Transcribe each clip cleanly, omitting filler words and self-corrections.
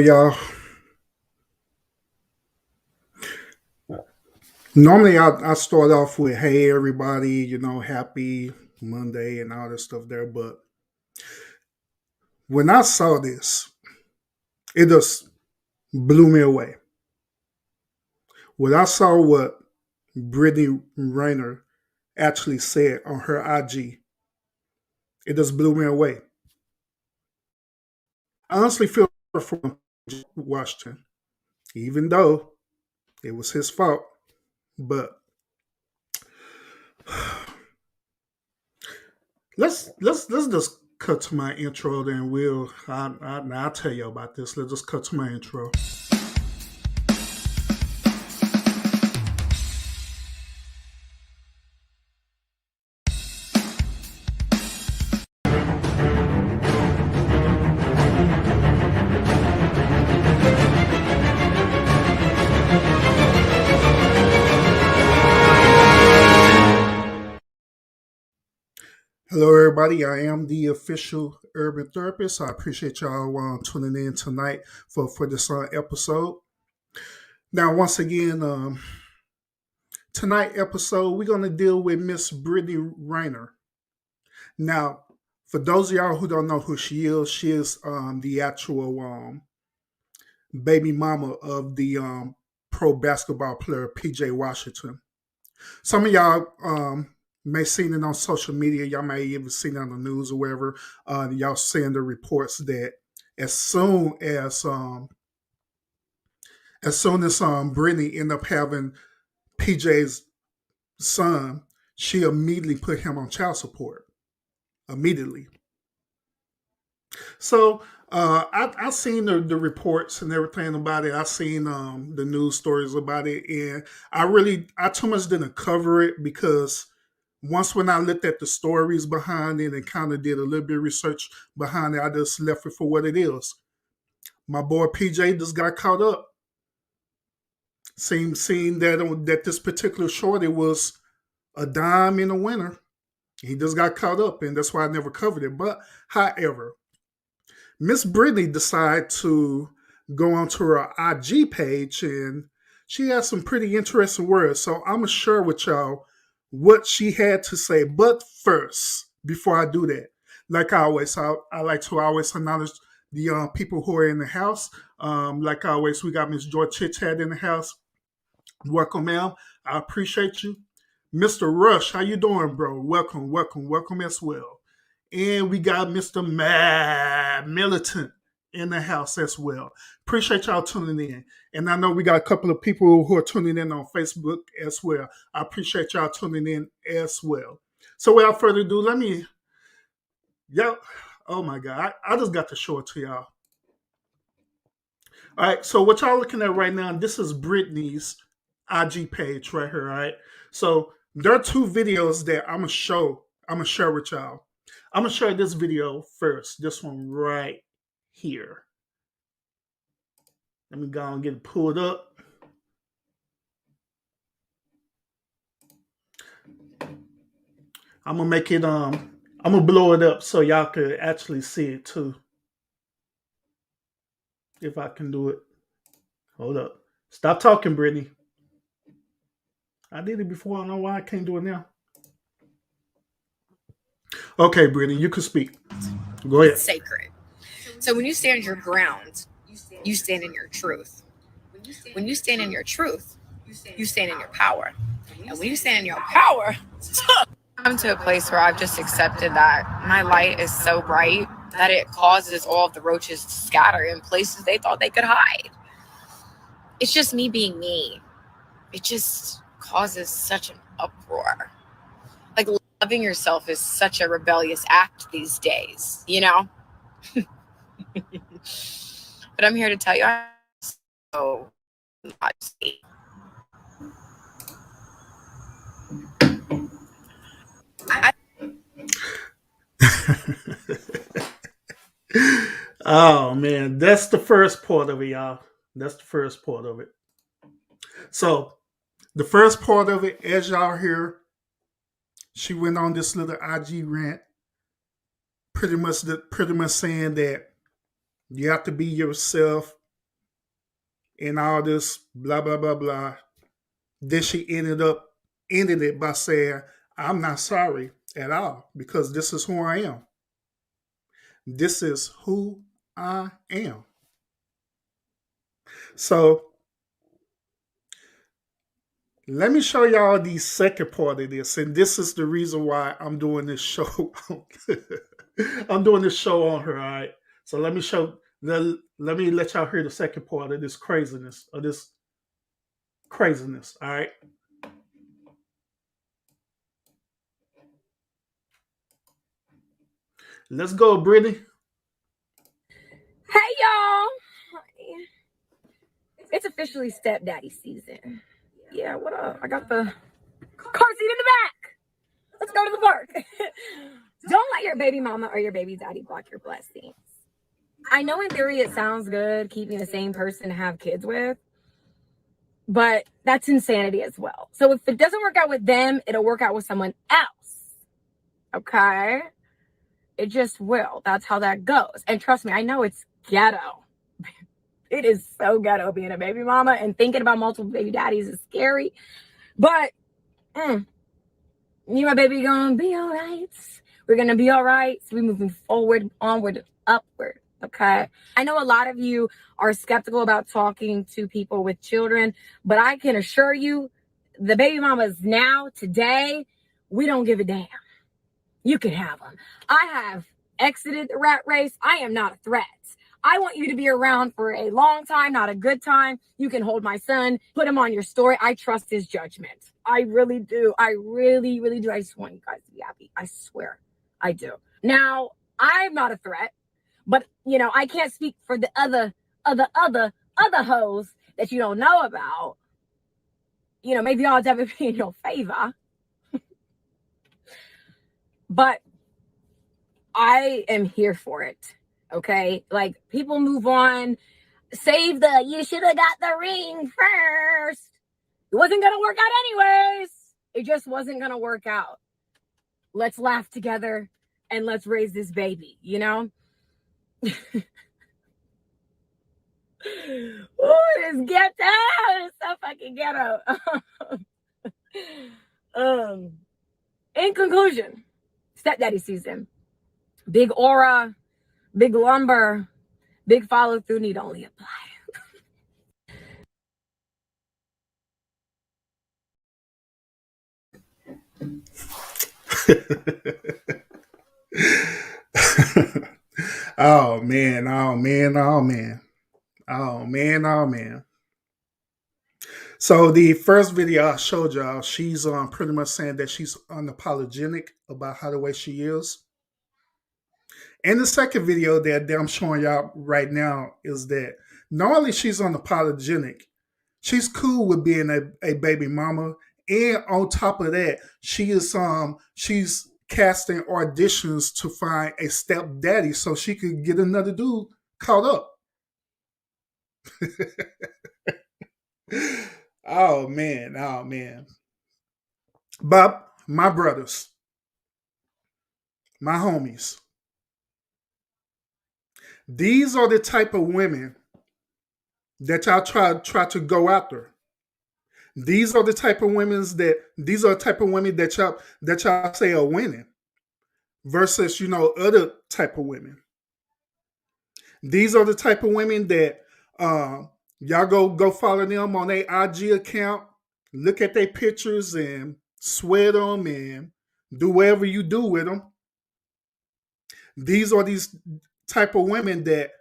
Y'all, normally I start off with, hey, everybody, happy Monday and all this stuff there. But when I saw this, it just blew me away. When I saw what Brittany Renner actually said on her IG, it just blew me away. I honestly feel for Washington, even though it was his fault. But let's just cut to my intro. Then I'll tell you about this. Let's just cut to my intro. Hello, everybody. I am the official urban therapist. I appreciate y'all tuning in tonight for this episode. Now, once again, tonight episode, we're going to deal with Miss Brittany Renner. Now, for those of y'all who don't know who she is the actual baby mama of the pro basketball player PJ Washington. Some of y'all may seen it on social media. Y'all may even seen it on the news or wherever. Y'all seeing the reports that as soon as Brittany ended up having PJ's son, she immediately put him on child support. Immediately. So I seen the reports and everything about it. I seen the news stories about it, and I too much didn't cover it because once when I looked at the stories behind it and kind of did a little bit of research behind it, I just left it for what it is. My boy PJ just got caught up. Seeing that this particular shorty was a dime in the winter. He just got caught up, and that's why I never covered it. But however, Miss Brittany decided to go onto her IG page, and she has some pretty interesting words. So I'm going to share with y'all what she had to say. But first, before I do that, like always, I like to always acknowledge the people who are in the house. Like always, we got Miss Joy Chit Chat in the house. Welcome, ma'am. I appreciate you. Mr. Rush, how you doing, bro? Welcome as well. And we got Mr. Mad Militant in the house as well. Appreciate y'all tuning in. And I know we got a couple of people who are tuning in on Facebook as well. I appreciate y'all tuning in as well. So without further ado, oh my God, I just got to show it to y'all. All right, so what y'all looking at right now, this is Brittany's IG page right here, all right? So there are two videos that I'm gonna share with y'all. I'm gonna share this video first. This one right here. Let me go and get it pulled up. I'm gonna make it I'm gonna blow it up so y'all could actually see it too. If I can do it. Hold up. Stop talking, Brittany. I did it before. I don't know why I can't do it now. Okay, Brittany, you can speak. Go ahead. It's sacred. So when you stand your ground, you stand in your truth. When you stand in your truth, you stand in your power. And when you stand in your power, I'm to a place where I've just accepted that my light is so bright that it causes all of the roaches to scatter in places they thought they could hide. It's just me being me. It just causes such an uproar. Like, loving yourself is such a rebellious act these days, you know? But I'm here to tell you, I'm so not safe. Oh man, that's the first part of it, y'all. That's the first part of it. So the first part of it, as y'all hear, she went on this little IG rant, pretty much saying that you have to be yourself and all this blah blah blah blah. Then she ended it by saying, "I'm not sorry at all because this is who I am. This is who I am." So let me show y'all the second part of this, and this is the reason why I'm doing this show. I'm doing this show on her. All right. So let me let y'all hear the second part of this craziness. All right. Let's go, Brittany. Hey y'all! It's officially stepdaddy season. Yeah, what up? I got the car seat in the back. Let's go to the park. Don't let your baby mama or your baby daddy block your blessings. I know in theory it sounds good keeping the same person to have kids with, but that's insanity as well. So if it doesn't work out with them, it'll work out with someone else. Okay? It just will. That's how that goes. And trust me, I know it's ghetto. It is so ghetto being a baby mama, and thinking about multiple baby daddies is scary. But you and my baby gonna be all right. We're gonna be all right. So we're moving forward, onward, upward. Okay. I know a lot of you are skeptical about talking to people with children, but I can assure you, the baby mamas now, today, we don't give a damn. You can have them. I have exited the rat race. I am not a threat. I want you to be around for a long time, not a good time. You can hold my son, put him on your story. I trust his judgment. I really do. I really, really do. I just want you guys to be happy. I swear I do. Now, I'm not a threat, but I can't speak for the other hoes that you don't know about. Maybe odds ever be in your favor. But I am here for it. Okay. Like, people move on. Save you should have got the ring first. It wasn't going to work out anyways. It just wasn't going to work out. Let's laugh together and let's raise this baby, Oh, it's ghetto. It's so fucking ghetto. In conclusion, stepdaddy season. Big aura, big lumber, big follow through need only apply. Oh man, oh man, oh man. Oh man, oh man. So the first video I showed y'all, she's pretty much saying that she's unapologetic about how the way she is. And the second video that I'm showing y'all right now is that not only she's unapologetic, she's cool with being a baby mama, and on top of that, she's casting auditions to find a stepdaddy so she could get another dude caught up. Oh man, oh man. But my brothers, my homies, these are the type of women that y'all try to go after. These are the type of women that y'all say are winning versus other type of women. These are the type of women that y'all go follow them on their IG account, look at their pictures and sweat them and do whatever you do with them. These are these type of women that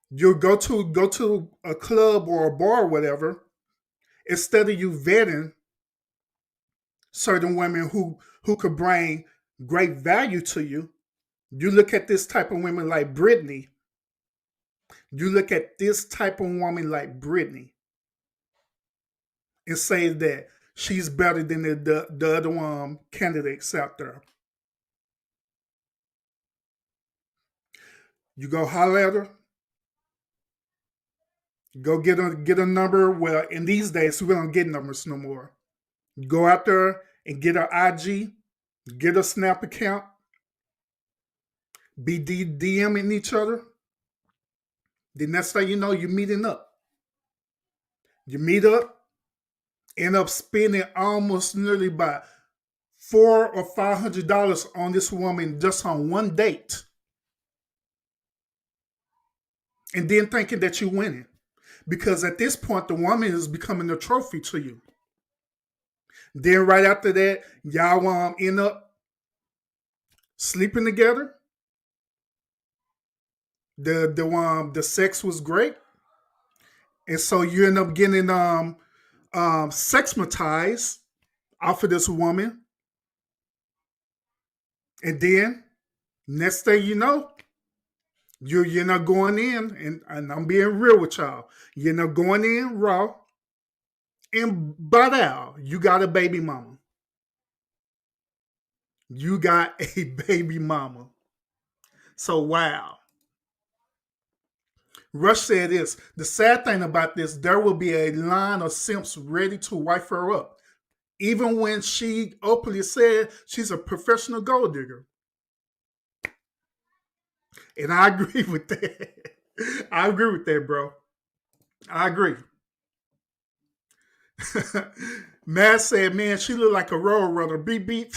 you go to a club or a bar or whatever, instead of you vetting certain women who could bring great value to you, you look at this type of women like Brittany. You look at this type of woman like Brittany and say that she's better than the other candidates out there. You go holler at her, go get a number. Well, in these days, we don't get numbers no more. Go out there and get her IG, get a Snap account, be DMing each other. The next thing you know, you're meeting up. You meet up, end up spending almost nearly about $400 or $500 on this woman just on one date, and then thinking that you're winning. Because at this point, the woman is becoming a trophy to you. Then right after that, y'all end up sleeping together. The sex was great, and so you end up getting sexmatized off of this woman, and then next thing you know, you're not going in, and I'm being real with y'all. You're not going in raw, and by now you got a baby mama. You got a baby mama. So wow. Rush said this. The sad thing about this, there will be a line of simps ready to wife her up, even when she openly said she's a professional gold digger. And I agree with that. I agree with that, bro. I agree. Matt said, man, she looked like a road runner. Beep, beep.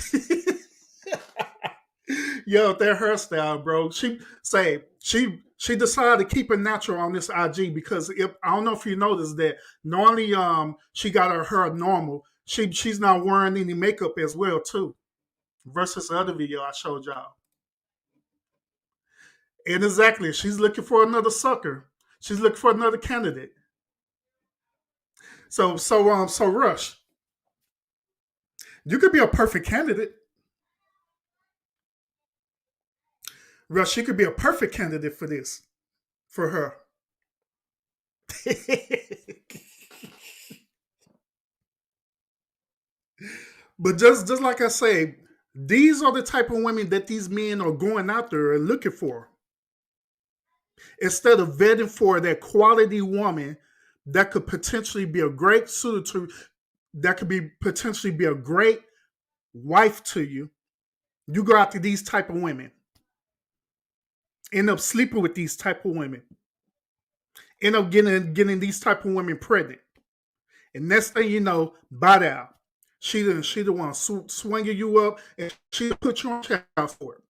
Yo, that hairstyle, bro. She decided to keep it natural on this IG because if I don't know if you noticed that normally she got her hair normal. She's not wearing any makeup as well too. Versus the other video I showed y'all. And exactly, she's looking for another sucker. She's looking for another candidate. So Rush, you could be a perfect candidate. Rush, you could be a perfect candidate for this, for her. But just like I say, these are the type of women that these men are going out there and looking for. Instead of vetting for that quality woman that could potentially be a great suitor to, that could be potentially be a great wife to you, you go after these type of women. End up sleeping with these type of women. End up getting these type of women pregnant. And next thing you know, by now, she the one swinging you up, and she put you on child support.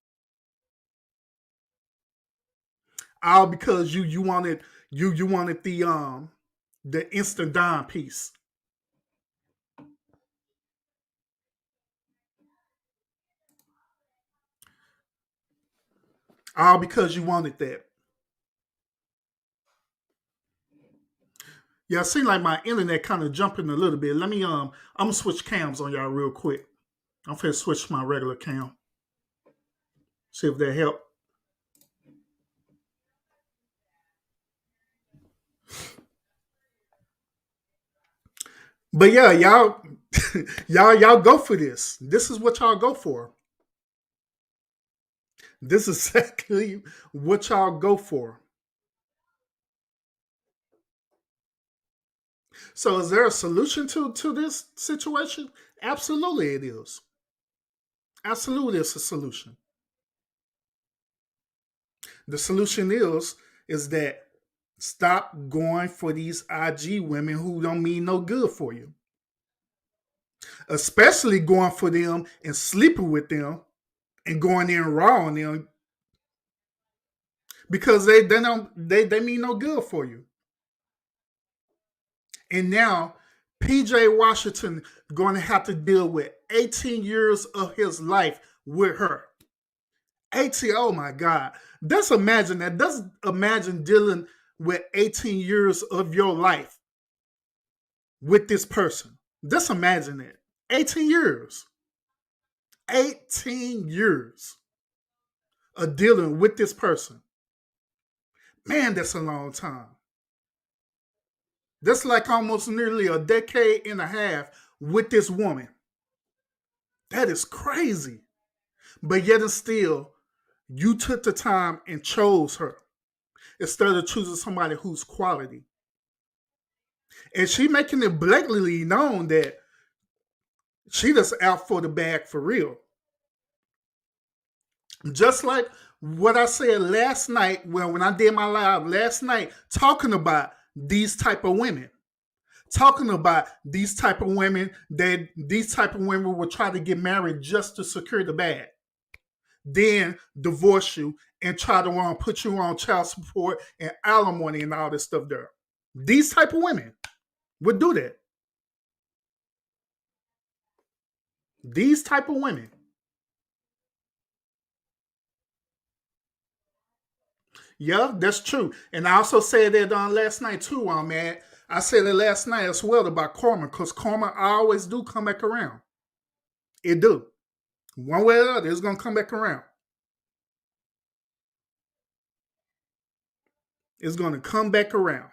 All because you wanted the instant dime piece. All because you wanted that. Yeah, it seems like my internet kind of jumping a little bit. Let me I'm gonna switch cams on y'all real quick. I'm finna switch to my regular cam. See if that help. But yeah, y'all y'all go for this. This is what y'all go for. This is exactly what y'all go for. So is there a solution to this situation? Absolutely it is. Absolutely it's a solution. The solution is that stop going for these IG women who don't mean no good for you. Especially going for them and sleeping with them and going in raw on them because they mean no good for you. And now PJ Washington going to have to deal with 18 years of his life with her. 18, oh my God. Just imagine that. Just imagine dealing with 18 years of your life with this person. Just imagine it. 18 years. 18 years of dealing with this person. Man, that's a long time. That's like almost nearly a decade and a half with this woman. That is crazy. But yet and still, You took the time and chose her instead of choosing somebody who's quality. And she making it blatantly known that she just out for the bag for real. Just like what I said last night when I did my live last night, talking about these type of women. Talking about these type of women will try to get married just to secure the bag. Then divorce you and try to put you on child support and alimony and all this stuff there. These type of women would do that. These type of women. Yeah, that's true. And I also said that last night too, man. I said it last night as well about karma, because karma always do come back around. It do. One way or the other, it's gonna come back around. It's gonna come back around.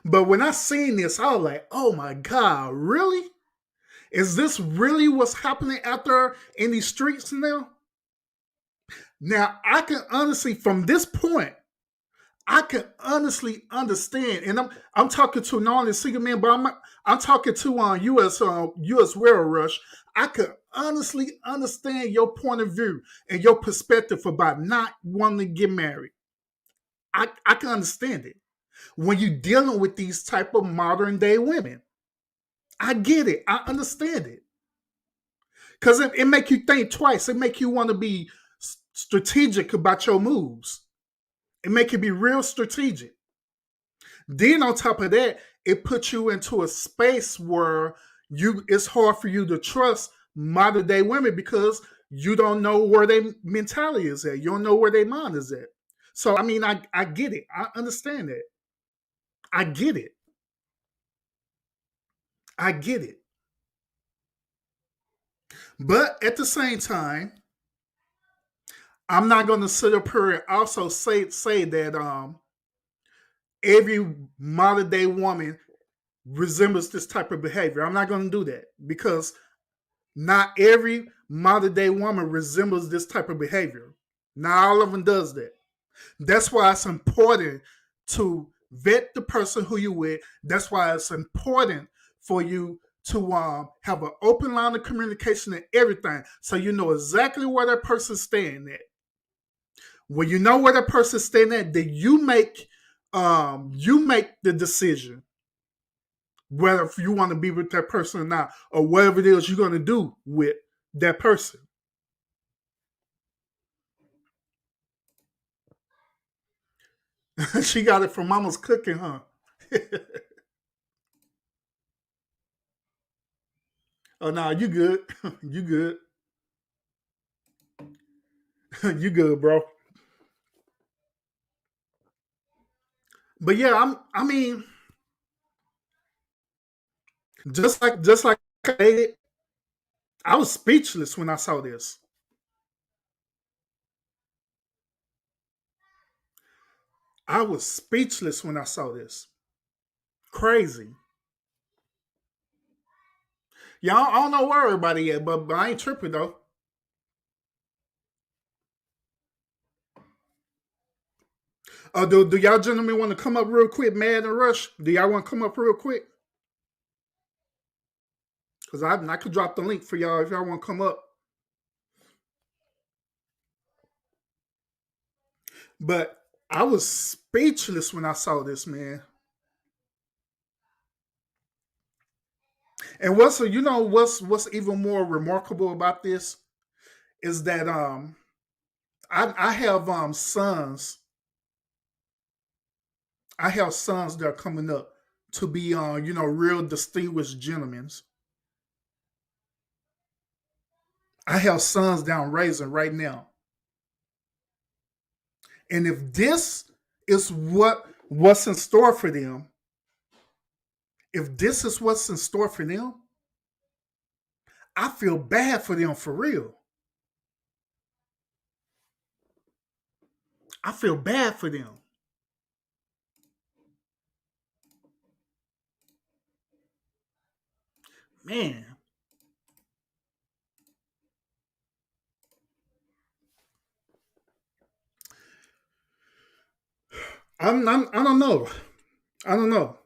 But when I seen this, I was like, oh my God, really? Is this really what's happening out there in these streets now? Now, I can honestly, from this point, I can honestly understand, and I'm talking to not only single men, but I'm talking to US Rail Rush. I could honestly understand your point of view and your perspective about not wanting to get married. I can understand it when you're dealing with these type of modern day women. I get it. I understand it. Because it make you think twice. It make you want to be strategic about your moves. It make you be real strategic. Then on top of that, it puts you into a space where it's hard for you to trust modern day women because you don't know where their mentality is at. You don't know where their mind is at. So I mean, I get it. I understand that. I get it. I get it. But at the same time, I'm not going to sit up here and also say that every modern day woman resembles this type of behavior. I'm not going to do that because not every modern day woman resembles this type of behavior. Not all of them does that. That's why it's important to vet the person who you with. That's why it's important for you to have an open line of communication and everything, so you know exactly where that person's staying at. When you know where that person's staying at, then you make the decision whether if you want to be with that person or not, or whatever it is you're going to do with that person. She got it from mama's cooking, huh? Oh no, you good. You good. You good, bro. But yeah, I mean, just like I stated, I was speechless when I saw this. I was speechless when I saw this. Crazy. Yeah, I don't know where everybody at, but I ain't tripping though. Do y'all gentlemen want to come up real quick, Mad and Rush? Do y'all want to come up real quick? Because I could drop the link for y'all if y'all want to come up. But I was speechless when I saw this, man. And what's even more remarkable about this is that I have sons. I have sons that are coming up to be real distinguished gentlemen. I have sons down raising right now. And if this is what's in store for them, if this is what's in store for them, I feel bad for them for real. I feel bad for them. Man, I don't know. I don't know.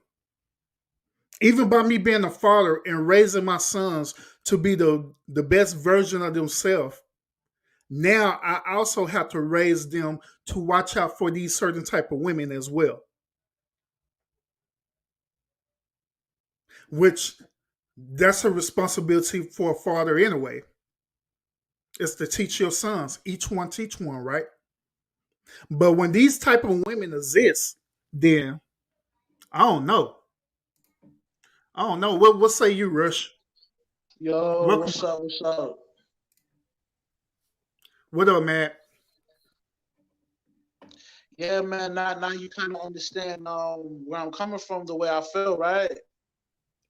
Even by me being a father and raising my sons to be the best version of themselves, now I also have to raise them to watch out for these certain type of women as well. Which that's a responsibility for a father anyway. Is to teach your sons. Each one teach one, right? But when these type of women exist, then I don't know. I don't know. What say you, Rush? Yo, Welcome. what's up? What's up? What up, Matt? Yeah, man. Now you kind of understand where I'm coming from, the way I feel, right?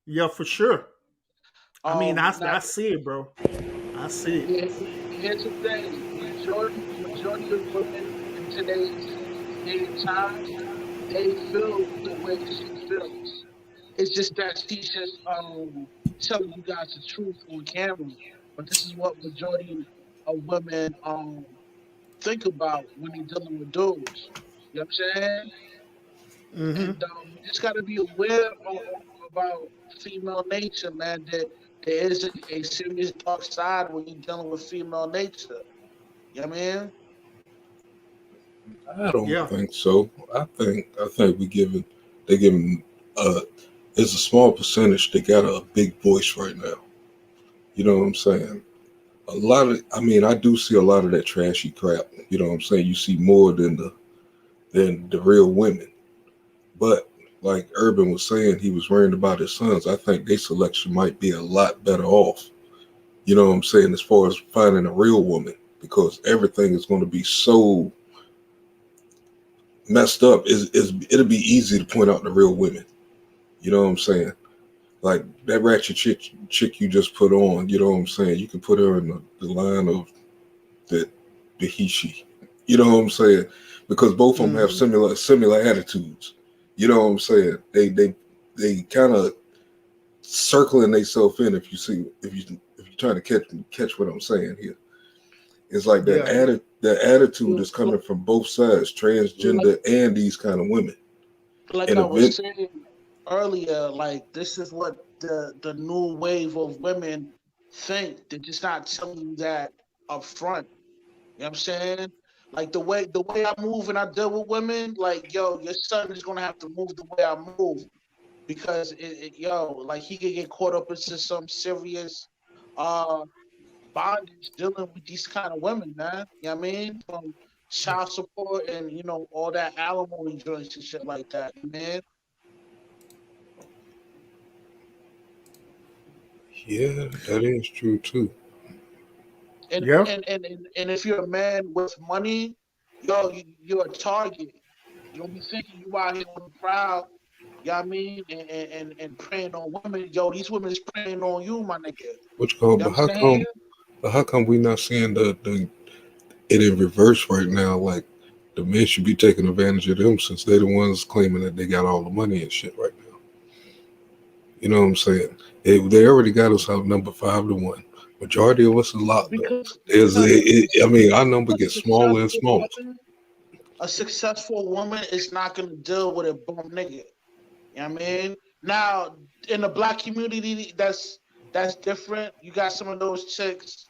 Yeah, for sure. I mean, Now I see it, bro. I see it. here's the thing: majority of women in today's day and time, they feel the way she feels. It's just that she's just telling you guys the truth on camera. But this is what majority of women think about when they're dealing with dudes. You know what I'm saying? Mm-hmm. And you just got to be aware about female nature, man. That there is a serious dark side when you're dealing with female nature. You know what I mean? I don't Yeah. think so. I think they giving uh it's a small percentage that got a big voice right now. You know what I'm saying? A lot of I mean I do see a lot of that trashy crap. You know what I'm saying? You see more than the real women. But like Urban was saying, he was worrying about his sons. I think their selection might be a lot better off. You know what I'm saying, as far as finding a real woman, because everything is going to be so messed up. Is it'll be easy to point out the real women. You know what I'm saying? Like that ratchet chick you just put on. You know what I'm saying? You can put her in the line of the he she. You know what I'm saying? Because both of them have Mm-hmm. similar attitudes. You know what I'm saying? They kind of circling themselves in. If you're trying to catch what I'm saying here, it's like Yeah. that attitude So, is coming from both sides, like transgender and these kind of women. like And I was event, saying earlier, like this is what the new wave of women think. They're just not telling you that up front. You know what I'm saying? Like the way I move and I deal with women, like yo, your son is gonna have to move the way I move because like he could get caught up into some serious uh bondage dealing with these kind of women, man. You know what I mean? From child support and all that alimony joints and shit like that, man. yeah, that is true too. And Yeah. and and and, and if you're a man with money, yo, you're a target. You don't be thinking you out here on the prowl. You know what I mean? And preying on women. Yo, these women is preying on you, my nigga. You What you call? know what I'm saying? But how come we not seeing the it in reverse right now? Like the men should be taking advantage of them since they're the ones claiming that they got all the money and shit right now. You know what I'm saying? They already got us out number 5-1. Majority of us is locked up. I mean, our number A gets smaller and successful smaller. woman, a successful woman is not gonna deal with a bum nigga. You know what I mean? Now, in the black community, that's different. You got some of those chicks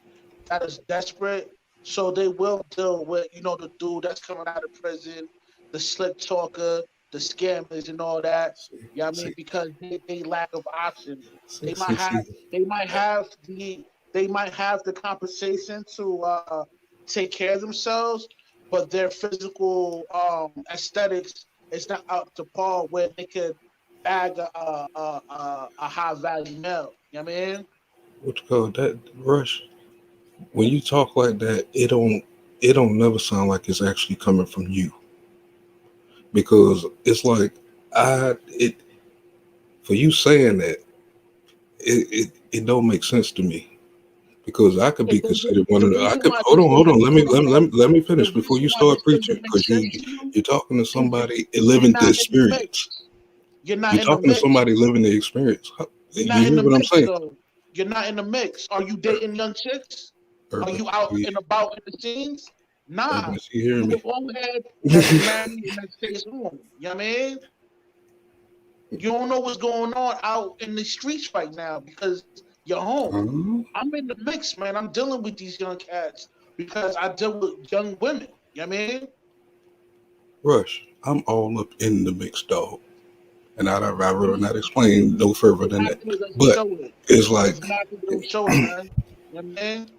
that is desperate, so they will deal with the dude that's coming out of prison, the slick talker, the scammers, and all that. See, You know what I mean? see, Because they lack of options. see, They might see, have see. they might have the they might have the compensation to take care of themselves, but their physical aesthetics is not up to par where they could bag a high value male. You know what I mean? What you call that, Rush? When you talk like that, it don't never sound like it's actually coming from you, because it's like it for you saying that it don't make sense to me, because I could be It doesn't. considered one The of the. I reason could why hold on. Let me the finish before reason you why start this preaching, doesn't make because sense to you you're talking to is somebody you're living the not in the experience. mix. You're not You're in the talking to mix. somebody living the experience. You're You not in hear the what I'm mix saying? though. You're not in the mix. Are you Ur- dating young chicks? Are Urban, you out we and about in the scenes? Nah, She hearing you me? all that is married and that stays home. You know what I mean? You don't know what's going on out in the streets right now because you're home. Uh-huh. I'm in the mix, man. I'm dealing with these young cats because I deal with young women. You know what I mean? Rush, I'm all up in the mix, dog. And I'd rather not explain no further than that. Marketing doesn't But show it. it's like, Because marketing don't show it, man. You know what I mean?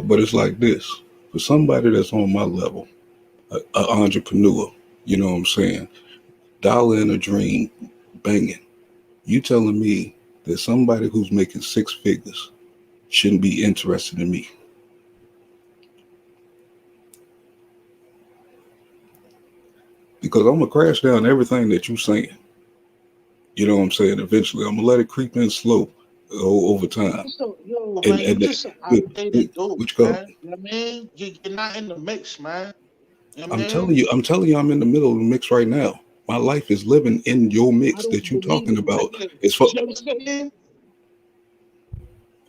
but it's like this. For somebody that's on my level, an entrepreneur, you know what I'm saying? Dollar in a dream, banging. You telling me that somebody who's making six figures shouldn't be interested in me? Because I'm gonna crash down everything that you saying. You know what I'm saying? Eventually, I'm gonna let it creep in slow over time. So, yo, And man, you just an outdated dude, which go, man. You know what I mean? You're not in the mix, man. You know what I'm I telling mean? you, I'm in the middle of the mix right now. My life is living in your I mix that don't you believe talking it, about. nigga. It's You for know what I'm saying?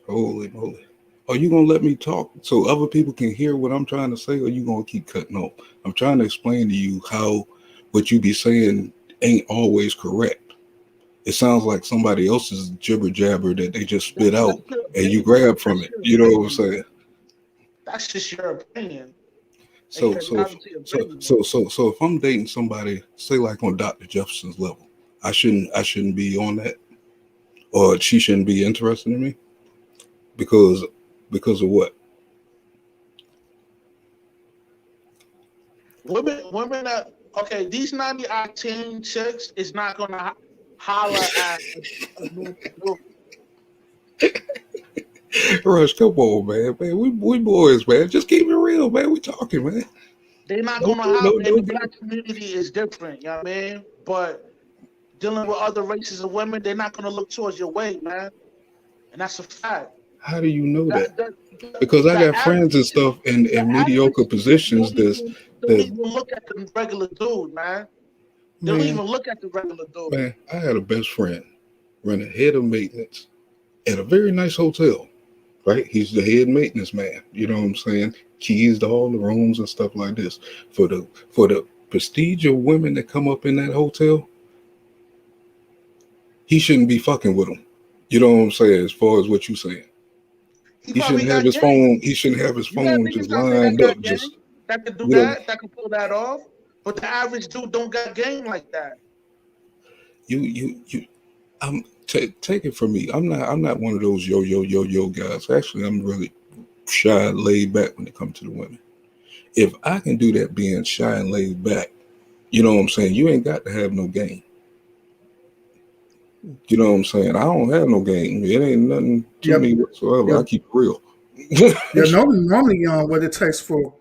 holy moly. Are you gonna let me talk so other people can hear what I'm trying to say, or you gonna keep cutting off? I'm trying to explain to you how what you be saying ain't always correct. It sounds like somebody else's jibber jabber that they just spit That's out your and you opinion. grab from That's it. your You know what I'm opinion, saying? man. That's just your opinion. And So you're so entitled to your so opinion. so if I'm dating somebody, say like on Dr. Jefferson's level, I shouldn't be on that, or she shouldn't be interested in me because of what? Women that okay, these 90 octane chicks is not gonna holler at a normal dude. Rush, come on, man. We boys, man. Just keep it real, man. We talking, man. They're not No, gonna no, holler. And no. the black community is different, you know what I mean? But dealing with other races of women, they're not gonna look towards your way, man. And that's a fact. How do you know That that? the Because I the got friends and average stuff the in mediocre average chick positions. don't That even look at the regular dude, man. They don't man, even look at the regular dude. man. I had a best friend run a head of maintenance at a very nice hotel. Right, he's the head maintenance man. You know what I'm saying? Keys to all the rooms and stuff like this. For the prestige of women that come up in that hotel, he shouldn't be fucking with them. You know what I'm saying? As far as what you saying, He he probably shouldn't have got his game. phone. He shouldn't have his You got phone just niggas out there that lined got up. game, Just that can do you know, that, that can pull that off. But the average dude don't got game like that. you. Take it from me. I'm not one of those yo guys. Actually, I'm really shy and laid back when it comes to the women. If I can do that, being shy and laid back, you know what I'm saying. You ain't got to have no game. You know what I'm saying? I don't have no game. It ain't nothing to Yep. me whatsoever. I Yep. keep it real. Yeah. Normally, what it takes for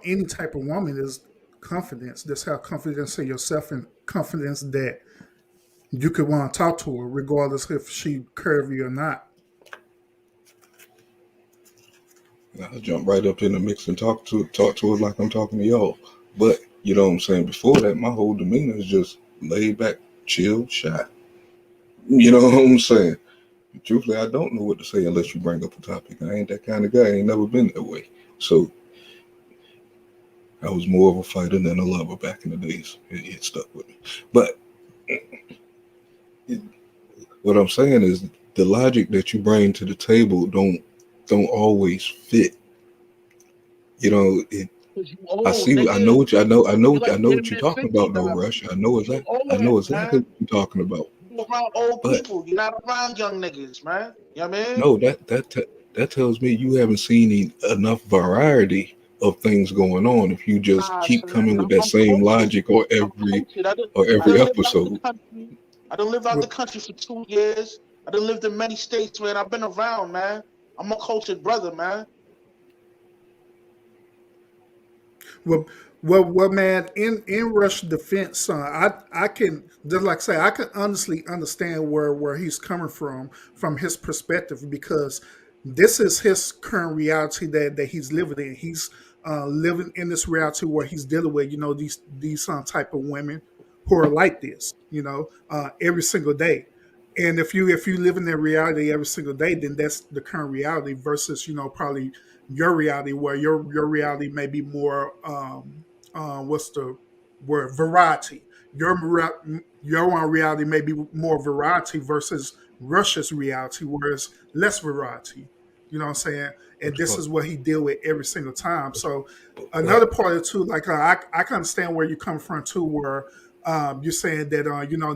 any type of woman is confidence. Just have confidence in yourself and confidence that you could want to talk to her, regardless if she curvy or not. I jump right up in the mix and talk to her like I'm talking to y'all. But you know what I'm saying? Before that, my whole demeanor is just laid back, chill, shy. You know what I'm saying? Truthfully, I don't know what to say unless you bring up a topic. I ain't that kind of guy. I ain't never been that way. So I was more of a fighter than a lover back in the days. It stuck with me. But what I'm saying is the logic that you bring to the table don't always fit. You know, Cause you I old, see. I nigga. know what you. I know. I know. You I like know damn what you're near talking 50 about, though, now. Rush. I know You exactly. I old know head, exactly man. what you're talking about. You around old But people. You're not around young niggas, man. You know what I mean? no, that tells me you haven't seen enough variety of things going on. If you just Nah, keep son. coming with that I'm same cultured. logic or I'm every cultured. I done lived out the episode. country. I done lived out the Well, country for 2 years. I done lived in many states, man. I've been around, man. I'm a cultured brother, man. well, man. In Rush defense, son, I can just like say I can honestly understand where he's coming from his perspective because this is his current reality that he's living in. He's living in this reality where he's dealing with these type of women who are like this, every single day. And if you live in that reality every single day, then that's the current reality versus probably your reality, where your reality may be more what's the word, variety. Your own reality may be more variety versus Russia's reality, where it's less variety. You know what I'm saying? And Which this part? is what he deal with every single time. So Well, another part of it too, like I can understand where you come from too, where you're saying that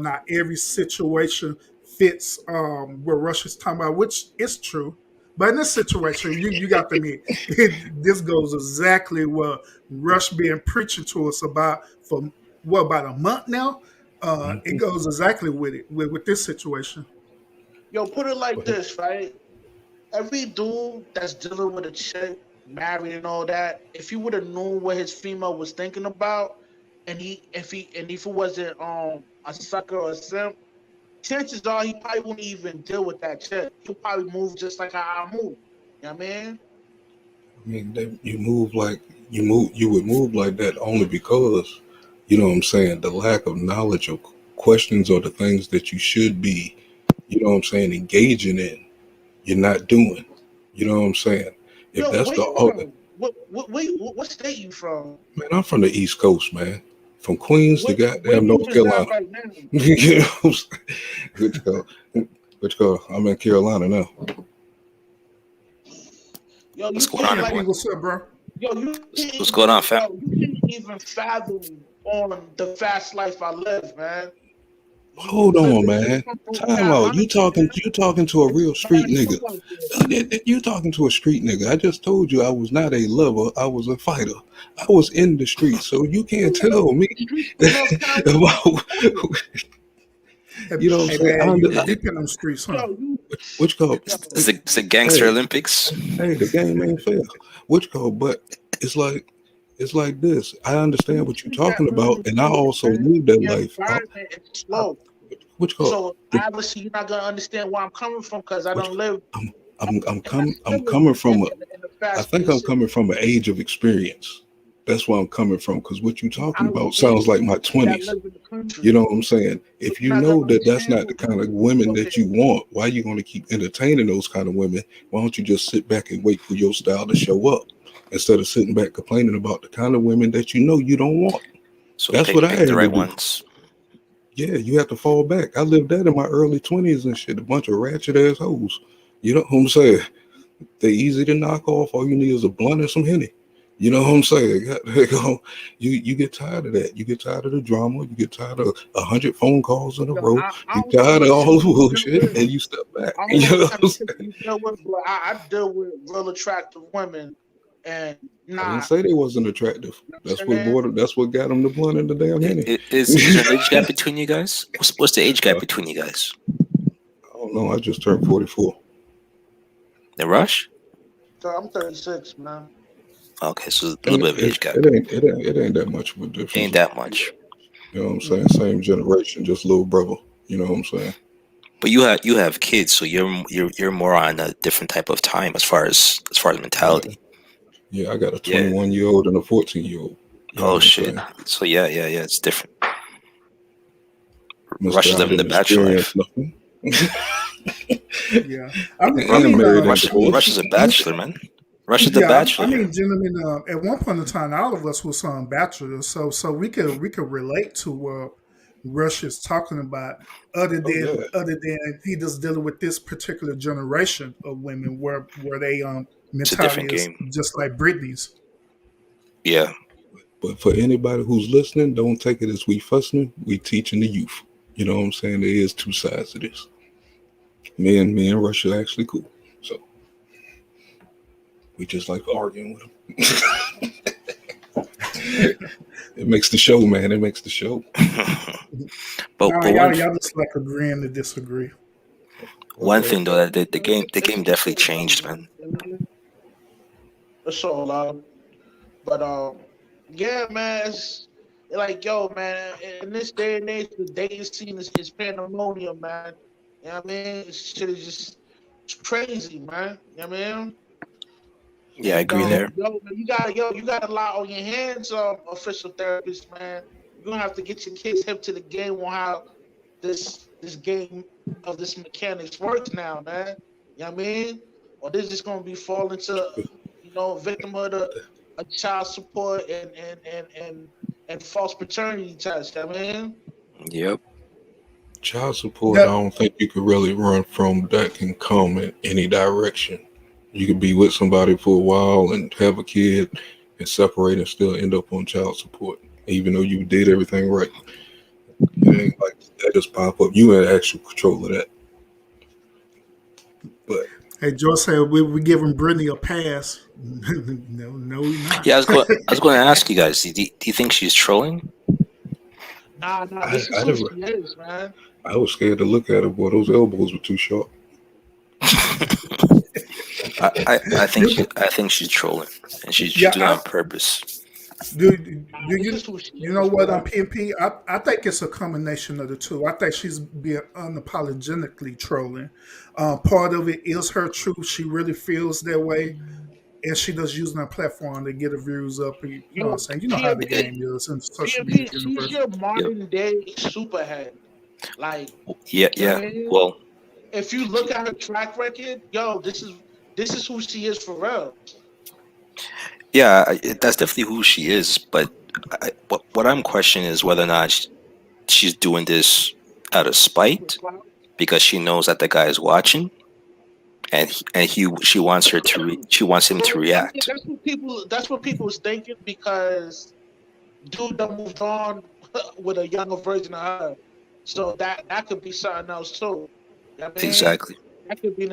not every situation fits what Russia's talking about, which is true. But in this situation, you got to admit, this goes exactly what Rush been preaching to us about for what, about a month now. It mhm. goes exactly with it with this situation. Yo, put it like Well, this, right? Every dude that's dealing with a chick, married and all that, if he would have known what his female was thinking about, and if it wasn't a sucker or a simp, chances are he probably wouldn't even deal with that chick. He'll probably move just like how I move. You know what I mean? I mean, you move like you would move like that only because, you know what I'm saying, the lack of knowledge of questions or the things that you should be, you know what I'm saying, engaging in, you're not doing. You know what I'm saying? If Yo, that's where the you other, from? What state you from? man, I'm from the East Coast, man. From Queens to Where goddamn you North reside Carolina. right now? You know what I'm saying? Which go, which go, I'm in Carolina now. Yo, What's you going on, can't like King, everyone? what's up, bro? yo, you What's can't going on, fam? yo, you can't even fathom on the fast life I live, man. Hold You on, living in man. Central Time out. Carolina, You talking to a it's real mad street true nigga. out there. You talking to a street nigga. I just told you I was not a lover. I was a fighter. I was in the streets, so you can't You tell me the streets of North Carolina. about, Hey, you know what I'm hey saying. man, you was deep in them streets, huh? Yo, you Which called, yo, It's the Gangster hey, Olympics. hey, the game ain't fair. Which called, but it's like it's like this. I understand you what you're see that talking living about, and I slow, also man. live that The life. environment is I, slow. which called, So obviously you're not gonna understand where I'm coming from because I which don't live I'm and I I'm still live coming from in the I fast think I'm paced coming city. from an age of experience. That's where I'm coming from. Because what you're talking I about live sounds like my that 20s. live in the You country. know what I'm saying? So If you're you not gonna know that that's understand not the what we kind of go women through up that here. you want, why are you going to keep entertaining those kind of women? Why don't you just sit back and wait for your style to show up instead of sitting back complaining about the kind of women that you know you don't want? So That's what I pick the had to right do. ones. Yeah, you have to fall back. I lived that in my early 20s and shit. A bunch of ratchet ass hoes. You know what I'm saying? They easy to knock off. All you need is a blunt and some Henny. You know what I'm saying? You get tired of that. You get tired of the drama. You get tired of 100 phone calls in a Yo, row. I You don't know tired of what all chick the you deal bullshit, with. and you step back. I don't know You know what what kind I'm of chick saying? you deal with, but I deal with real attractive women, and I didn't nah, say they wasn't attractive. you know what That's I'm what saying? brought it. That's what got them the blunt and the damn Henny. Is there an age gap between you guys? What's the age gap between you guys? I don't know. I just turned 44. The Rush? So I'm 36, man. Okay, so a little It, bit of it, age gap. it ain't that much of a difference. Ain't that much. You know what I'm saying? Hmm. Same generation, just little brother. You know what I'm saying? But you have kids, so you're more on a different type of time as far as Yeah, mentality. yeah. I got a Yeah. 21-year-old and a 14-year-old. You know Oh what I'm shit. saying? So yeah, it's different. Rush Mister, is I living the didn't bachelor experience life. nothing. Yeah, I And mean, married and Rush is divorced. a bachelor, man. Rush is the yeah, bachelor I here. mean, gentlemen. At one point in time, all of us was bachelors, so we could relate to what Rush is talking about. Other Oh than yeah, other than he just dealing with this particular generation of women, where they It's a mentality different is game. just like Britney's. Yeah. but for anybody who's listening, don't take it as we fussing. We teaching the youth. You know what I'm saying? There is two sides to this. Me and Rush are actually cool. So we just like arguing with them. It makes the show, man. It makes the show. but Nah, but y'all just like agreeing to disagree. one Okay. thing though that the game definitely It's all changed, love, man. you know? It's all love. But yeah, man, it's like yo, man. In this day and age, the dating scene is pandemonium, man. You know what I mean? This shit is just it's crazy, man. You know what I mean? Yeah, I And agree there. you got a lot on your hands, official therapist, man. You're gonna have to get your kids hip to the game on how this game of this mechanics works now, man. You know what I mean? Or they're just gonna be falling to victimhood of child support and false paternity tests. I mean, Yep. Child support, I That don't think you could really run from. That can come in any direction. You could be with somebody for a while and have a kid and separate and still end up on child support, even though you did everything right. It ain't like that just pop up. You had actual control of that. But hey, Joe said we giving Brittany a pass. No, we not. Yeah, I was going to ask you guys. Do you think she's trolling? nah, I, this is I who never, she is, man. I was scared to look at her, boy. Those elbows were too sharp. I think she's trolling, and she's Yeah, doing it on purpose. do Nah, do this you is who she you know is, what bro. on PNP? I think it's a combination of the two. I think she's being unapologetically trolling. Part of it is her truth. She really feels that way, and she does using her platform to get her views up. You know what I'm Yo, saying? You know how the PMP, game is in social media PMP, she's universe. your Yep. modern day superhead. Like, Yeah, you know yeah. what I mean? Well, If you look at her track record, yo, this is who she is for real. yeah, that's definitely who she is. But what I'm questioning is whether or not she's doing this out of spite because she knows that the guy is watching, and she wants she wants him to Well, I mean, react. that's what people was thinking because dude done moved on with a younger version of her. So that could be something else too. You know what I mean? Exactly. That could be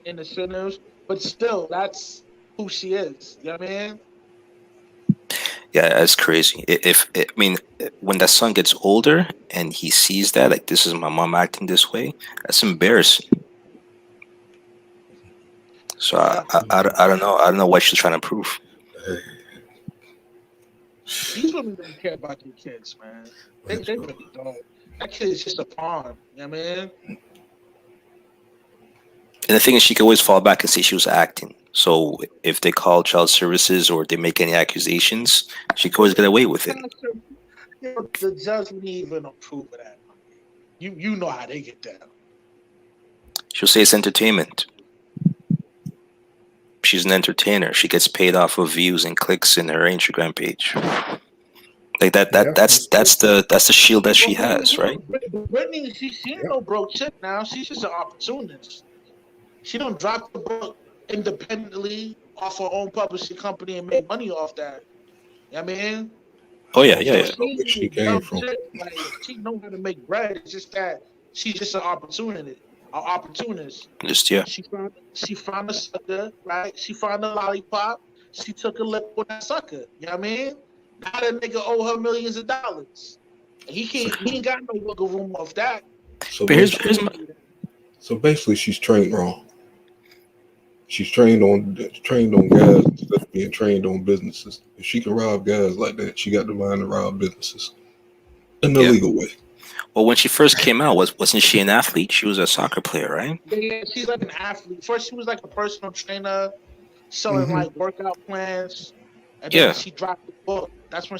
in the sinners, but still, that's who she is. You know what I mean? Yeah, that's crazy. I mean, when that son gets older and he sees that, like, this is my mom acting this way, that's embarrassing. So Yeah. I don't know. I don't know what she's trying to prove. Hey, These women don't care about their kids, man. They let's go. really don't. That kid is just a pawn. You know what I mean? And the thing is, she could always fall back and say she was acting. So if they call child services or they make any accusations, she could always get away with it. The judge wouldn't even approve of that. You know how they get down. She'll say it's entertainment. She's an entertainer. She gets paid off of views and clicks in her Instagram page. Like that. Yeah, That's the shield that she has, right? Brittany, she ain't no broke chick now. She's just an opportunist. She don't drop the book independently off her own publishing company and make money off that. You know what I mean? Oh yeah, So yeah, yeah. she Where ain't she no came dumb from. chick. Like she know how to make bread. It's just that she's just an opportunist. Just yeah. She found a sucker, right? She found a lollipop. She took a lip on that sucker. You know what I mean? Now that nigga owe her millions of dollars. And he ain't got no wiggle room off that. So But here's my, basically, she's trained wrong. She's trained on guys instead of being trained on businesses. If she can rob guys like that, she got the mind to rob businesses in the Yeah. legal way. well, when she first came out, wasn't she an athlete? She was a soccer player, right? Yeah, she's like an athlete. First, she was like a personal trainer, selling like workout plans, and then Yeah. she dropped the book. That's when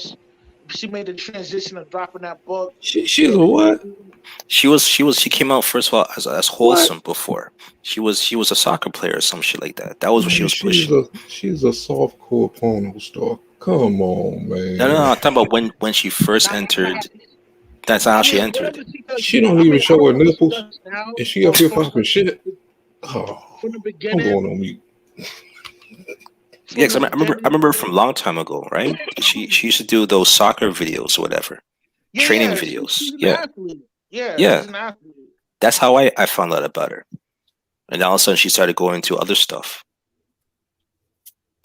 she made the transition of dropping that book. She's a what? She came out first of all as wholesome before. She was a soccer player or some shit like that. That was what she Man, was pushing. she's a softcore porno star. Come on, man. No, I'm talking about when she first entered. That's not how she entered. Whatever she does, She don't even show her whatever she nipples. does now, And she up here popping shit. Oh, from the I'm beginning. going on mute. Yeah, 'cause I remember from a long time ago, right? She used to do those soccer videos or whatever, training videos. She's an Yeah, athlete. Yeah, yeah. she's an athlete. That's how I found out about her. And all of a sudden she started going into other stuff.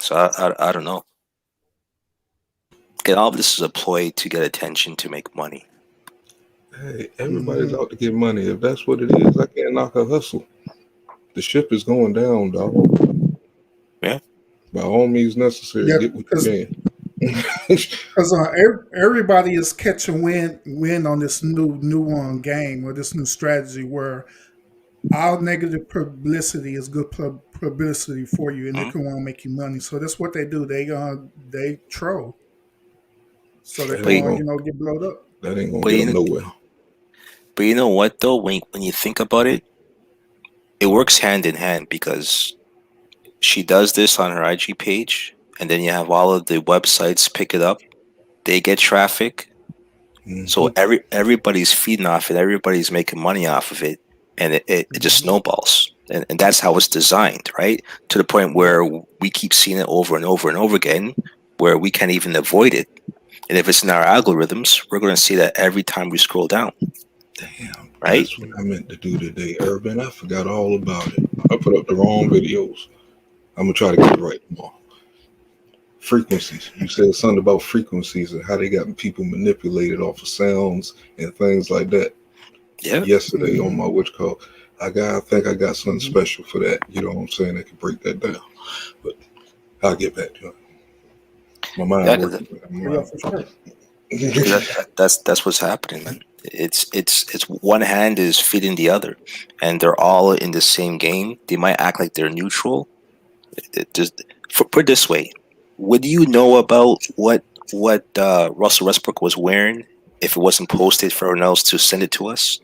So I don't know. And all of this is a ploy to get attention to make money. Hey, everybody's out to get money. If that's what it is, I can't knock her hustle. The ship is going down, dog. Yeah. By all means necessary, Yeah, get what you can. because everybody is catching wind on this new game or this new strategy where all negative publicity is good publicity for you, and they can want to make you money. So that's what they do. They troll, so they That But can ain't get blowed up. That ain't gonna But get you them know, nowhere. but you know what though? When you think about it, it works hand in hand because she does this on her IG page, and then you have all of the websites pick it up. They get traffic, so everybody's feeding off it. Everybody's making money off of it, and it just snowballs. And that's how it's designed, right? To the point where we keep seeing it over and over and over again, where we can't even avoid it. And if it's in our algorithms, we're going to see that every time we scroll down. Damn, right? That's what I meant to do today, Urban. I forgot all about it. I put up the wrong videos. I'm gonna try to get it right tomorrow. Frequencies. You said something about frequencies and how they got people manipulated off of sounds and things like that. Yeah. Yesterday on my witch call, I think I got something special for that. You know what I'm saying? I can break that down, but I'll get back to it. My mind Yeah, working. that's what's happening, man. It's one hand is feeding the other, and they're all in the same game. They might act like they're neutral. Put it this way: would you know about what Russell Westbrook was wearing if it wasn't posted for everyone else to send it to us?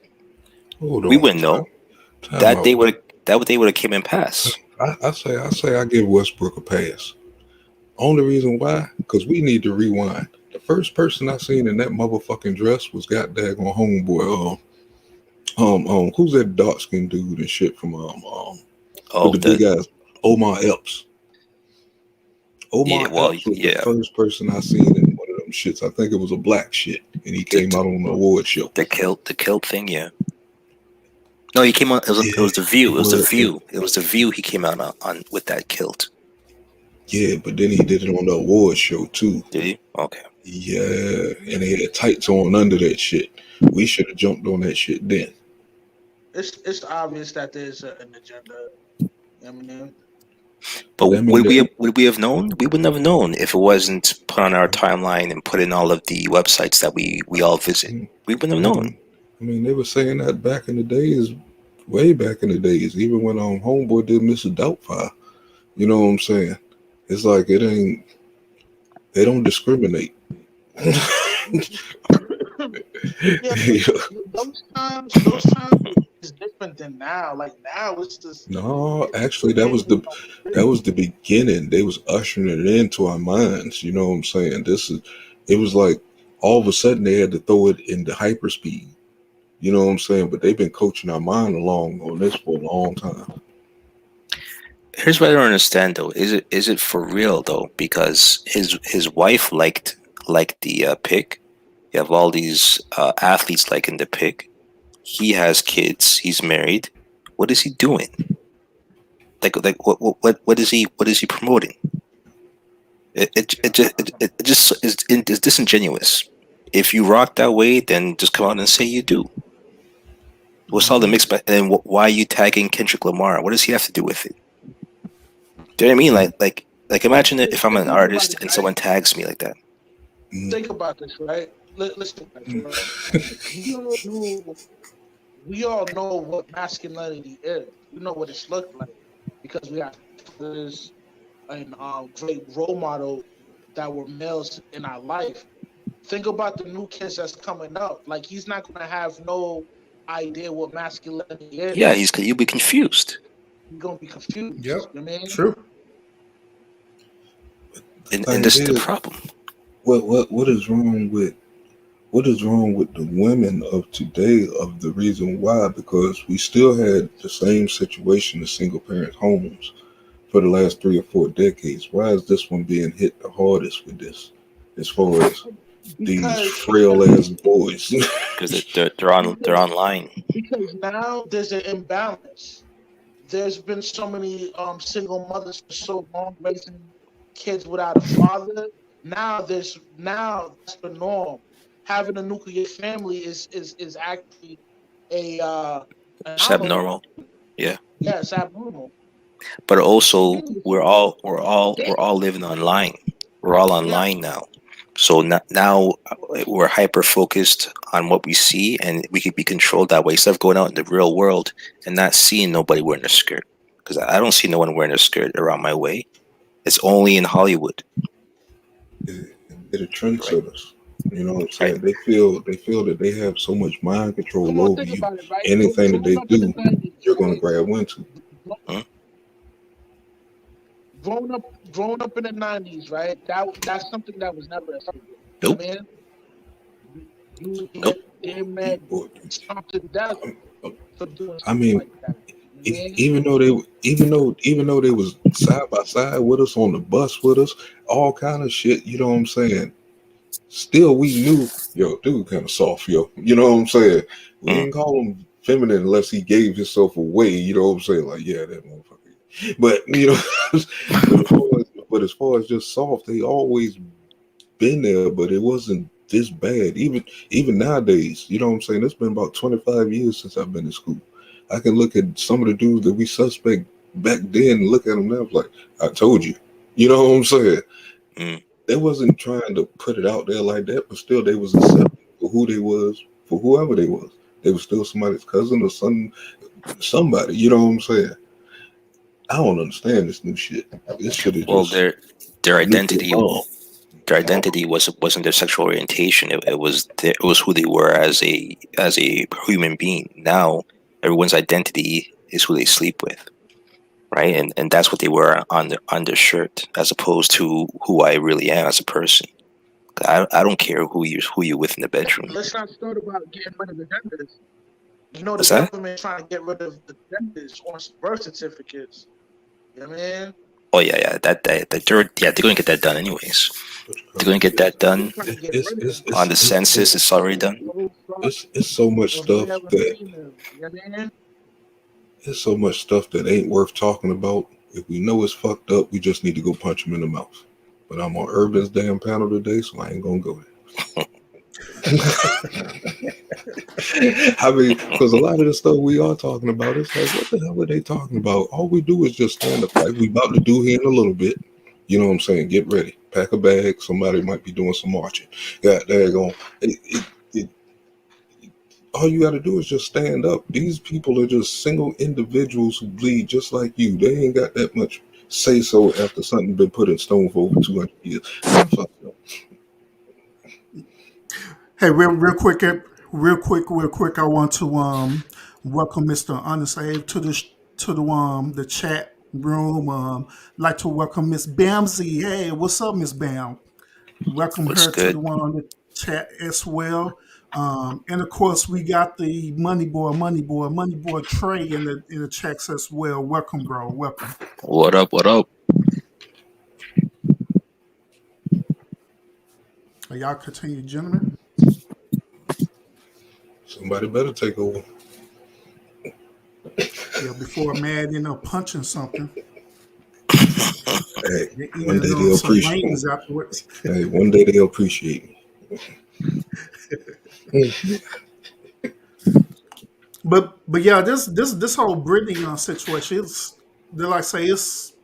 Hold We on. wouldn't know. That day would have came in pass. I say I give Westbrook a pass. Only reason why, because we need to rewind. The first person I seen in that motherfucking dress was goddamn homeboy. Who's that dark skinned dude and shit from with the big guys? Omar Epps. Epps was the first person I seen in one of them shits. I think it was a black shit, and he came out on the award show. The kilt thing, yeah. No, he came on. It was the View. It was the View. It was the View. He came out on with that kilt. Yeah, but then he did it on the award show too. Did he? Okay. Yeah, and he had tights on under that shit. We should have jumped on that shit then. It's obvious that there's an agenda. I mean, but would we have known? We would never have known if it wasn't put on our timeline and put in all of the websites that we all visit. We wouldn't have known. I mean, they were saying that back in the days, way back in the days, even when Homeboy did Mr. Doubtfire. You know what I'm saying? It's like they don't discriminate. Those times is different than now. Like now, it's just no. Actually, that was the beginning. They was ushering it into our minds. You know what I'm saying? It was like all of a sudden they had to throw it into hyperspeed. You know what I'm saying? But they've been coaching our mind along on this for a long time. Here's what I don't understand though. Is it for real though? Because his wife liked the pic. You have all these athletes liking the pic. He has kids. He's married. What is he doing? Like what is he promoting? It just is disingenuous. If you rock that way, then just come out and say you do. What's all the mix? And why are you tagging Kendrick Lamar? What does he have to do with it? Do you know what I mean? Like imagine if I'm an artist and someone tags me like that. Think about this, right? Listen, we all know what masculinity is. We know what it's looked like because we have this and great role model that were males in our life. Think about the new kids that's coming up. Like he's not gonna have no idea what masculinity is. Yeah, you'll be confused. He's gonna be confused. Yep. You know what I mean? True. And this is the problem. What is wrong with the women of today? Of the reason why, because we still had the same situation in single parent homes for the last 3 or 4 decades. Why is this one being hit the hardest with this, as far as these frail ass boys? Because they're online. Because now there's an imbalance. There's been so many single mothers for so long raising kids without a father. Now that's the norm. Having a nuclear family is actually it's abnormal. Yeah. Yeah, it's abnormal. But also we're all living online. We're all online now. So now we're hyper focused on what we see, and we could be controlled that way. Instead of going out in the real world and not seeing nobody wearing a skirt, because I don't see no one wearing a skirt around my way. It's only in Hollywood. They're the trendsetters. You know what I'm saying? Right. They feel that they have so much mind control over you. Right? Anything that they do, you're going to grab into. Huh? growing up in the '90s, right? That's something that was never acceptable. You know Nope. what I mean? You Nope. get mad, Boy, stomped to death I for doing I something mean, like that. You know what I mean? even though they was side by side with us on the bus with us, all kind of shit. You know what I'm saying? Still, we knew, yo, dude, kind of soft, yo. You know what I'm saying? We Mm. ain't call him feminine unless he gave himself away. You know what I'm saying? Like, yeah, that motherfucker. But you know, as far as just soft, they always been there, but it wasn't this bad. Even nowadays, you know what I'm saying? It's been about 25 years since I've been in school. I can look at some of the dudes that we suspect back then and look at them now like, I told you. You know what I'm saying? Mm. They wasn't trying to put it out there like that, but still they was accepted for who they was, for whoever they was. They was still somebody's cousin or somebody. You know what I'm saying? I don't understand this new shit. This shit is Well, just their a nuclear identity bomb. their identity wasn't their sexual orientation. It was who they were as a human being. Now everyone's identity is who they sleep with, right? And that's what they wear on their shirt, as opposed to who I really am as a person. I don't care who you with in the bedroom. Let's not start about getting rid of the genders. You know, the What's that? government trying to get rid of the genders on birth certificates. You know what I mean? Oh yeah, yeah. They're going to get that done anyways. What you They're call going to it? get that They're done trying to get It's rid of it's on it's the it's so census. It's already done. the whole thought it's so much of stuff male and that female. You know what I mean? it's so much stuff that ain't worth talking about. If we know it's fucked up, we just need to go punch him in the mouth. But I'm on Urban's damn panel today, so I ain't gonna go there. I mean, because a lot of the stuff we are talking about, it's like, what the hell are they talking about? All we do is just stand up like we about to do here in a little bit. You know what I'm saying? Get ready, pack a bag. Somebody might be doing some marching. Yeah, there you go. It, all you got to do is just stand up. These people are just single individuals who bleed just like you. They ain't got that much say so after something been put in stone for over 200 years. Man, fuck them. Hey, real quick. I want to welcome Mr. Unsaved to the chat room. Like to welcome Miss Bamsy. Hey, what's up, Miss Bam? Welcome What's her to good? the one on the chat as well. And of course, we got the money boy Trey in the chats as well. Welcome, bro. Welcome. What up? What up? Y'all continue, gentlemen. Somebody better take over. Yeah, before mad end up punching something, Hey, they one day ended on they'll some appreciate me. lanes afterwards. Hey, one day they'll appreciate me. But yeah, this whole Brittany situation, like I say, it's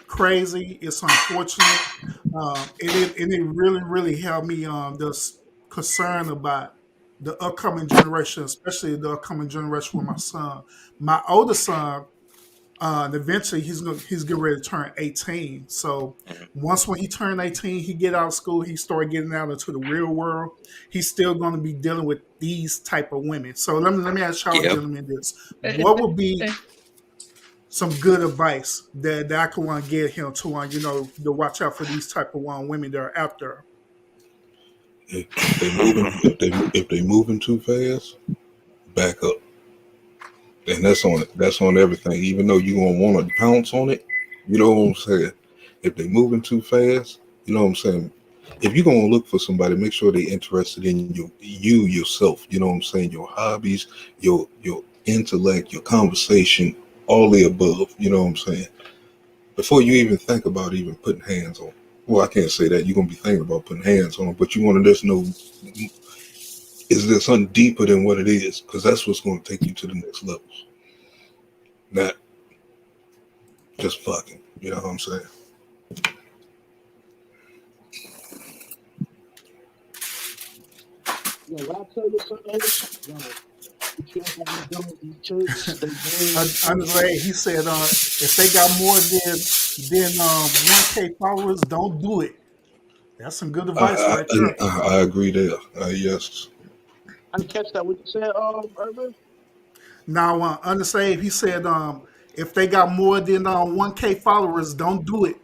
crazy. It's unfortunate, and it really helped me just concerned about the upcoming generation, especially the upcoming generation with my son. My older son, eventually he's getting ready to turn 18. So Mhm. once when he turned 18, he get out of school, he started getting out into the real world. He's still going to be dealing with these type of women. So let me ask y'all Yep. gentlemen this: And, what would be some good advice that I could want to get him to to watch out for these type of women that are out there? If they moving too fast, back up. And that's on everything. Even though you gonna want to pounce on it, you know what I'm saying. If they moving too fast, you know what I'm saying. If you're gonna look for somebody, make sure they interested in you yourself. You know what I'm saying. Your hobbies, your intellect, your conversation, all the above. You know what I'm saying. Before you even think about even putting hands on. Well, I can't say that. You're gonna be thinking about putting hands on them, but you want to just know, is there something deeper than what it is? Because that's what's gonna take you to the next level. Not just fucking. You know what I'm saying? what I tell you something, be careful when dealing with these chicks. They very Andre, he said, if they got more than 1K followers, don't do it. That's some good advice right there. I agree there. Yes. I didn't catch that. What you said, Urban? Now, Unsaved, he said, If they got more than 1K followers, don't do it.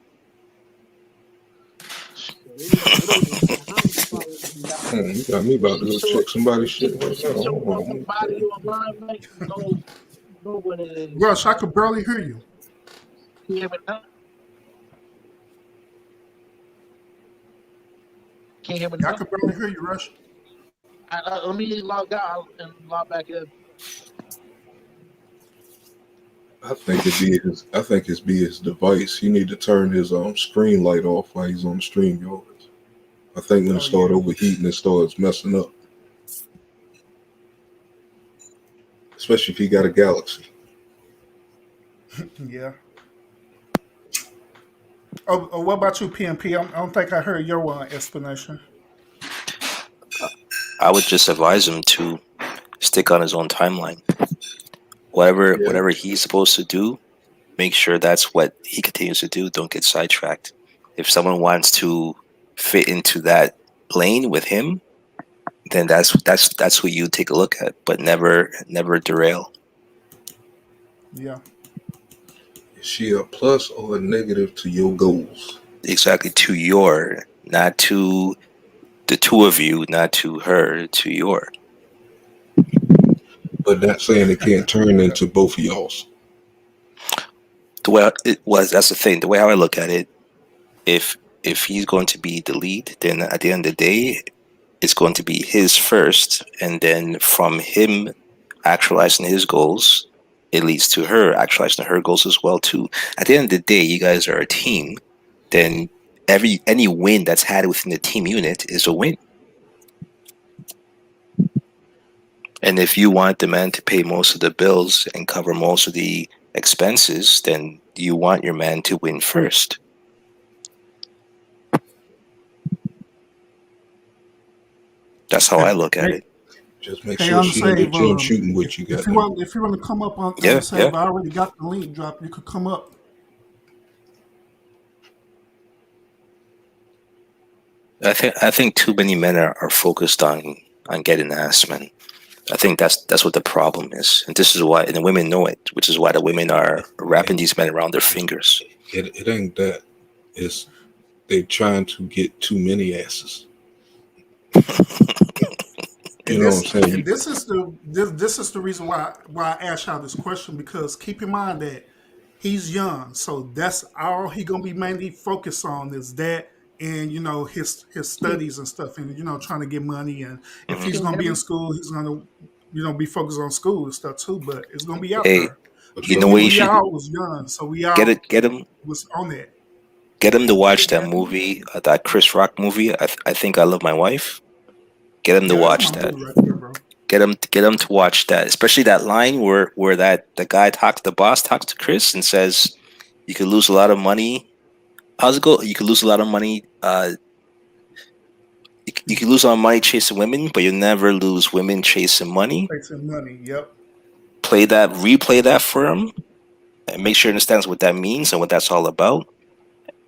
It don't even matter how many followers you got. You got me about to She go show check somebody's she, shit right she now. show Hold up a on. body online, man. You know what it is. Rush, I could barely hear you. Can you hear me now? Can you hear me I now? could barely hear you, Rush. Let me log out and log back in. I think it's be his device. He need to turn his screen light off while he's on the stream, yo. I think when it Oh starts yeah, overheating, it starts messing up. Especially if he got a Galaxy. yeah. Oh, what about you, PMP? I don't think I heard your explanation. I would just advise him to stick on his own timeline. Yeah. Whatever he's supposed to do, make sure that's what he continues to do. Don't get sidetracked. If someone wants to fit into that lane with him, then that's who you take a look at. But never derail. Yeah. Is she a plus or a negative to your goals? Exactly, to your, not to the two of you, not to her, to your. But not saying it can't turn Yeah. into both of y'all's. The way it was, that's the thing. The way how I look at it, if he's going to be the lead, then at the end of the day, it's going to be his first, and then from him actualizing his goals, it leads to her actualizing her goals as well too. At the end of the day, you guys are a team. Then any win that's had within the team unit is a win. And if you want the man to pay most of the bills and cover most of the expenses, then you want your man to win first. That's how I look at Hey, it. Just make hey, sure on the she in the save. gym shooting with you, goddamn. If you want to come up on Yeah, the save, yeah. I already got the link drop. You could come up. I think too many men are focused on getting ass, man. I think that's what the problem is, and this is why, and the women know it, which is why the women are wrapping these men around their fingers. It ain't that. It's they trying to get too many asses. You And know what I'm saying? this is the reason why I asked y'all this question, because keep in mind that he's young, so that's all he gonna be mainly focused on is that, and his studies and stuff, and trying to get money, and if Mhm. he's Can you gonna hear be in me? school, he's gonna be focused on school and stuff too. But it's gonna be out Hey, there. But you you know know, what you We should all was young, so we get all it, get him, was on that. get him to watch that movie, that Chris Rock movie. I think I Love My Wife. Get him to Yeah, that's watch my that. movie right there, bro. Get him to watch that, especially that line where that the guy talks, the boss talks to Chris and says, "You could lose a lot of money. How's it go? You could lose a lot of money. You could lose a lot of money chasing women, but you'll never lose women chasing money." Chasing money. Yep. Replay that for him, and make sure he understands what that means and what that's all about.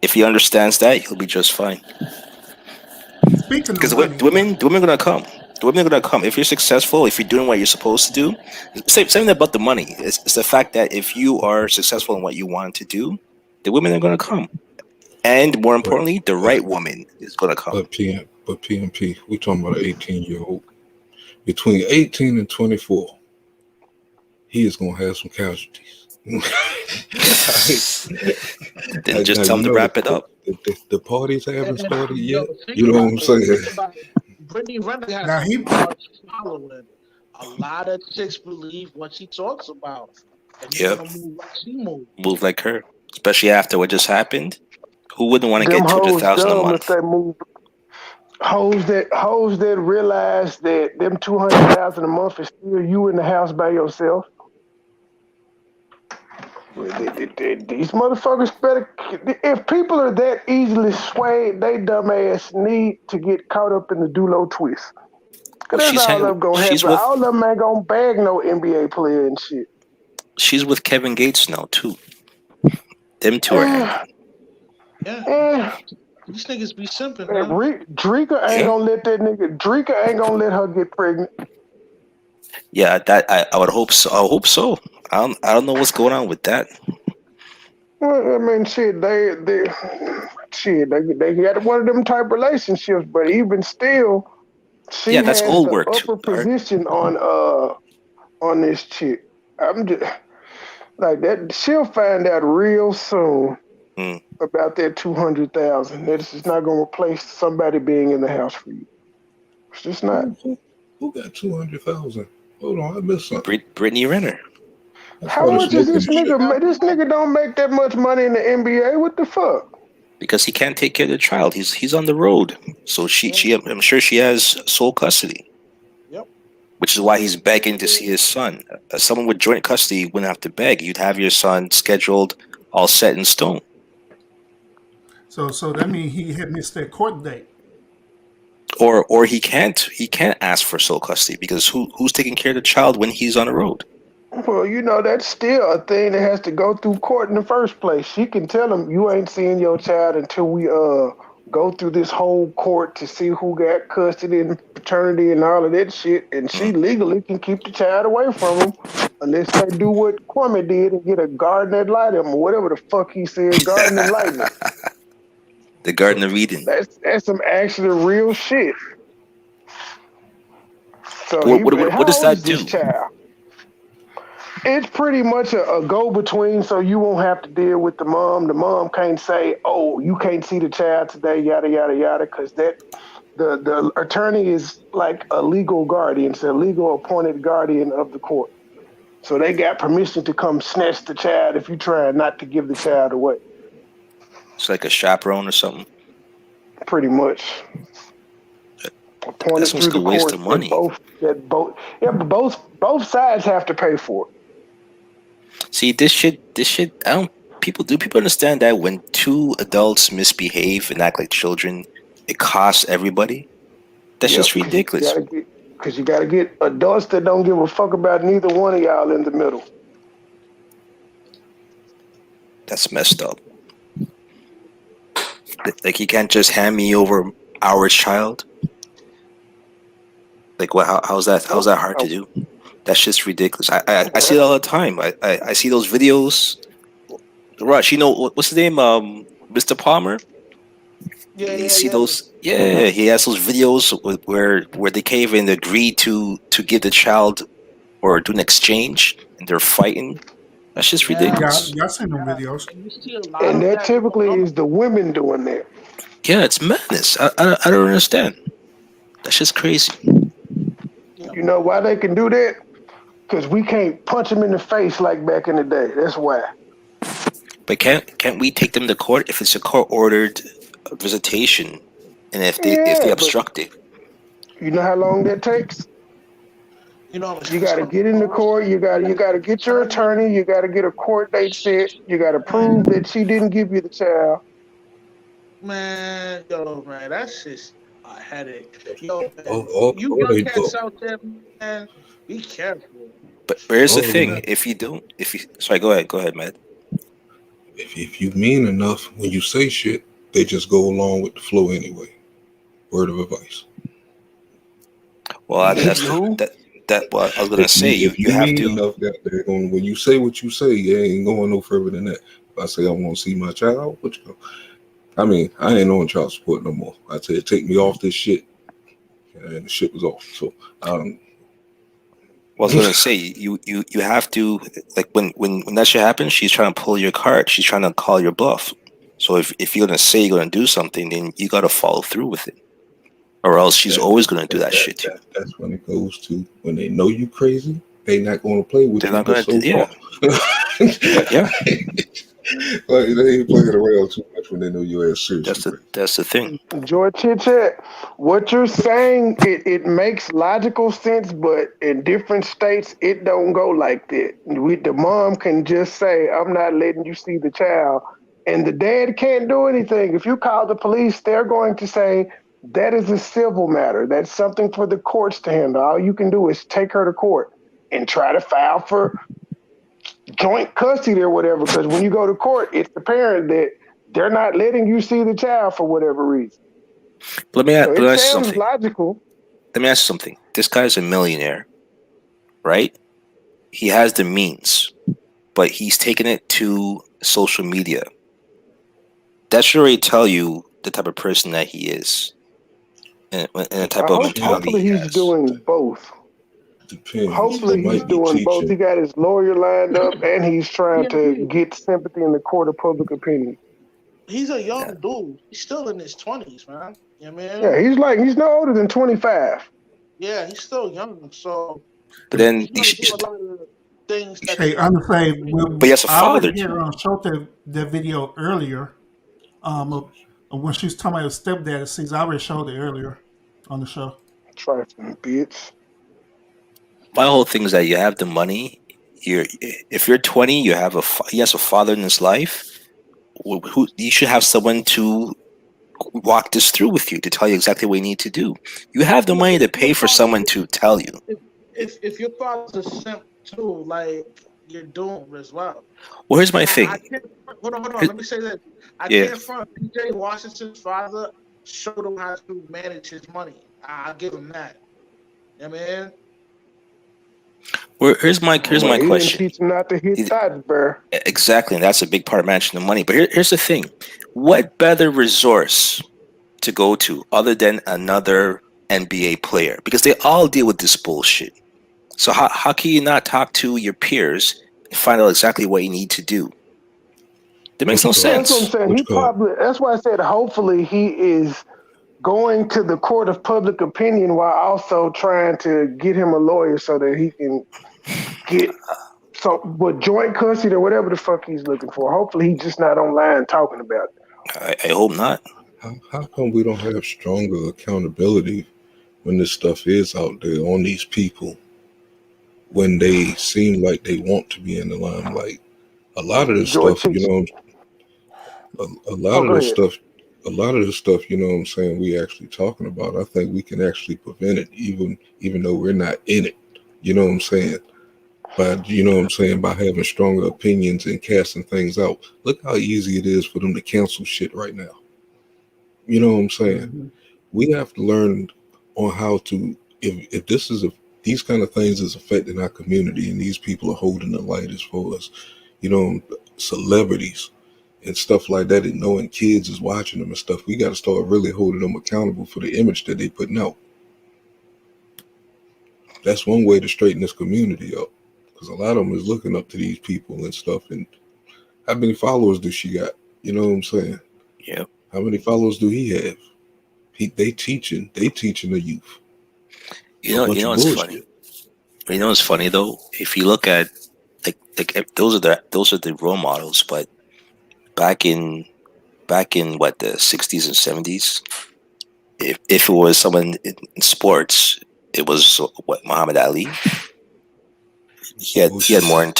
If he understands that, he'll be just fine. Speaking of Because money, the women are gonna come. The women are gonna come if you're successful. If you're doing what you're supposed to do, same about the money. It's the fact that if you are successful in what you want to do, the women are gonna come, and more but importantly, the but right woman is gonna come. PMP, we talking about an 18-year-old. Between 18 and 24, he is gonna have some casualties. Then just Now tell you them to know wrap it up. the parties haven't started Yo, yet. You know what I'm saying? think about it. Brittany Renner has now a he large following. A lot of chicks believe what she talks about, and they Yep, want to move like she moves. move like her, especially after what just happened. Who wouldn't want to Them get two hundred hoes thousand a dumb if month? they move. Hoes that realize that them 200,000 a month is still you in the house by yourself. These motherfuckers better. If people are that easily swayed, they dumbass need to get caught up in the Dulo twist. Cause Well, that's all I'm gonna happen. All of them ain't gonna bag no NBA player and shit. she's with Kevin Gates now too. Them two are Eh, hanging. Yeah, eh, these niggas be simping, man. Drika ain't Yeah. gonna let that nigga. Drika ain't gonna let her get pregnant. Yeah, that I would hope so. I hope so. I don't know what's going on with that. Well, I mean, shit, they got one of them type relationships, but even still, Yeah, she that's has old the work too. upper position on this chick. I'm just like that. She'll find out real soon Mm. about that 200,000. This is not going to replace somebody being in the house for you. It's just not. Who got 200,000? Hold on, I missed something. Brittany Renner, I How saw the much is smoking this shit. nigga? This nigga don't make that much money in the NBA. What the fuck? because he can't take care of the child. He's on the road, so I'm sure she has sole custody, Yep. which is why he's begging to see his son. Someone with joint custody wouldn't have to beg. You'd have your son scheduled, all set in stone. So that means he had missed that court date. Or he can't ask for sole custody because who's taking care of the child when he's on the road? Well, that's still a thing that has to go through court in the first place. She can tell him you ain't seeing your child until we go through this whole court to see who got custody and paternity and all of that shit, and she Mm. legally can keep the child away from him unless they do what Kwame did and get a garden ad litem or whatever the fuck he said, garden enlightenment. The Garden of Eden. That's some actually real shit. So What how does old is that this do? child? It's pretty much a go between, so you won't have to deal with the mom. The mom can't say, "Oh, you can't see the child today," yada yada yada, because the attorney is like a legal guardian, it's a legal appointed guardian of the court. So they got permission to come snatch the child if you try not to give the child away. It's like a chaperone or something. Pretty much That appointed seems through like a the waste court of money. but both sides have to pay for it. See, this shit. I don't. People understand that when two adults misbehave and act like children, it costs everybody. That's Yep, just ridiculous. because you gotta get adults that don't give a fuck about neither one of y'all in the middle. That's messed up. Like you can't just hand me over our child. Like what? How's that? How's Nope. that hard to do? That's just ridiculous. I see it all the time. I see those videos. Rush, what's his name? Mr. Palmer. You see Yeah. those? Yeah, he has those videos where they can't even agree to give the child or do an exchange, and they're fighting. That's just Yeah. Yeah, ridiculous. y'all seen them videos. And you see a lot And of that that going typically on. is the women doing that. Yeah, it's madness. I don't understand. That's just crazy. Yeah. You know why they can do that? Because we can't punch them in the face like back in the day. That's why. But can't we take them to court if it's a court ordered visitation, and if they Yeah, but obstruct it? you know how long that takes? You got to get in the court. You got to get your attorney. You got to get a court date set. You got to prove that she didn't give you the child. Man, yo, man, that's just a headache. Yo, man, you All young they cats do, out there, man, be careful. But here's the all they, thing: if you don't, if you sorry, go ahead, man. if you mean enough when you say shit, they just go along with the flow anyway. Word of advice. Well, If you who? that what I was gonna say. If You you have mean to. enough, that they're going when you say what you say, you ain't going no further than that. If I say I want to see my child, what you? I mean, I ain't on child support no more. I said take me off this shit, and the shit was off. So, Well, I was gonna say you have to, like when that shit happens. She's trying to pull your card. She's trying to call your bluff. So if you're gonna say you're gonna do something, then you gotta follow through with it, or else she's that, always gonna do that shit to you. that's when it goes to when they know you crazy. They not going to play with They're you, not but gonna do. so far, Yeah, yeah. like they ain't playing around too much when they know your ass seriously crazy. That's the thing. George Chit Chat, what you're saying, it makes logical sense, but in different states, it don't go like that. The mom can just say, I'm not letting you see the child. And the dad can't do anything. If you call the police, they're going to say, that is a civil matter. That's something for the courts to handle. All you can do is take her to court and try to file for joint custody or whatever. Because when you go to court, it's the parent that they're not letting you see the child for whatever reason. But So let it me ask you sounds something. logical. Let me ask you something. This guy's a millionaire. right? He has the means, but he's taken it to social media. That should already tell you the type of person that he is and the type of mentality Hopefully he he's has. doing both. Depends. He Hopefully he's might be doing both. He teaching. got his lawyer lined up and he's trying Yeah, to get sympathy in the court of public opinion. he's a Yeah. young dude. He's still in his 20s, man. You know what I Yeah, mean? he's no older than 25. Yeah, he's still young. So But then he's gonna do a lot of things that they Hey, got. I'm say, but he has a I already father hear too. showed that video earlier. When she was talking about her stepdad, since I already showed it earlier on the show. Trifling bitch. My whole thing is that you have the money. If you're 20, he has a father in his life. Who you should have someone to walk this through with you to tell you exactly what you need to do. You have the Yeah, money but to if your pay for father, someone to tell you. if your father's a simp too, like you're doomed as well. Well, here's my I thing. can't hold on. Here- Let me say that I yeah. can't front. PJ Washington's father showed him how to manage his money. I give him that. I mean, Well, here's my But he didn't question. teach him not to hit that, bro. Exactly, and that's a big part of managing the money. But here's the thing: what better resource to go to other than another NBA player? Because they all deal with this bullshit. So how can you not talk to your peers and find out exactly what you need to do? That makes What you no call? That's what I'm sense. saying. What He you call? probably, that's why I said hopefully he is going to the court of public opinion while also trying to get him a lawyer so that he can get with joint custody or whatever the fuck he's looking for. Hopefully he's just not online talking about it. I hope not. How come we don't have stronger accountability when this stuff is out there on these people when they seem like they want to be in the limelight? A lot of this Joy stuff, Chicken. a lot Oh, of go this ahead. stuff, a lot of this stuff, you know what I'm saying, we actually talking about. I think we can actually prevent it even though we're not in it. You know what I'm saying? By having stronger opinions and casting things out. Look how easy it is for them to cancel shit right now. You know what I'm saying? Mm-hmm. We have to learn on how to if this is these kind of things is affecting our community and these people are holding the light as far as, you know, celebrities and stuff like that, and knowing kids is watching them and stuff, we got to start really holding them accountable for the image that they putting out. That's one way to straighten this community up, because a lot of them is looking up to these people and stuff. And how many followers do she got? You know what I'm saying? Yeah. How many followers do he have? They teaching the youth You a know. bunch of It's funny. bullshit. You know. It's funny though. If you look at those are the role models, but back in what the 60s and 70s, if it was someone in sports, it was what Muhammad Ali. Bullshit.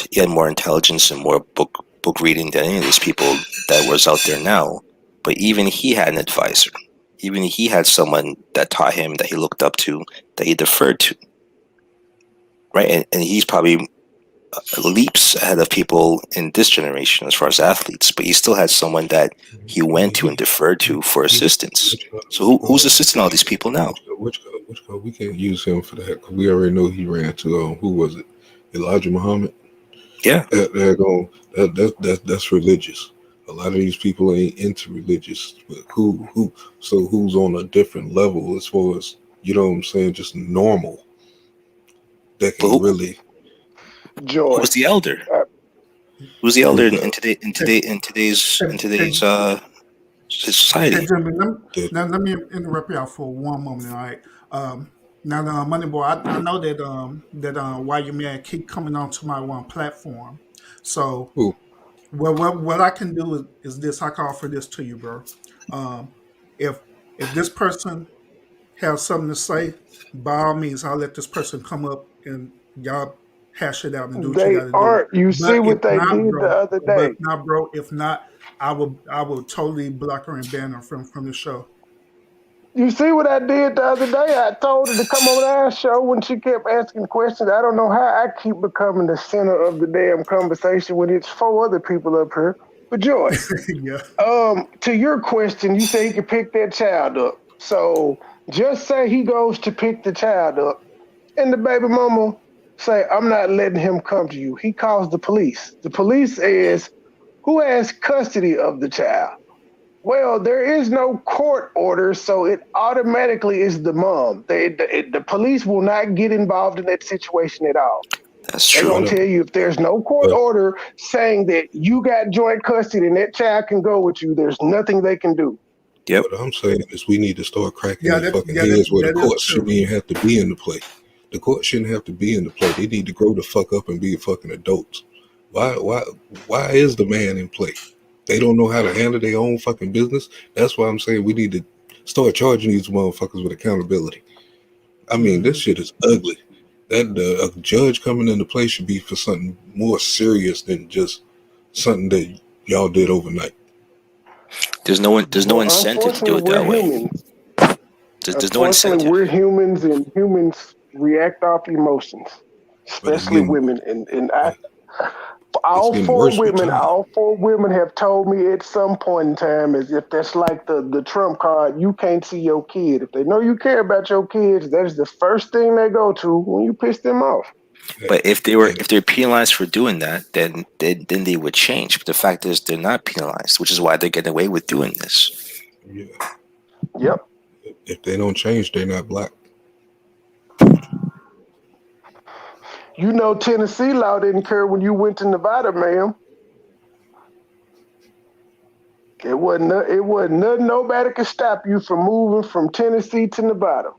He had more intelligence and more book reading than any of these people that was out there now. But even he had an advisor. Even he had someone that taught him, that he looked up to, that he deferred to, right? And he's probably leaps ahead of people in this generation as far as athletes. But he still had someone that he went to and deferred to for assistance. So who's assisting all these people now? We can't use him for that because we already know he ran to who was it? Elijah Muhammad. Yeah. That's religious. A lot of these people ain't into religious, but who's on a different level as far as, you know what I'm saying, just normal that But can really who Joy. was the elder? Uh, Who's the elder who's in that today's Hey, society? Jimmy, that let me interrupt y'all for one moment, all right? Now, Money Boy, I know that why your man keep coming onto my one platform. So, who what I can do is this. I can offer this to you, bro. Um, if this person has something to say, by all means, I'll let this person come up and y'all hash it out and do what you they got to do. aren't. You see But if what they not, did the bro, other day. if not, I will totally block her and ban her from the show. You see what I did the other day? I told her to come on our show when she kept asking questions. I don't know how I keep becoming the center of the damn conversation when it's four other people up here. But Joy, Yeah. to your question, you say he could pick that child up. So just say he goes to pick the child up, and the baby mama say, I'm not letting him come to you. He calls the police. The police says, who has custody of the child? Well, there is no court order, so it automatically is the mom. The police will not get involved in that situation at all. That's They're true. going to tell you if there's no court order saying that you got joint custody and that child can go with you, there's nothing they can do. Yep. What I'm saying is we need to start cracking Yeah, these fucking that heads where the is courts true. shouldn't even have to be in the play. The court shouldn't have to be in the play. They need to grow the fuck up and be fucking adults. Why is the man in play? They don't know how to handle their own fucking business. That's why I'm saying we need to start charging these motherfuckers with accountability. I mean, this shit is ugly. That a judge coming into play should be for something more serious than just something that y'all did overnight. There's no Well, incentive to do unfortunately, it that we're way. humans. There's no Unfortunately, incentive. we're humans, and humans react off emotions, But it's especially getting women. And it's getting worse with time. all four women have told me at some point in time, as if that's like the trump card, you can't see your kid. If they know you care about your kids, that is the first thing they go to when you piss them off. But if they're penalized for doing that, then they would change. But the fact is, they're not penalized, which is why they're getting away with doing this. Yeah. Yep. If they don't change, they're not black. You know, Tennessee law didn't care when you went to Nevada, ma'am. It wasn't nothing nobody could stop you from moving from Tennessee to Nevada.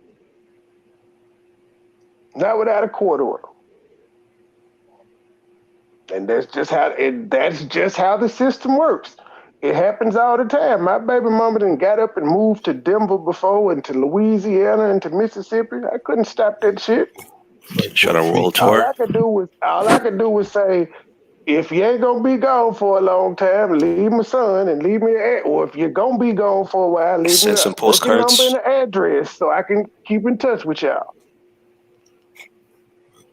Not without a court order. And that's just how the system works. It happens all the time. My baby mama done got up and moved to Denver before, and to Louisiana and to Mississippi. I couldn't stop that shit. Shut a world All tour. I could do was say, if you ain't gonna be gone for a long time, leave my son and leave me or if you're gonna be gone for a while, leave Send me some a booking number postcards. and an address so I can keep in touch with y'all.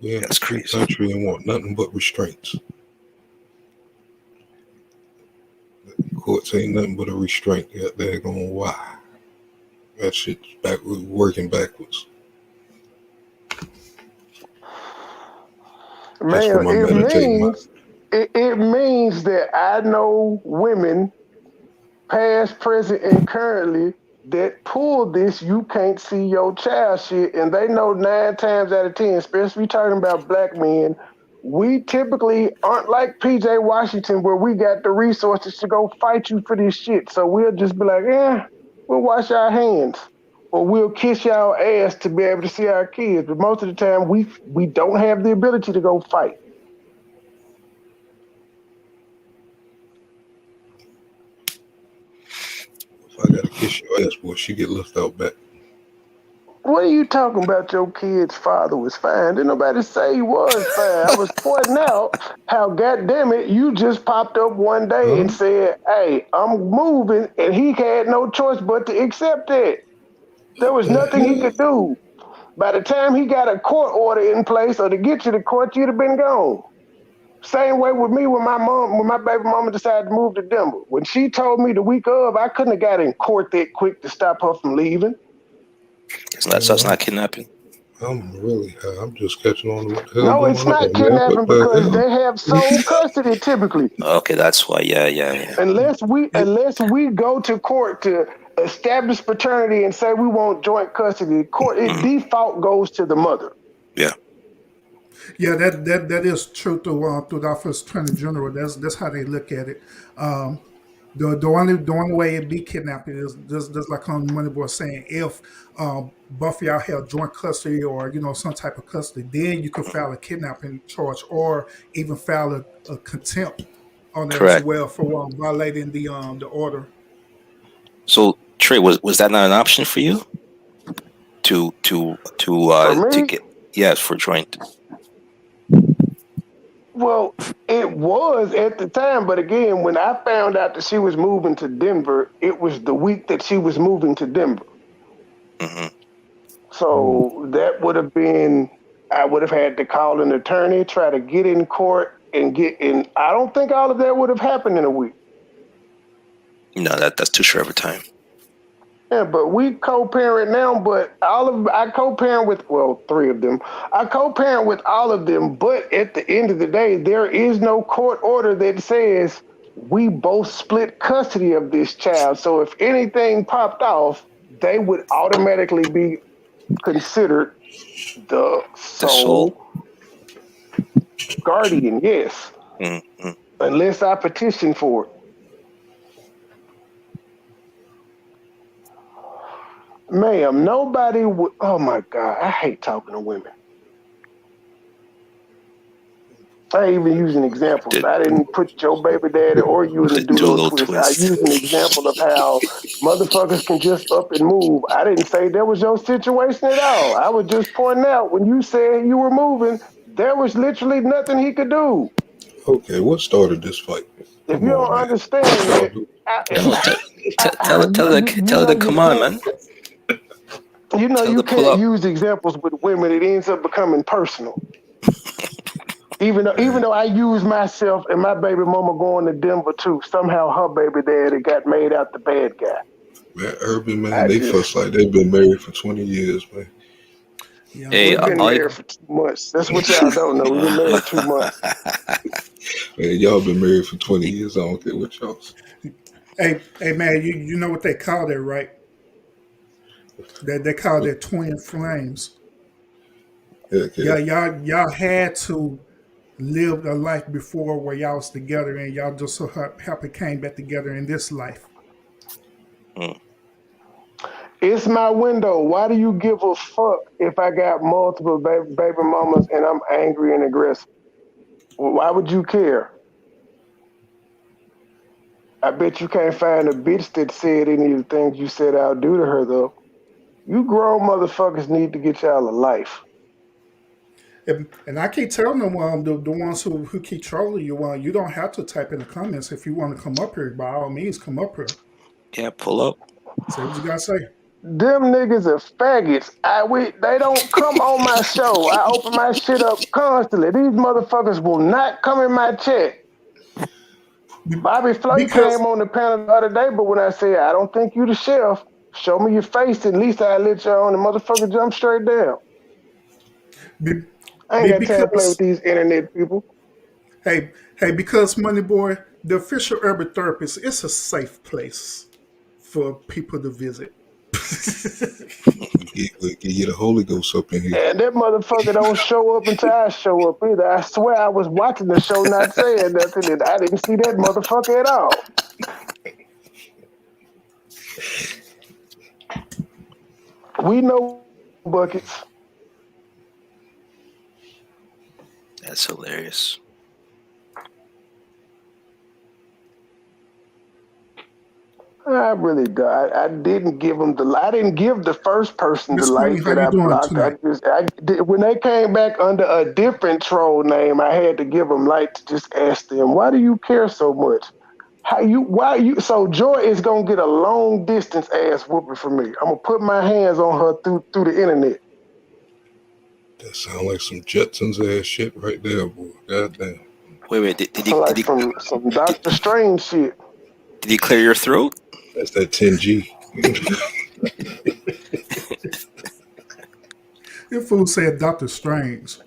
We're in That's a free crazy. country and want nothing but restraints. Courts ain't nothing but a restraint. Yeah, they're going why? That shit's working backwards. That's Man, from my meditating. it means that I know women, past, present, and currently, that pull this you can't see your child shit, and they know 9 times out of 10, especially talking about black men, we typically aren't like PJ Washington where we got the resources to go fight you for this shit. So we'll just be like, we'll wash our hands. Or we'll kiss y'all ass to be able to see our kids. But most of the time we don't have the ability to go fight. If I gotta kiss your ass, boy, she get left out back. What are you talking about? Your kid's father was fine. Didn't nobody say he was fine. I was pointing out how, goddamn it, you just popped up one day and said, "Hey, I'm moving," and he had no choice but to accept it. There was nothing he could do. By the time he got a court order in place or to get you to court, you'd have been gone. Same way with me when my baby mama decided to move to Denver. When she told me the week of, I couldn't have got in court that quick to stop her from leaving. That's not kidnapping. I'm just catching on to what the hell No, going it's on, not man. What kidnapping the because hell? they have sole custody typically. Okay, that's why. Yeah. Unless we go to court to establish paternity and say we want joint custody, court it default goes to the mother. Yeah. Yeah, that is true through the Office of Attorney General. That's how they look at it. The only way it be kidnapping is just like on Moneyball saying, if both of y'all have joint custody or some type of custody, then you could file a kidnapping charge or even file a contempt on it as Correct. well for violating the order. So Trey, was that not an option for you For to me, get for joint? well, it was at the time, but again, when I found out that she was moving to Denver, it was the week that she was moving to Denver. Mm-hmm. So that would have been, I would have had to call an attorney, try to get in court and get in. I don't think all of that would have happened in a week. No, that's too short of a time. Yeah, but we co-parent now. But I co-parent with three of them. I co-parent with all of them. But at the end of the day, there is no court order that says we both split custody of this child. So if anything popped off, they would automatically be considered the The soul. sole guardian. Yes, Mm-hmm. unless I petition for it. Ma'am, nobody would. Oh my God, I hate talking to women. I even using examples. I didn't put your baby daddy or you in the Do a doodle little twist. I twist. used an example of how motherfuckers can just up and move. I didn't say that was your situation at all. I was just pointing out when you said you were moving, there was literally nothing he could do. Okay, what started this fight? If Come you don't on, man. understand that, No, tell her to come on, man. Tell her you to pull can't up. use examples with women. It ends up becoming personal. Even though I use myself and my baby mama going to Denver too, somehow her baby daddy got made out the bad guy. Man, Urban, man, they fuss like they've been married for 20 years, man. Yeah, Hey, We've been married for 2 months. That's what y'all don't know. We've been married 2 months. Man, y'all been married for 20 years. I don't care what y'all say. hey, man, you know what they call that, right? They call that twin flames. Yeah. Y'all had to live a life before where y'all was together, and y'all just so happy came back together in this life. It's my window. Why do you give a fuck if I got multiple baby mamas and I'm angry and aggressive? Well, why would you care? I bet you can't find a bitch that said any of the things you said I'll do to her, though. You grown motherfuckers need to get y'all a life. And I keep telling them, the ones who keep trolling you, you don't have to type in the comments if you want to come up here. By all means, come up here. Yeah, pull up. Say what you gotta say. Them niggas are faggots. They don't come on my show. I open my shit up constantly. These motherfuckers will not come in my chat. Bobby Flay Because came on the panel the other day, but when I said, I don't think you the chef, show me your face, at least I let you on. The motherfucker jump straight down. I ain't got time to play with because these internet people. hey, because Money Boy, the official urban therapist, it's a safe place for people to visit. We give you the Holy Ghost up in here. And that motherfucker don't show up until I show up either. I swear I was watching the show not saying nothing, and I didn't see that motherfucker at all. We know buckets. That's hilarious. I really do. I didn't give them I didn't give the first person the Miss Queen, light how that you I doing blocked. tonight? When they came back under a different troll name, I had to give them light to just ask them, why do you care so much? So Joy is gonna get a long distance ass whooping from me. I'm gonna put my hands on her through the internet. That sound like some Jetsons ass shit right there, boy. Goddamn. Wait. Like some Doctor Strange shit. Did he clear your throat? That's that 10G. Your fool said Doctor Strange.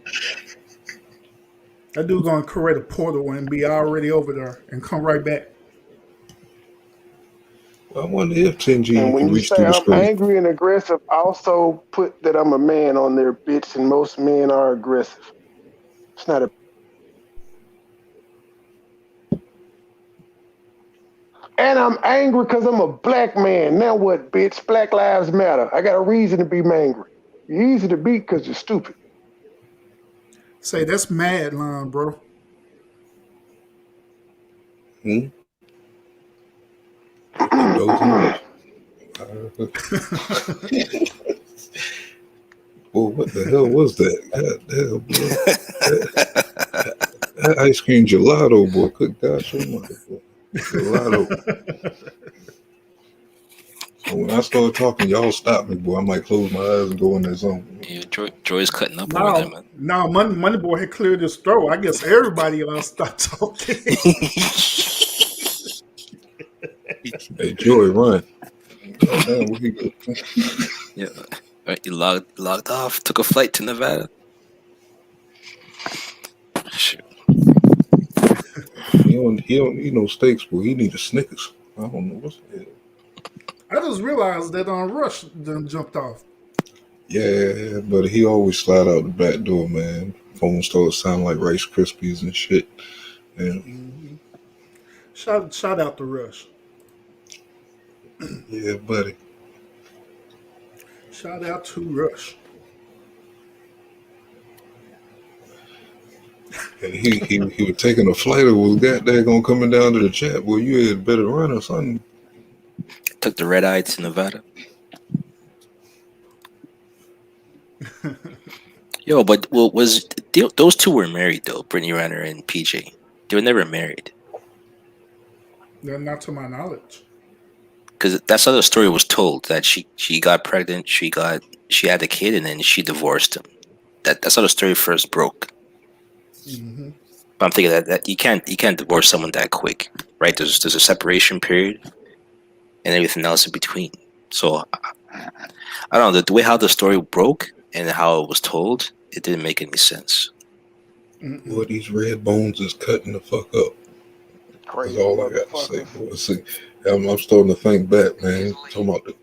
That dude gonna create a portal and be already over there and come right back. I wonder if 10G And when can you reach say through the I'm screen. angry and aggressive, also put that I'm a man on there, bitch, and most men are aggressive. It's not a. And I'm angry because I'm a black man. Now what, bitch? Black lives matter. I got a reason to be angry. You're easy to beat because you're stupid. Say that's mad line, bro. Boy, what the hell was that? God damn, boy. That ice cream gelato, boy. Good gosh, boy. Gelato. So when I start talking, y'all stop me, boy. I might close my eyes and go in that zone. Yeah, Joy's cutting up over there, man. No, Money Boy had cleared his throat. I guess everybody stopped talking. Hey, Joy, run. Damn, where he go? Yeah. Right, you logged off, took a flight to Nevada. Shoot. He don't need no steaks, boy. He need a Snickers. I don't know what's the hell. I just realized that Rush done jumped off. Yeah, but he always slide out the back door, man. Phone started sounding like Rice Krispies and shit. Yeah, Hmm. Shout out to Rush. yeah, buddy. Shout out to Rush. And he was taking a flight or was goddamn coming down to the chat. Boy, you had better run or something. Took the red eye to Nevada. Yo, but those two were married though, Brittany Renner and PJ. They were never married. Not to my knowledge. Because that's how the story was told, that she got pregnant, she had a kid, and then she divorced him. That's how the story first broke. Hmm. But I'm thinking that you can't divorce someone that quick, right? There's a separation period and everything else in between. So I don't know, the way how the story broke and how it was told, it didn't make any sense. Boy, these red bones is cutting the fuck up. That's Crazy all I got to say. motherfuckers. Boy, see, I'm starting to think back, man. Talking about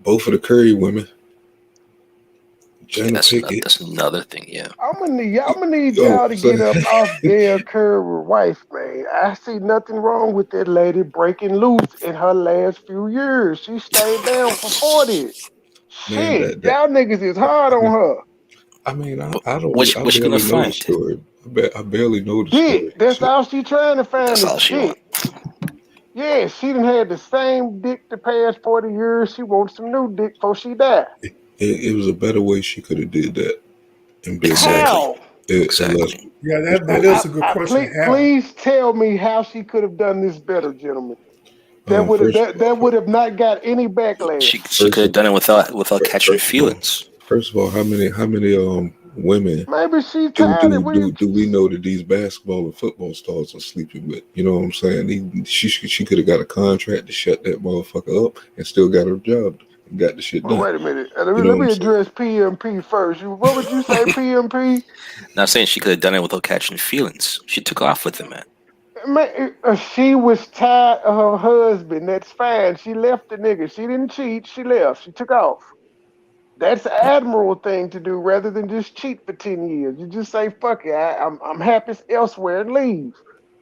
both of the Curry women. Yeah, Jenna Pickett. that's another thing, yeah. I'm gonna need Yo, y'all to so- get up off Dale Curry's wife, man. I see nothing wrong with that lady breaking loose in her last few years. She stayed down for 40. Man, Shit, y'all niggas is hard on her. I mean, I What don't. what you barely gonna know the find? story. I barely know the story. Dick. That's Shit. all she trying to find That's is all she dick. Yeah, she done had the same dick the past 40 years. She wants some new dick before she died. It was a better way she could have did that. And been Exactly. How? Exactly. Yeah, that is a good question. How? Please tell me how she could have done this better, gentlemen. That would have not got any backlash. She could have done it without catching feelings. First of all, how many women Maybe she's tired of do we know that these basketball and football stars are sleeping with? You know what I'm saying? She could have got a contract to shut that motherfucker up and still got her job and got the shit done. Wait a minute. You know Let what me I'm address PMP first. What would you say, PMP? Now I'm saying she could have done it without catching feelings. She took off with him, man. She was tired of her husband. That's fine. She left the nigga. She didn't cheat. She left. She took off. That's an admirable thing to do rather than just cheat for 10 years. You just say, fuck it, I'm happy elsewhere and leave.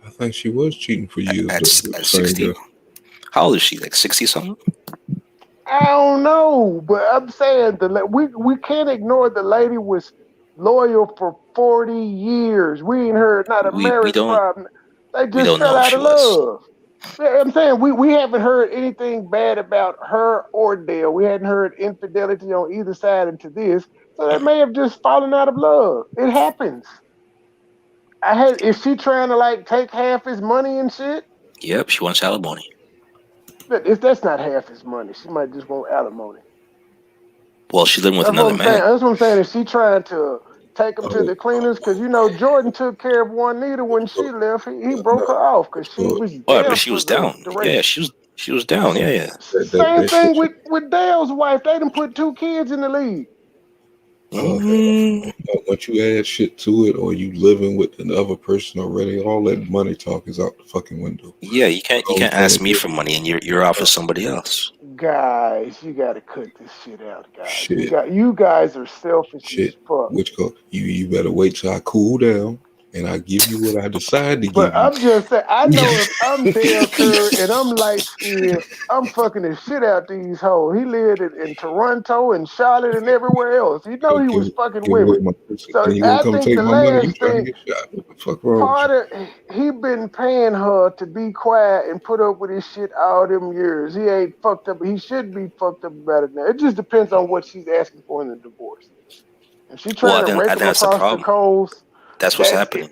I think she was cheating for years. At 60. How old is she? Like 60 something? I don't know, but I'm saying we can't ignore the lady was loyal for 40 years. We ain't heard not a marriage problem. They just fell out of love. I'm saying we haven't heard anything bad about her or Dale. We hadn't heard infidelity on either side into this. So they may have just fallen out of love. It happens. Is she trying to like take half his money and shit? Yep, she wants alimony. That's not half his money. She might just want alimony. Well, she's living with another man. That's what I'm saying. Is she trying to take him to the cleaners? Because Jordan took care of Juanita when she left. He broke her off because she was down. But she was down. Yeah, she was down. Yeah. Same thing with Dale's wife. They done put 2 kids in the league. Once you add shit to it, or you living with another person already, all that money talk is out the fucking window. Yeah, you can't ask me for money and you're off with somebody else. Guys, you gotta cut this shit out, guys. Shit. You guys are selfish as fuck. You better wait till I cool down and I give you what I decide to give you. But I'm just saying, I know if I'm Dale Curry and I'm light skinned, I'm fucking the shit out these hoes. He lived in Toronto and Charlotte and everywhere else. He was fucking women. So I think the last thing, he been paying her to be quiet and put up with his shit all them years. He ain't fucked up. He should be fucked up about it now. It just depends on what she's asking for in the divorce. If she's trying to rake him across the coals, that's what's happening.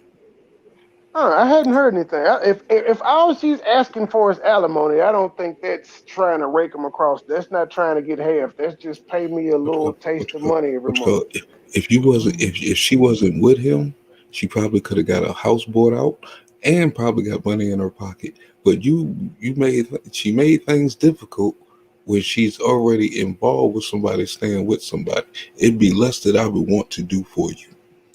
I hadn't heard anything. If all she's asking for is alimony, I don't think that's trying to rake him across. That's not trying to get half. That's just pay me a little taste of money every month. If she wasn't with him, she probably could have got a house bought out and probably got money in her pocket. But she made things difficult when she's already involved with somebody, staying with somebody, it'd be less that I would want to do for you.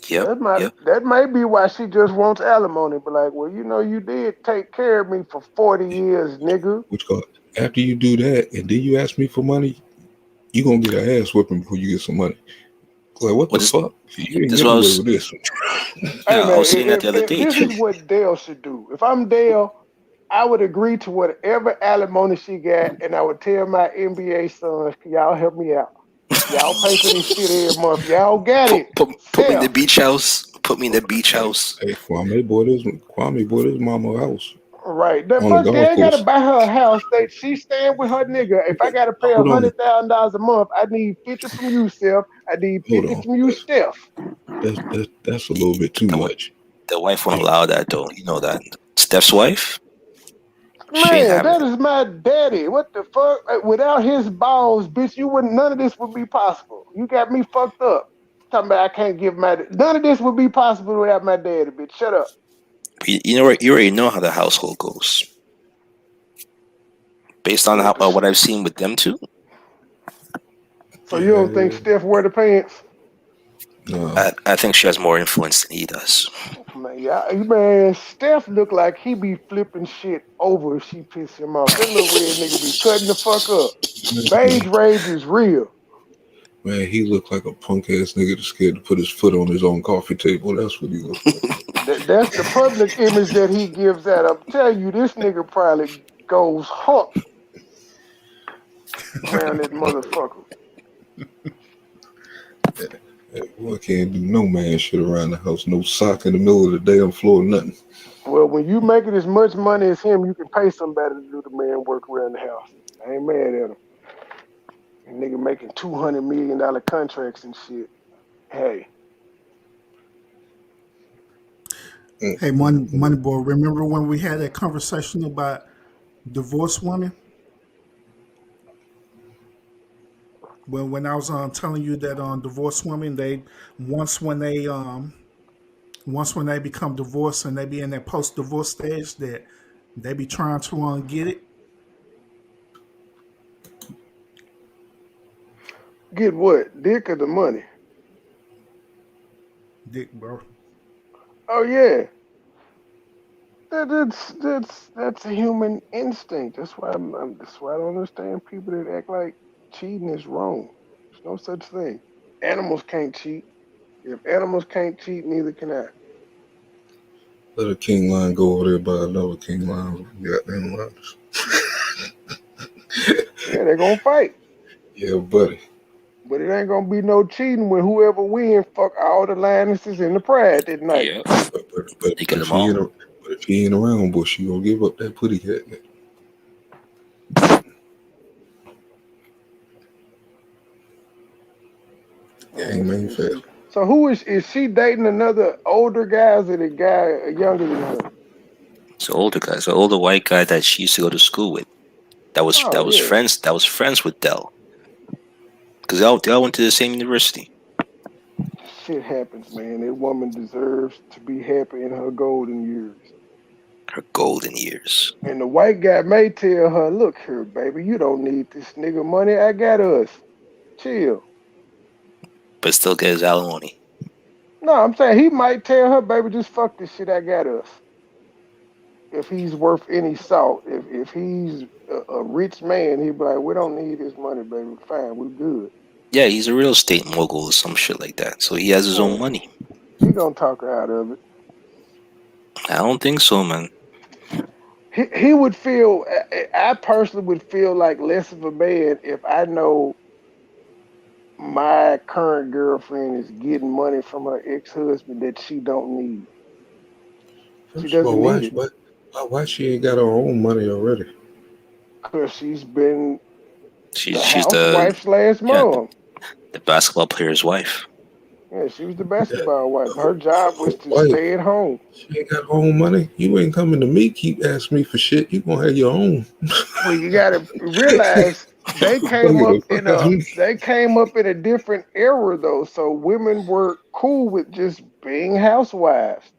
Yep, yep. That may be why she just wants alimony. But like, well, you did take care of me for 40 years, nigga. Which cause after you do that, and then you ask me for money, you gonna get an ass whipping before you get some money. Like what What the is fuck? You ain't this? getting What I away was, with this. Hey yeah, I man, was saying that the other if day this too. is what Dale should do, if I'm Dale, I would agree to whatever alimony she got, and I would tell my NBA sons, "Can y'all help me out? Y'all pay for this shit every month. Y'all got put, it. put me in the Self. beach house. Put me in the beach Hey, house. hey, Kwame bought his mama a house Right. The on the fuck, they golf ain't gotta course. buy her a house. She's staying with her nigga. If I gotta pay Hold on, $100,000 a month, I need 50 from you, Self. I need hold 50 on. from you, Steph. That's a little bit too The, much. the wife won't Hey, allow that though. You know that. Steph's wife, she ain't Man, having that it. is my daddy. What the fuck? Without his balls, bitch, you wouldn't. None of this would be possible. You got me fucked up. Talking about I can't give my. None of this would be possible without my daddy, bitch. Shut up. You know, you already know how the household goes. Based on how Shit. what I've seen with them two, So you don't think yeah, Steph wear the pants? no. I think she has more influence than he does. Man, yeah, man, Steph look like he be flipping shit over if she piss him off. That little red nigga be cutting the fuck up. Beige Man, rage is real. man, he looked like a punk ass nigga that's scared to put his foot on his own coffee table. That's what he looked like. That's the public image that he gives out. I'm telling you, this nigga probably goes hump around that motherfucker. That boy can't do no man shit around the house. No sock in the middle of the damn floor, nothing. Well, when you making as much money as him, you can pay somebody to do the man work around the house. I ain't mad at him. Nigga making $200 million contracts and shit. Hey, Hey, money boy, remember when we had that conversation about divorced women? When I was telling you that divorced women, they once when they once when they become divorced and they be in that post divorce stage, that they be trying to get it. get what? Dick or the money? Dick, bro. Oh yeah. That's a human instinct. That's why that's why I don't understand people that act like cheating is wrong. There's no such thing. Animals can't cheat. If animals can't cheat, neither can I. Let a king lion go over there by another king lion. Goddamn lions. Yeah, they're gonna fight. Yeah, buddy. But it ain't gonna be no cheating when whoever wins fuck all the lionesses in the pride that night. Yeah, they But get them all. if he ain't around, boy, she gonna give up that putty cat. Gang man Let's see. fast. So who is she dating another older guy or the guy younger than her? It's an older guy, it's an older white guy that she used to go to school with. Oh yeah. That was friends with Dell because they all went to the same university. Shit happens, man. That woman deserves to be happy in her golden years. Her golden years, And the white guy may tell her, look here, baby, you don't need this nigga money. I got us. Chill. but still get his alimony. No, I'm saying he might tell her, baby, just fuck this shit. I got us. If he's worth any salt, if he's a rich man, he'd be like, we don't need his money, baby. Fine, we're good. Yeah, he's a real estate mogul or some shit like that. So he has his own Yeah, money. he gonna talk her out of it. I don't think so, man. He would feel. I personally would feel like less of a man if I know my current girlfriend is getting money from her ex-husband that she don't need. She First of all, doesn't need it why she ain't got her own money already? because she's been the She's the housewife slash yeah mom. the basketball player's wife. Yeah, she was the Yeah. basketball wife. Her job was to Why stay at home. she ain't got her own money? You ain't coming to me, keep asking me for shit. You gonna have your own. Well, you got to realize they came Fuck up it, in fuck a me. they came up in a different era though, so women were cool with just being housewives.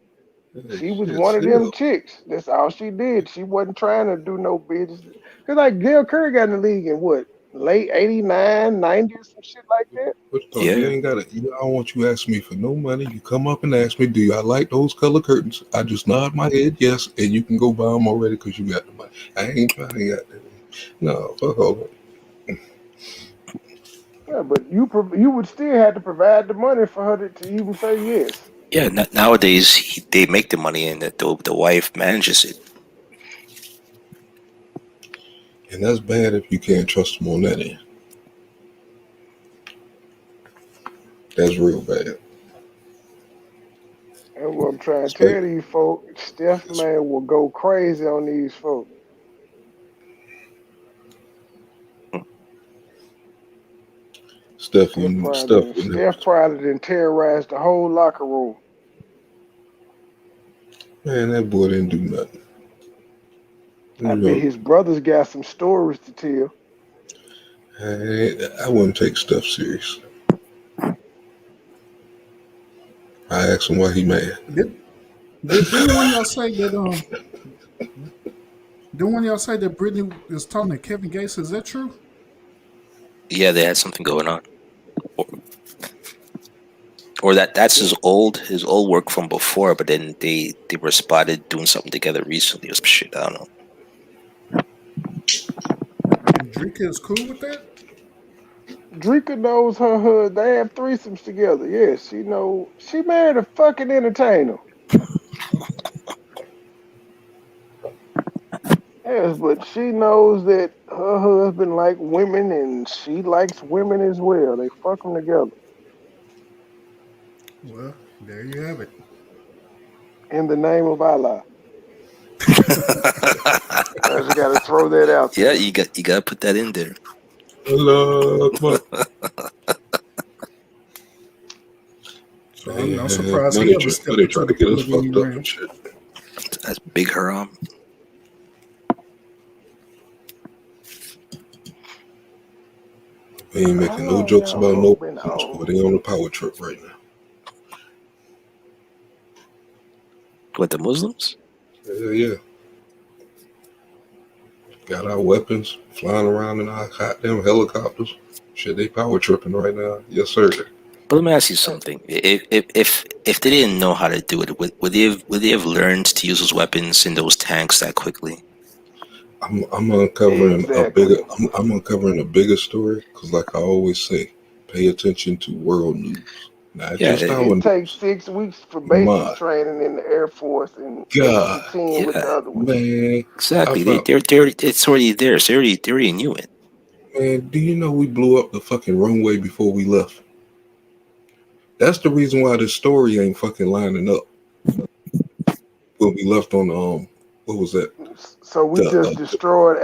Hey, She was shit, one of them still. chicks. That's all she did. She wasn't trying to do no business. Cause like Gail Curry got in the league in what, late 89, 90 or some shit like that. What you thought? You Yeah. ain't got it. I don't want you to ask me for no money. You come up and ask me, do I like those color curtains? I just nod my head yes, and you can go buy them already because you got the money. I ain't trying to get that. No, fuck all that. Yeah, but you would still have to provide the money for her to even say yes. Yeah. Nowadays, they make the money and the wife manages it. And that's bad if you can't trust them on that end. That's real bad. And what I'm trying to tell Especially, these folks, Steph man will go crazy on these folks. Steph wouldn't. Steph wouldn't. Steph probably didn't terrorize the whole locker room. Man, that boy didn't do nothing. I You bet know, his brothers got some stories to tell. I wouldn't take Steph serious. I asked him why he mad. Didn't one of y'all say that didn't one of y'all say that Brittany is talking to Kevin Gates? Is that true? Yeah, they had something going on, or that's his old work from before. But then they were spotted doing something together recently or some shit. I don't know. And Drika is cool with that? Drika knows her hood. They have threesomes together. Yes, she married a fucking entertainer. Yes, but she knows that her husband like women and she likes women as well. They fuck them together Well, there you have it. in the name of Allah. I just got to throw that out Yeah, there. you got to put that in there. Allah Akbar. So I'm not Man, surprised he ever but stepped they into try the to get us polygamy fucked up realm. and shit. That's big haram. We ain't How making no long jokes y'all about folk no been Muslims, on? but they on a power trip right now. What, the Muslims? Yeah. Got our weapons flying around in our goddamn helicopters. Shit, they power tripping right now. Yes, sir. But let me ask you something. If they didn't know how to do it, would they have learned to use those weapons in those tanks that quickly? I'm uncovering a bigger. Exactly. I'm uncovering a bigger story because, like I always say, pay attention to world news, not Yeah, just our It news. takes 6 weeks for basic My training in the Air Force and extra God, 10 with the yeah, other ones. man, I exactly. found. It's already there. So they already knew it. Man, do you know we blew up the fucking runway before we left? That's the reason why this story ain't fucking lining up. When we left on what was that? So we The just destroyed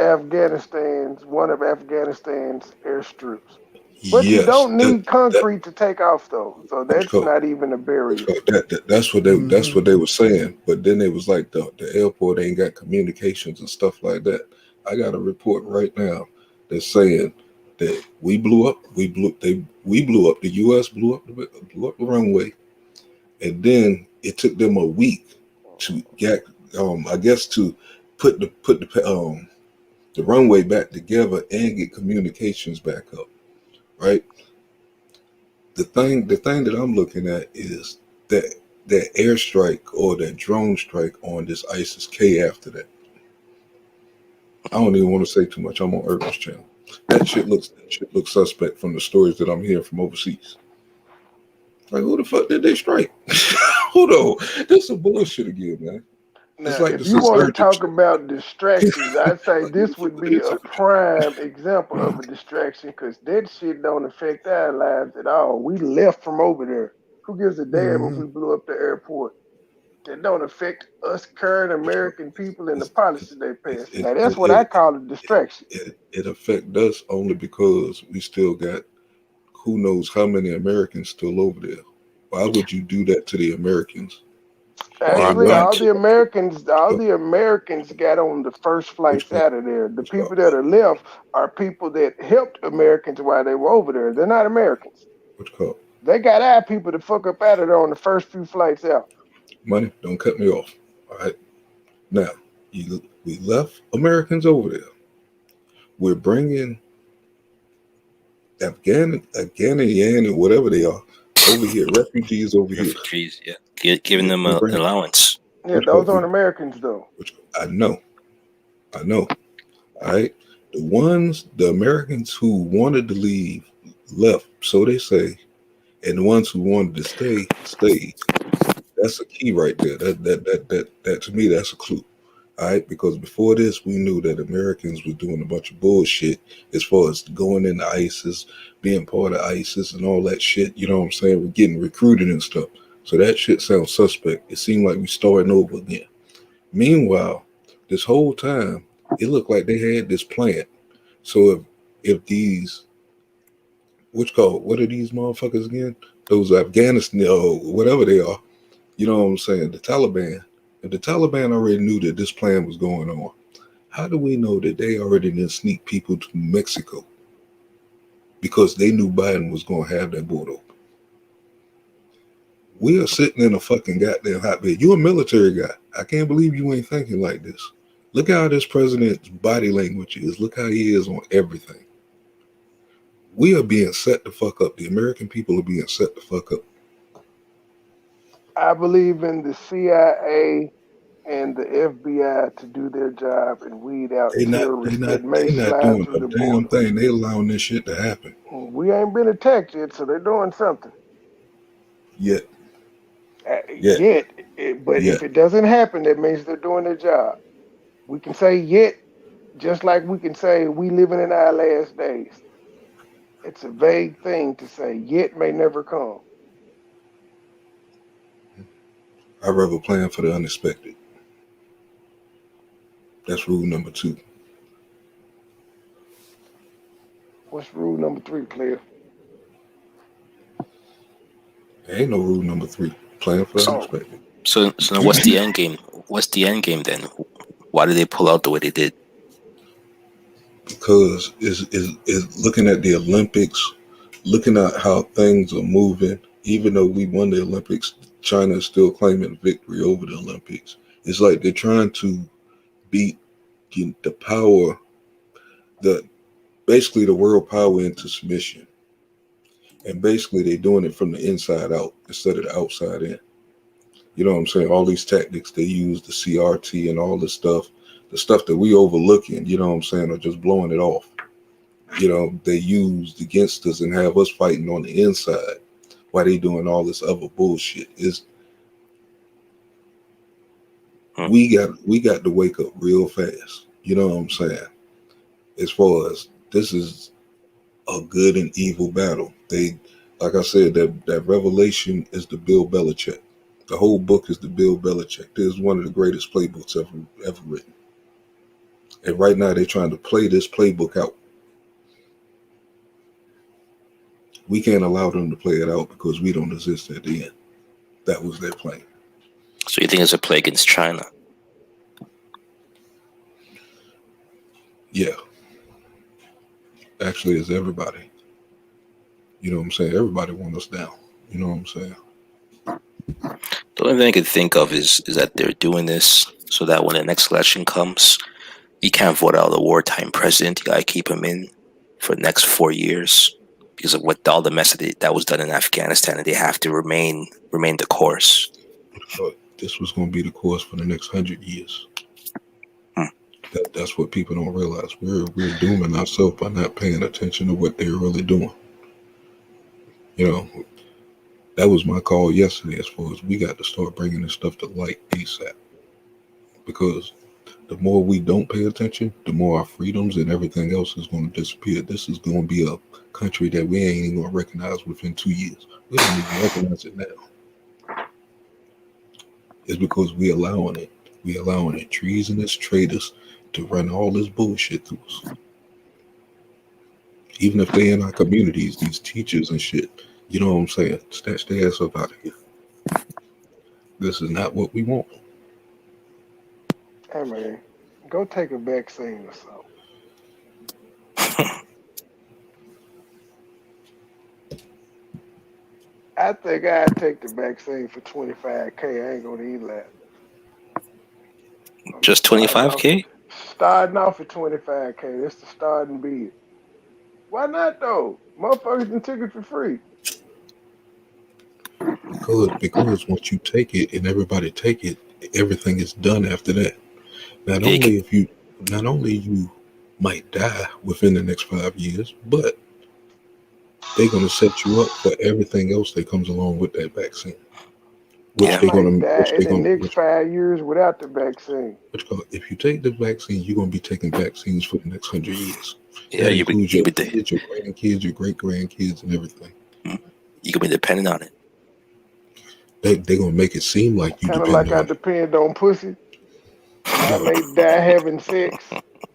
one of Afghanistan's airstrips. But you yes, don't that need that concrete to take off though. So what's that's called not even a what's barrier. called that's Hmm. what they were saying. But then it was like the airport ain't got communications and stuff like that. I got a report right now that's saying that we blew up the U.S. blew up the runway, and then it took them a week to get I guess to put the runway back together and get communications back up. Right. The thing that I'm looking at is that that airstrike or that drone strike on this ISIS K after that. I don't even want to say too much. I'm on Urban's channel. That shit looks suspect from the stories that I'm hearing from overseas. Like, who the fuck did they strike? Hold on, this is some bullshit again, man. It's Now, like if this you want to insurgent talk shit. about distractions, I'd say Like, who the this fuck would did be this a type of shit? prime example of a distraction because that shit don't affect our lives at all. We left from over there. Who gives a damn if Hmm. we blew up the airport? That don't affect us current American people and the policies they It pass. it Now that's it what I it, call a distraction. it affect us only because we still got who knows how many Americans still over there. Why would you do that to the Americans? Or And Actually, why? all the Americans got on the first Which flights part? out of there. The Which part? people that are left are people that helped Americans while they were over there. They're not Americans. Which part? They got our people to fuck up out of there on the first few flights out. Money, don't cut me off. All right. Now, we left Americans over there. We're bringing Afghanian or whatever they are over here, refugees over here. Refugees, yeah, giving them We an bring allowance. Yeah, those aren't Americans though. which I know. All right. The Americans who wanted to leave left, so they say, and the ones who wanted to stay stayed. That's a key right there. That to me, that's a clue. All right, because before this, we knew that Americans were doing a bunch of bullshit as far as going into ISIS, being part of ISIS, and all that shit. You know what I'm saying? We're getting recruited and stuff. So that shit sounds suspect. It seemed like we starting over again. Meanwhile, this whole time, it looked like they had this plan. So if these, what are these motherfuckers again? Those Afghanistan or whatever they are. You know what I'm saying? The Taliban. If the Taliban already knew that this plan was going on, how do we know that they already didn't sneak people to Mexico because they knew Biden was going to have that border open? We are sitting in a fucking goddamn hotbed. You're a military guy. I can't believe you ain't thinking like this. Look how this president's body language is. Look how he is on everything. We are being set the fuck up. The American people are being set the fuck up. I believe in the CIA and the FBI to do their job and weed out terrorists that may They not slide doing through a the damn border. thing. They allowing this shit to happen. We ain't been attacked yet, so they're doing something. Yet. But if it doesn't happen, that means they're doing their job. We can say yet, just like we can say we living in our last days. It's a vague thing to say. Yet may never come. I'd rather plan for the unexpected. That's rule number 2. What's rule number 3, player? There ain't no rule number 3. Plan for the unexpected. So what's the end game? What's the end game then? Why did they pull out the way they did? Because is looking at the Olympics, looking at how things are moving. Even though we won the Olympics, China is still claiming victory over the Olympics. It's like they're trying to beat the power, basically the world power into submission. And basically they're doing it from the inside out instead of the outside in. You know what I'm saying? All these tactics they use, the CRT and all this stuff, the stuff that we overlooking, you know what I'm saying, are just blowing it off. You know, they used against us and have us fighting on the inside while they doing all this other bullshit. We got to wake up real fast. You know what I'm saying? As far as this is a good and evil battle. They, like I said, that Revelation is the Bill Belichick. The whole book is the Bill Belichick. This is one of the greatest playbooks ever written. And right now they're trying to play this playbook out. We can't allow them to play it out because we don't exist at the end. That was their plan. So you think it's a play against China? Yeah. Actually, it's everybody. You know what I'm saying? Everybody wants us down. You know what I'm saying? The only thing I could think of is that they're doing this so that when the next election comes, you can't vote out a wartime president. You gotta keep him in for the next 4 years because of what all the mess that was done in Afghanistan, and they have to remain the course. But this was going to be the course for the next 100 years. That's what people don't realize. We're dooming ourselves by not paying attention to what they're really doing. You know, that was my call yesterday as far as we got to start bringing this stuff to light ASAP. Because the more we don't pay attention, the more our freedoms and everything else is going to disappear. This is going to be a country that we ain't even going to recognize within 2 years. We don't even recognize it now. It's because we allowing it. We allowing it. Treasonous traitors to run all this bullshit through us. Even if they in our communities, these teachers and shit, you know what I'm saying? Snatch their ass up out of here. This is not what we want. Hey man, go take a vaccine or something. I think I'd take the vaccine for $25K. I ain't gonna eat that. Just $25K? Starting off at $25K. That's the starting bid. Why not though? Motherfuckers done took it for free. Because once you take it and everybody take it, everything is done after that. Not Yeah, only if you, not only you might die within the next 5 years, but they're gonna set you up for everything else that comes along with that vaccine. I Which yeah, they're might gonna, die which in they're the gonna, next 5 years without the vaccine. if you take the vaccine, you're gonna be taking vaccines for the next 100 years. yeah. That You be includes you your be kids, your grandkids, your great grandkids, and everything. you could be dependent on it. They're gonna make it seem like you Kind of depend like I on it. depend on pussy. I may die having sex.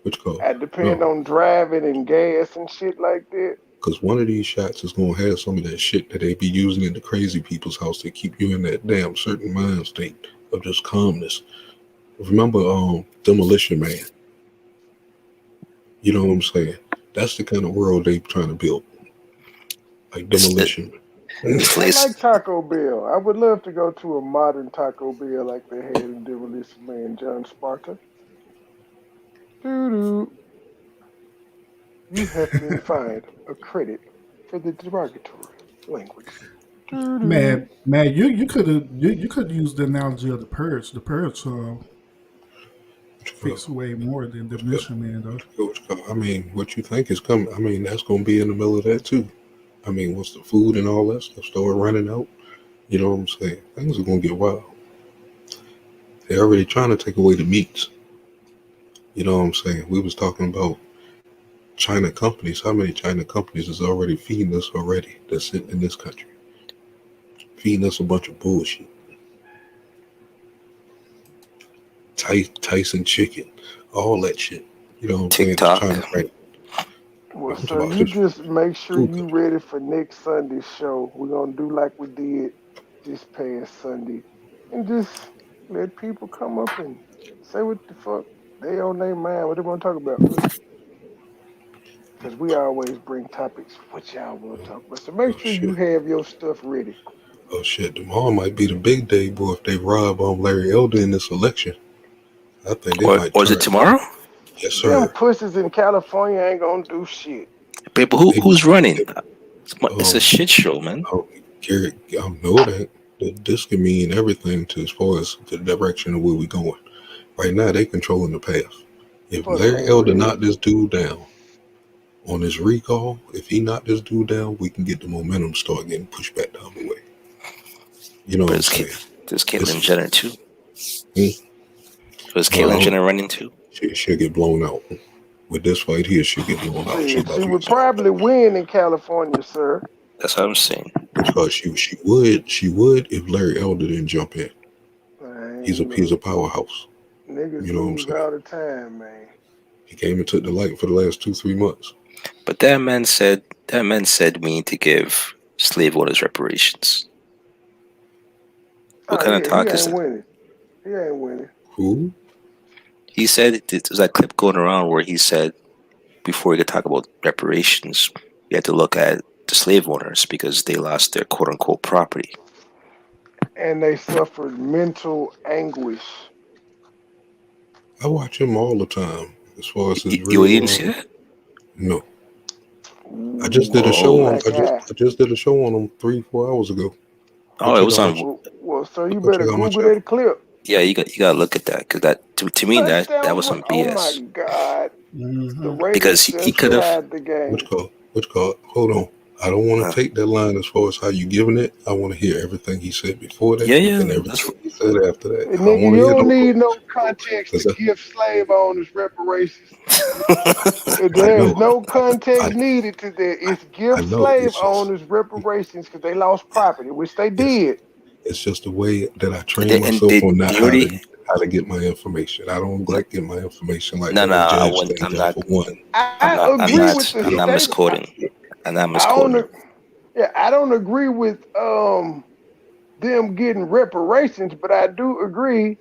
Which call I depend no, on driving and gas and shit like that. because one of these shots is gonna have some of that shit that they be using in the crazy people's house to keep you in that damn certain mind state of just calmness. Remember, Demolition Man. You know what I'm saying? That's the kind of world they trying to build, like It's Demolition. this I place. like Taco Bell. I would love to go to a modern Taco Bell like they had in Demolition Man, John Sparta. Doo-doo. You have been fined a credit for the derogatory language. Doo-doo. Man, you could use the analogy of the purge. The purge fix way more than Demolition Man though. I mean, what you think is coming? I mean, that's gonna be in the middle of that too. I mean, once the food and all that stuff start running out, you know what I'm saying? Things are gonna get wild. They're already trying to take away the meats. You know what I'm saying? We was talking about China companies. How many China companies is already feeding us already? That's in this country, feeding us a bunch of bullshit. Tyson chicken, all that shit. You know what I'm saying? Just trying to TikTok. bring. Well, I'm talking sir, about you just just make sure food you company. ready for next Sunday's show. We're gonna do like we did this past Sunday, and just let people come up and say what the fuck they on their mind, what they want to talk about. Because we always bring topics what y'all want to talk about. So make Oh sure you shit. have your stuff ready. Oh shit. Tomorrow might be the big day, boy. If they rob Larry Elder in this election, I think they might Or is it turn. tomorrow? Yes, Them sir. pussies in California ain't gonna do shit. People, They, who's running? they It's a um, shit show, man. Garrett, I know that. This can mean everything to as far as the direction of where we going. Right now, they controlling the path. If Fuck Larry ain't Elder real. knocked this dude down on his recall, if he knocked this dude down, we can get the momentum start getting pushed back down the way. You know what But I'm saying? there's It's Caitlyn Jenner too. hmm, Was well, I Caitlyn don't, Jenner running too? she'll get blown out. With this fight here, she'll get blown out. She Shit, about she to would lose all that. probably win in California, sir. That's what I'm saying. Because she would if Larry Elder didn't jump in. Man, He's a look, powerhouse. niggas You know what I'm lose saying? all the time, man. He came and took the light for the last 2-3 months. But that man said we need to give slave owners reparations. What Oh kind of yeah, he talk is ain't that? winning. He ain't winning. Who? He said there's that clip going around where he said before we could talk about reparations, we had to look at the slave owners because they lost their quote unquote property. And they suffered mental anguish. I watch him all the time. As far as his You didn't real, see that? no. I just did a Ooh, show on. Oh, black eye. I just did a show on him 3-4 hours ago. Go oh, it check was out my. on. Well, sir, you Go check better out my Google channel. that clip. Yeah, you got to look at that because that to me that was Touchdown. some Oh my BS God. The Hmm. Raiders because he just could have. tied the game. Which call? Hold on. I don't want Uh, to take that line as far as how you giving it. I want to hear everything he said before that yeah, yeah, and that's everything he said after that. And I don't nigga, want you to hear don't no need call. no context to Because give slave owners reparations. I There's know. no I, context needed to that. It's I give know. slave owners reparations because they lost property, which they It's, did. it's just the way that I and train myself on not they already. how to get my information. I don't No, like getting my information like no, that. no, As I Judge wouldn't. stands out for one. I I'm agree with not. the You I'm know, not state. misquoting. I'm not I misquoting. don't. Yeah, I don't agree with them getting reparations, but I do agree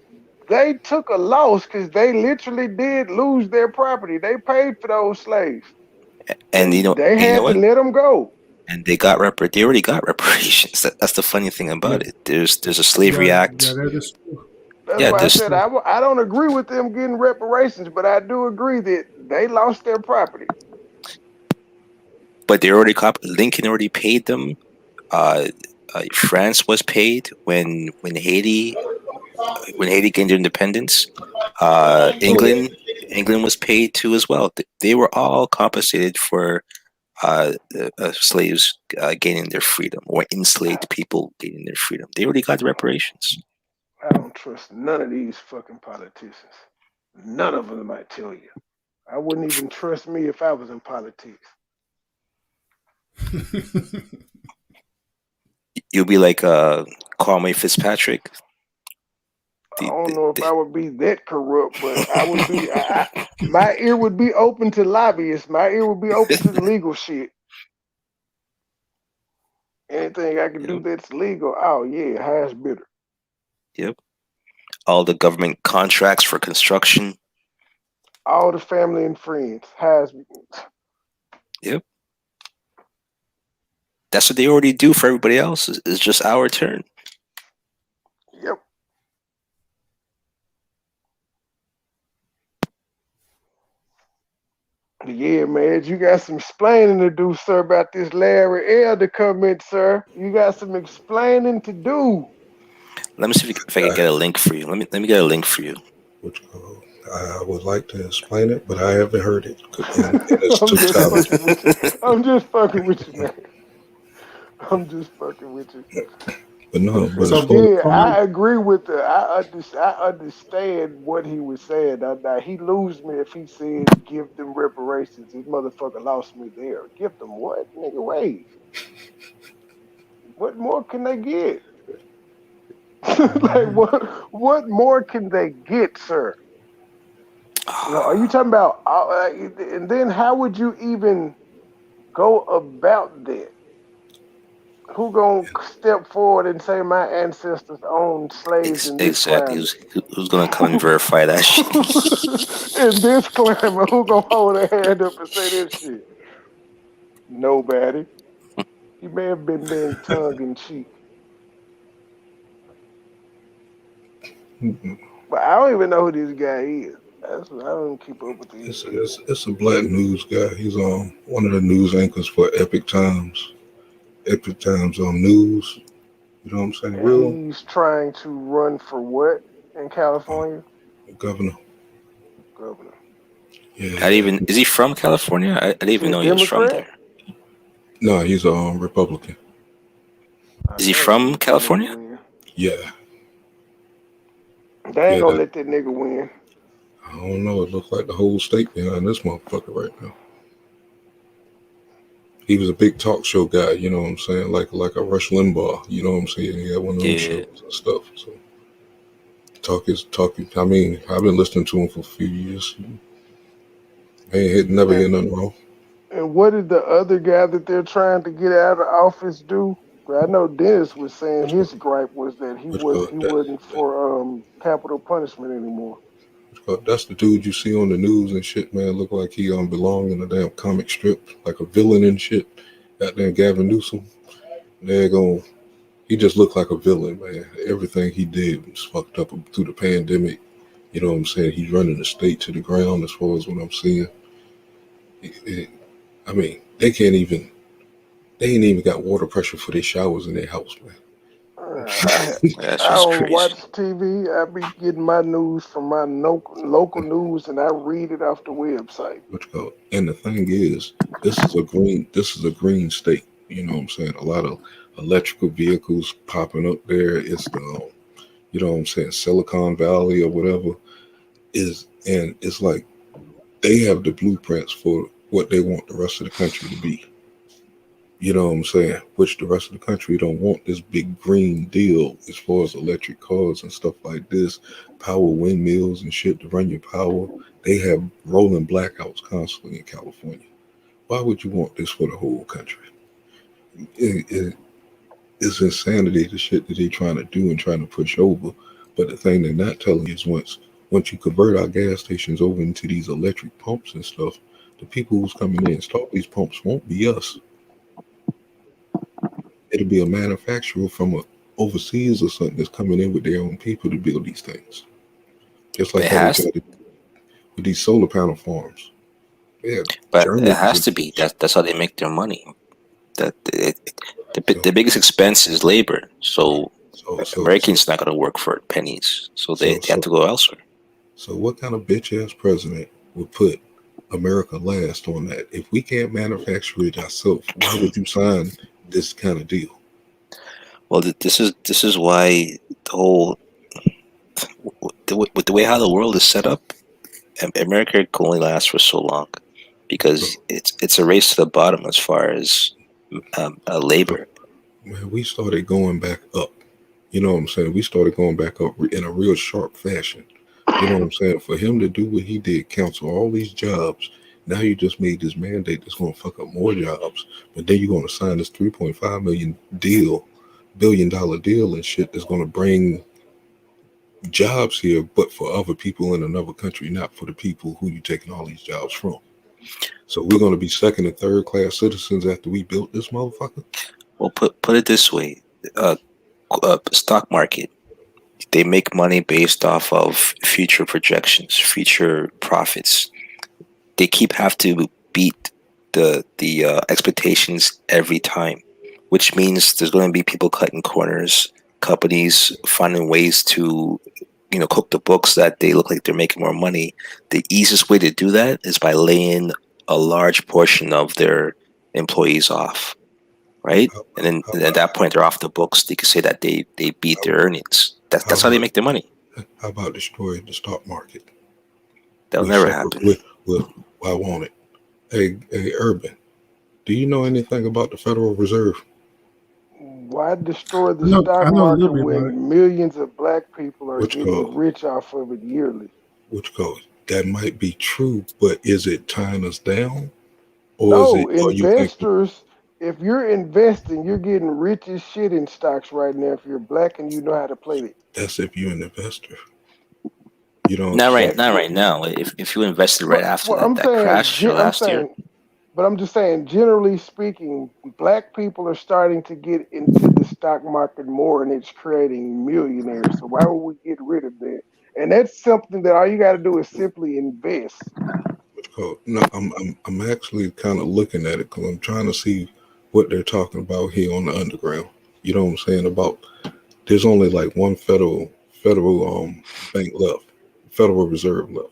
they took a loss because they literally did lose their property. They paid for those slaves, And and they you know had to what? let them go. And they already got reparations. That's the funny thing Yeah, about it. There's a yeah, slavery yeah. act. That is true. That's Yeah, why I That's this said true. I don't agree with them getting reparations, but I do agree that they lost their property. but Lincoln already paid them. France was paid when Haiti gained independence. England was paid too as well. They were all compensated for slaves gaining their freedom, or enslaved people gaining their freedom. They already got the reparations. I don't trust none of these fucking politicians. None of them might tell you. I wouldn't even trust me if I was in politics. You'll be like Kwame Fitzpatrick. I don't know if I would be that corrupt, but I would be. My ear would be open to lobbyists. My ear would be open to the legal shit. Anything I can do that's legal, oh yeah, highest bidder. Yep. All the government contracts for construction. All the family and friends, highest. Yep. That's what they already do for everybody else. It's just our turn. Yep. Yeah, man, you got some explaining to do, sir, about this Larry Elder comment, sir. You got some explaining to do. Let me see if I can get a link for you. Let me get a link for you. Which I would like to explain it, but I haven't heard it. And it's too talented. I'm just fucking with you, man. I'm just fucking with you. But no, but So, Yeah, I agree with the. I understand what he was saying. Now, he lose me if he said give them reparations. This motherfucker lost me there. Give them what, nigga? Wait, what more can they get? Like what more can they get, sir? You know, are you talking about? And then how would you even go about that? Who gonna step forward and say my ancestors owned slaves in this Exactly. climate? Who's gonna come and verify that shit? In this climate, who gonna hold a hand up and say this shit? Nobody. He may have been being tongue in cheek. But I don't even know who this guy is. I don't keep up with these. It's a black news guy. He's on one of the news anchors for Epic Times. Epic Times on news. You know what I'm saying? And he's trying to run for what in California? Governor. Yeah. Is he from California? I didn't even know he was from there. No, he's a Republican. Is he from California? Yeah. They ain't gonna let that nigga win. I don't know. It looks like the whole state behind this motherfucker right now. He was a big talk show guy, you know what I'm saying? Like a Rush Limbaugh, you know what I'm saying? He had one of those shows and stuff. So talking. I mean, I've been listening to him for a few years. Never hit nothing wrong. And what did the other guy that they're trying to get out of office do? I know Dennis was saying his gripe was that he wasn't for capital punishment anymore. That's the dude you see on the news and shit, man. Look like he belong in a damn comic strip, like a villain and shit. That damn Gavin Newsom. He just looked like a villain, man. Everything he did was fucked up through the pandemic. You know what I'm saying? He's running the state to the ground as far as what I'm seeing. I mean, they ain't even got water pressure for their showers in their house, man. I don't watch TV. I be getting my news from my local news, and I read it off the website. And the thing is, this is a green state. You know what I'm saying? A lot of electrical vehicles popping up there. It's the, you know what I'm saying, Silicon Valley or whatever and it's like they have the blueprints for what they want the rest of the country to be. You know what I'm saying? Which the rest of the country don't want this big green deal as far as electric cars and stuff like this, power windmills and shit to run your power. They have rolling blackouts constantly in California. Why would you want this for the whole country? It's insanity, the shit that they're trying to do and trying to push over. But the thing they're not telling you is once you convert our gas stations over into these electric pumps and stuff, the people who's coming in and install these pumps won't be us. It'll be a manufacturer from overseas or something that's coming in with their own people to build these things. Just like how they with these solar panel farms. Yeah, But it Germany has would. to be. That's how they make their money. The So, biggest expense is labor. So so, so, so, Americans not going to work for pennies. So so, they have so, to go elsewhere. so, what kind of bitch ass president would put America last on that? If we can't manufacture it ourselves, why would you sign this kind of deal? Well, this is why the whole with the way how the world is set up, America can only last for so long because So, it's a race to the bottom as far as so, labor. man, we started going back up. You know what I'm saying? We started going back up in a real sharp fashion. You know what I'm saying? For him to do what he did, cancel all these jobs. Now you just made this mandate that's going to fuck up more jobs. But then you're going to sign this 3.5 million deal, $1 billion deal and shit that's going to bring jobs here, but for other people in another country, not for the people who you taking all these jobs from. So we're Put, going to be second and third class citizens after we built this motherfucker. well, put it this way: uh, stock market. They make money based off of future projections, future profits. They keep have to beat the expectations every time, which means there's going to be people cutting corners, companies finding ways to cook the books that they look like they're making more money. The easiest way to do that is by laying a large portion of their employees off, right? How, And then how, at that point they're off the books. They can say that they beat how, their earnings. how That's how they about make their money. how about destroying the stock market? That'll We're never separate. happen. We're, why won't it? Hey, Urban, do you know anything about the Federal Reserve? Why destroy the I stock know a little market bit about it. when millions of black people are Which getting cause? rich off of it yearly? Which cause? That might be true, but is it tying us down, or is No, it? Or you think investors, if you're investing, you're getting rich as shit in stocks right now if you're black and you know how to play it. that's if you're an investor? You know what I'm Not right, saying? not right now. If you invested right But after well, that crash I'm last year, saying, but I'm just saying, generally speaking, black people are starting to get into the stock market more, and it's creating millionaires. So why would we get rid of that? And that's something that all you got to do is simply invest. Which cause? No, I'm actually kind of looking at it because I'm trying to see what they're talking about here on the underground. You know what I'm saying? About there's only like one federal bank left, Federal Reserve left.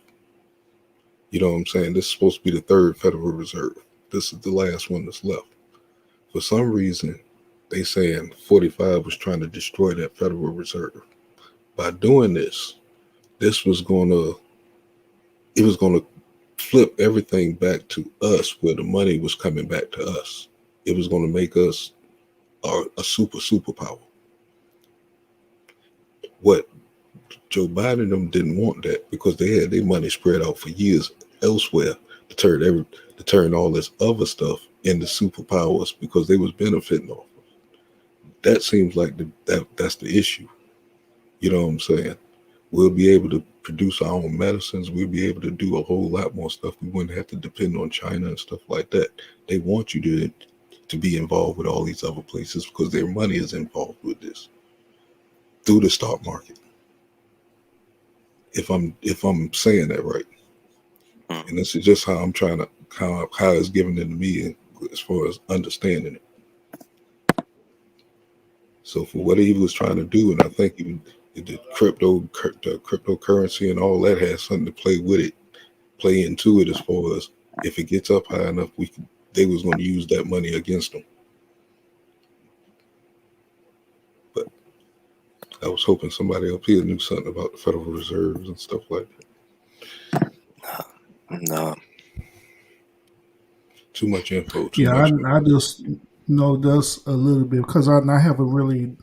You know what I'm saying? This is supposed to be the third Federal Reserve. This is the last one that's left. For some reason, they saying 45 was trying to destroy that Federal Reserve. By doing this, this was gonna it was gonna flip everything back to us where the money was coming back to us. It was gonna make us a superpower. What Joe Biden and them didn't want that because they had their money spread out for years elsewhere to turn all this other stuff into superpowers because they was benefiting off. That seems like that's the issue. You know what I'm saying? We'll be able to produce our own medicines. We'll be able to do a whole lot more stuff. We wouldn't have to depend on China and stuff like that. They want you to be involved with all these other places because their money is involved with this through the stock market. If I'm saying that right, hmm. and this is just how I'm trying to how it's given it to me as far as understanding it. So for what he was trying to do, and I think the cryptocurrency and all that has something to play with it, play into it as far as if it gets up high enough, they was going to use that money against them. But I was hoping somebody up here knew something about the Federal Reserves and stuff like that. No. Too much info, too Yeah, much I info. just know this a little bit because I haven't really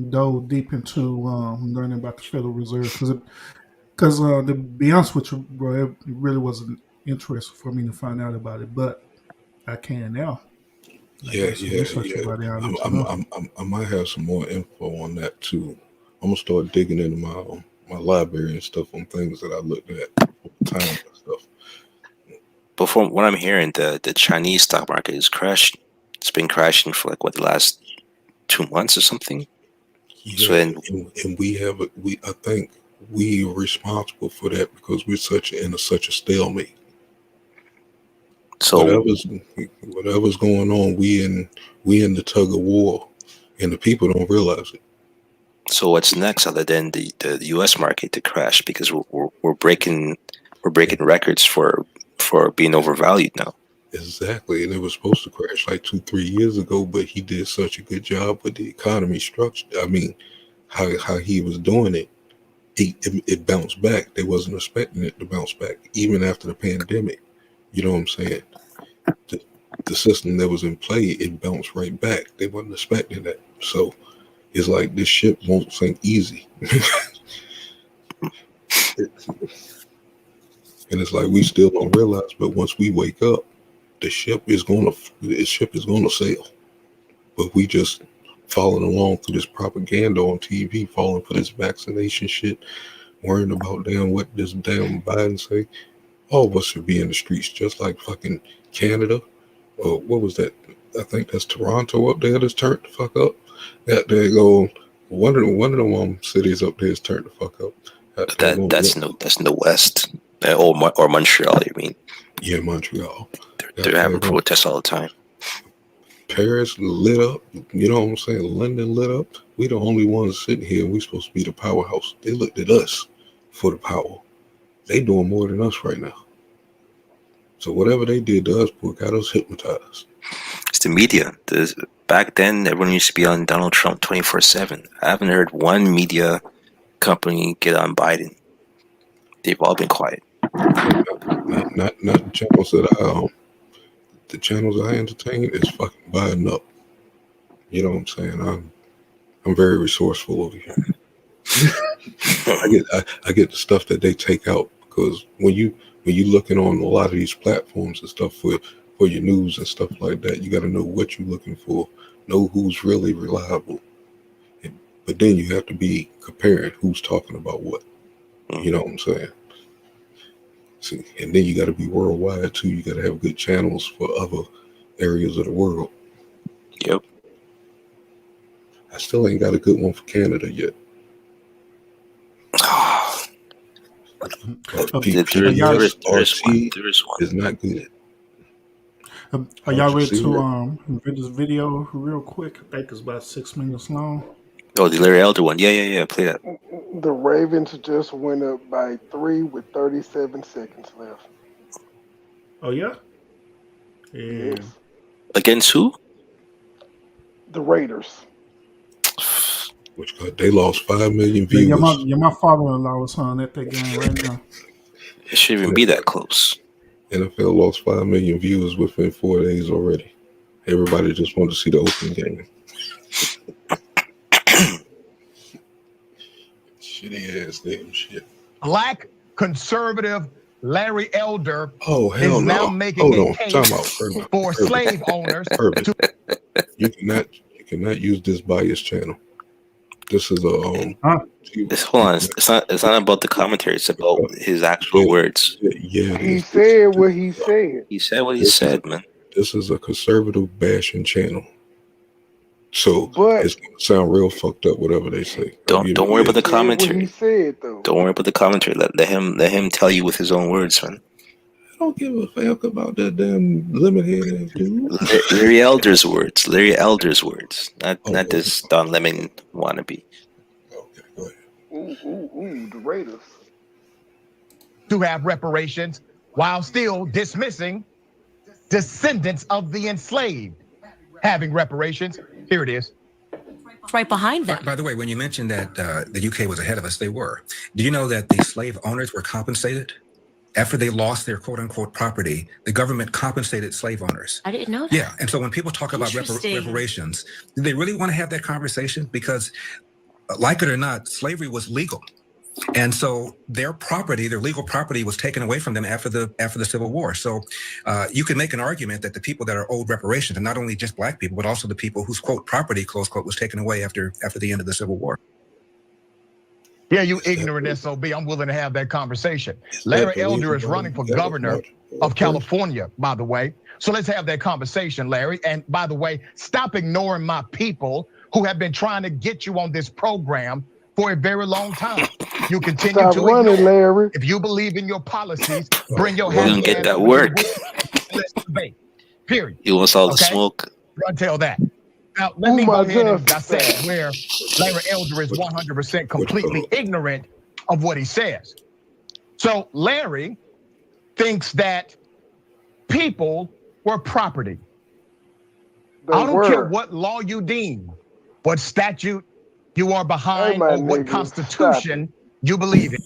dove deep into learning about the Federal Reserve because to be honest with you, bro, it really wasn't interesting for me to find out about it, but I can now. I Yeah, did some yeah, research yeah. about it. I need to know. I might have some more info on that too. I'm gonna start digging into my library and stuff on things that I looked at over time and stuff. But from what I'm hearing, the Chinese stock market is crashing. It's been crashing for like what the last 2 months or something. So Yeah, then, and we I think we are responsible for that because we're such a stalemate. So whatever's going on, we in the tug of war, and the people don't realize it. so what's next other than the U.S. market to crash, because we're breaking records for being overvalued now. Exactly, and it was supposed to crash like 2-3 years ago, but he did such a good job with the economy structure. I mean, how he was doing it, it bounced back. They wasn't expecting it to bounce back, even after the pandemic. You know what I'm saying? The system that was in play, it bounced right back. They wasn't expecting that. So it's like this ship won't sink easy. And it's like we still don't realize, but once we wake up, the ship is gonna sail. But we just following along through this propaganda on TV, falling for this vaccination shit, worrying about what this damn Biden say. All of us should be in the streets, just like fucking Canada. Or what was that? I think that's Toronto up there that's turned the fuck up. That they go one of them cities up there is turned the fuck up. That's in the West, or Montreal. You mean? Yeah, Montreal. They're having protests all the time. Paris lit up. You know what I'm saying? London lit up. We the only ones sitting here. We supposed to be the powerhouse. They looked at us for the power. They doing more than us right now. So whatever they did to us, boy, got us hypnotized. It's the media. Back then, everyone used to be on Donald Trump 24/7. I haven't heard one media company get on Biden. They've all been quiet. Not the channels that the channels I entertain is fucking Biden up. You know what I'm saying? I'm very resourceful over here. I get the stuff that they take out, because when you looking on a lot of these platforms and stuff for your news and stuff like that, you got to know what you're looking for, know who's really reliable, but then you have to be comparing who's talking about what. You know what I'm saying? See, and then you got to be worldwide too. You got to have good channels for other areas of the world. Yep. I still ain't got a good one for Canada yet. There is one. Is not good. Are y'all ready to read this video real quick? I think it's about 6 minutes long. Oh, the Larry Elder one. Yeah. Play that. The Ravens just went up by 3 with 37 seconds left. Oh yeah. Yeah. Yes. Against who? The Raiders. Which they lost 5 million viewers. My father-in-law was on at that game right now. It shouldn't even be that close. NFL lost 5 million viewers within 4 days already. Everybody just wanted to see the opening game. Shitty ass damn shit. Black conservative Larry Elder is now making a case for slave owners. You cannot use this bias channel. This is hold on. It's not about the commentary. It's about his actual words. Yeah. He said what he said. He said what he said, man. This is a conservative bashing channel. So it's gonna sound real fucked up, whatever they say. Don't worry about the commentary. He said, though. Don't worry about the commentary. Let him tell you with his own words, man. I don't give a fuck about that damn lemon-headed dude. Larry Elder's words. Not this Don Lemon wannabe. Okay, go ahead. Ooh, the Raiders. To have reparations while still dismissing descendants of the enslaved having reparations. Here it is. Right behind them. By the way, when you mentioned that the UK was ahead of us, they were. Do you know that the slave owners were compensated? After they lost their quote-unquote property, the government compensated slave owners. I didn't know that. Yeah, and so when people talk about reparations, do they really want to have that conversation? Because, like it or not, slavery was legal. And so their property, their legal property, was taken away from them after the Civil War. So you can make an argument that the people that are owed reparations are not only just black people, but also the people whose quote property, close quote, was taken away after the end of the Civil War. Yeah, you ignorant SOB. I'm willing to have that conversation. Larry Elder is running for governor of California, by the way. So let's have that conversation, Larry. And by the way, stop ignoring my people who have been trying to get you on this program for a very long time. You continue to running, Larry. If you believe in your policies, bring your hand. Get that work. debate. Period. He wants all the Okay? smoke. Run tell that. Now, let me my go ahead and justice dissect where Larry Elder is 100% completely ignorant of what he says. So Larry thinks that people were property. I don't care what law you deem, what statute you are behind, or what constitution you believe in.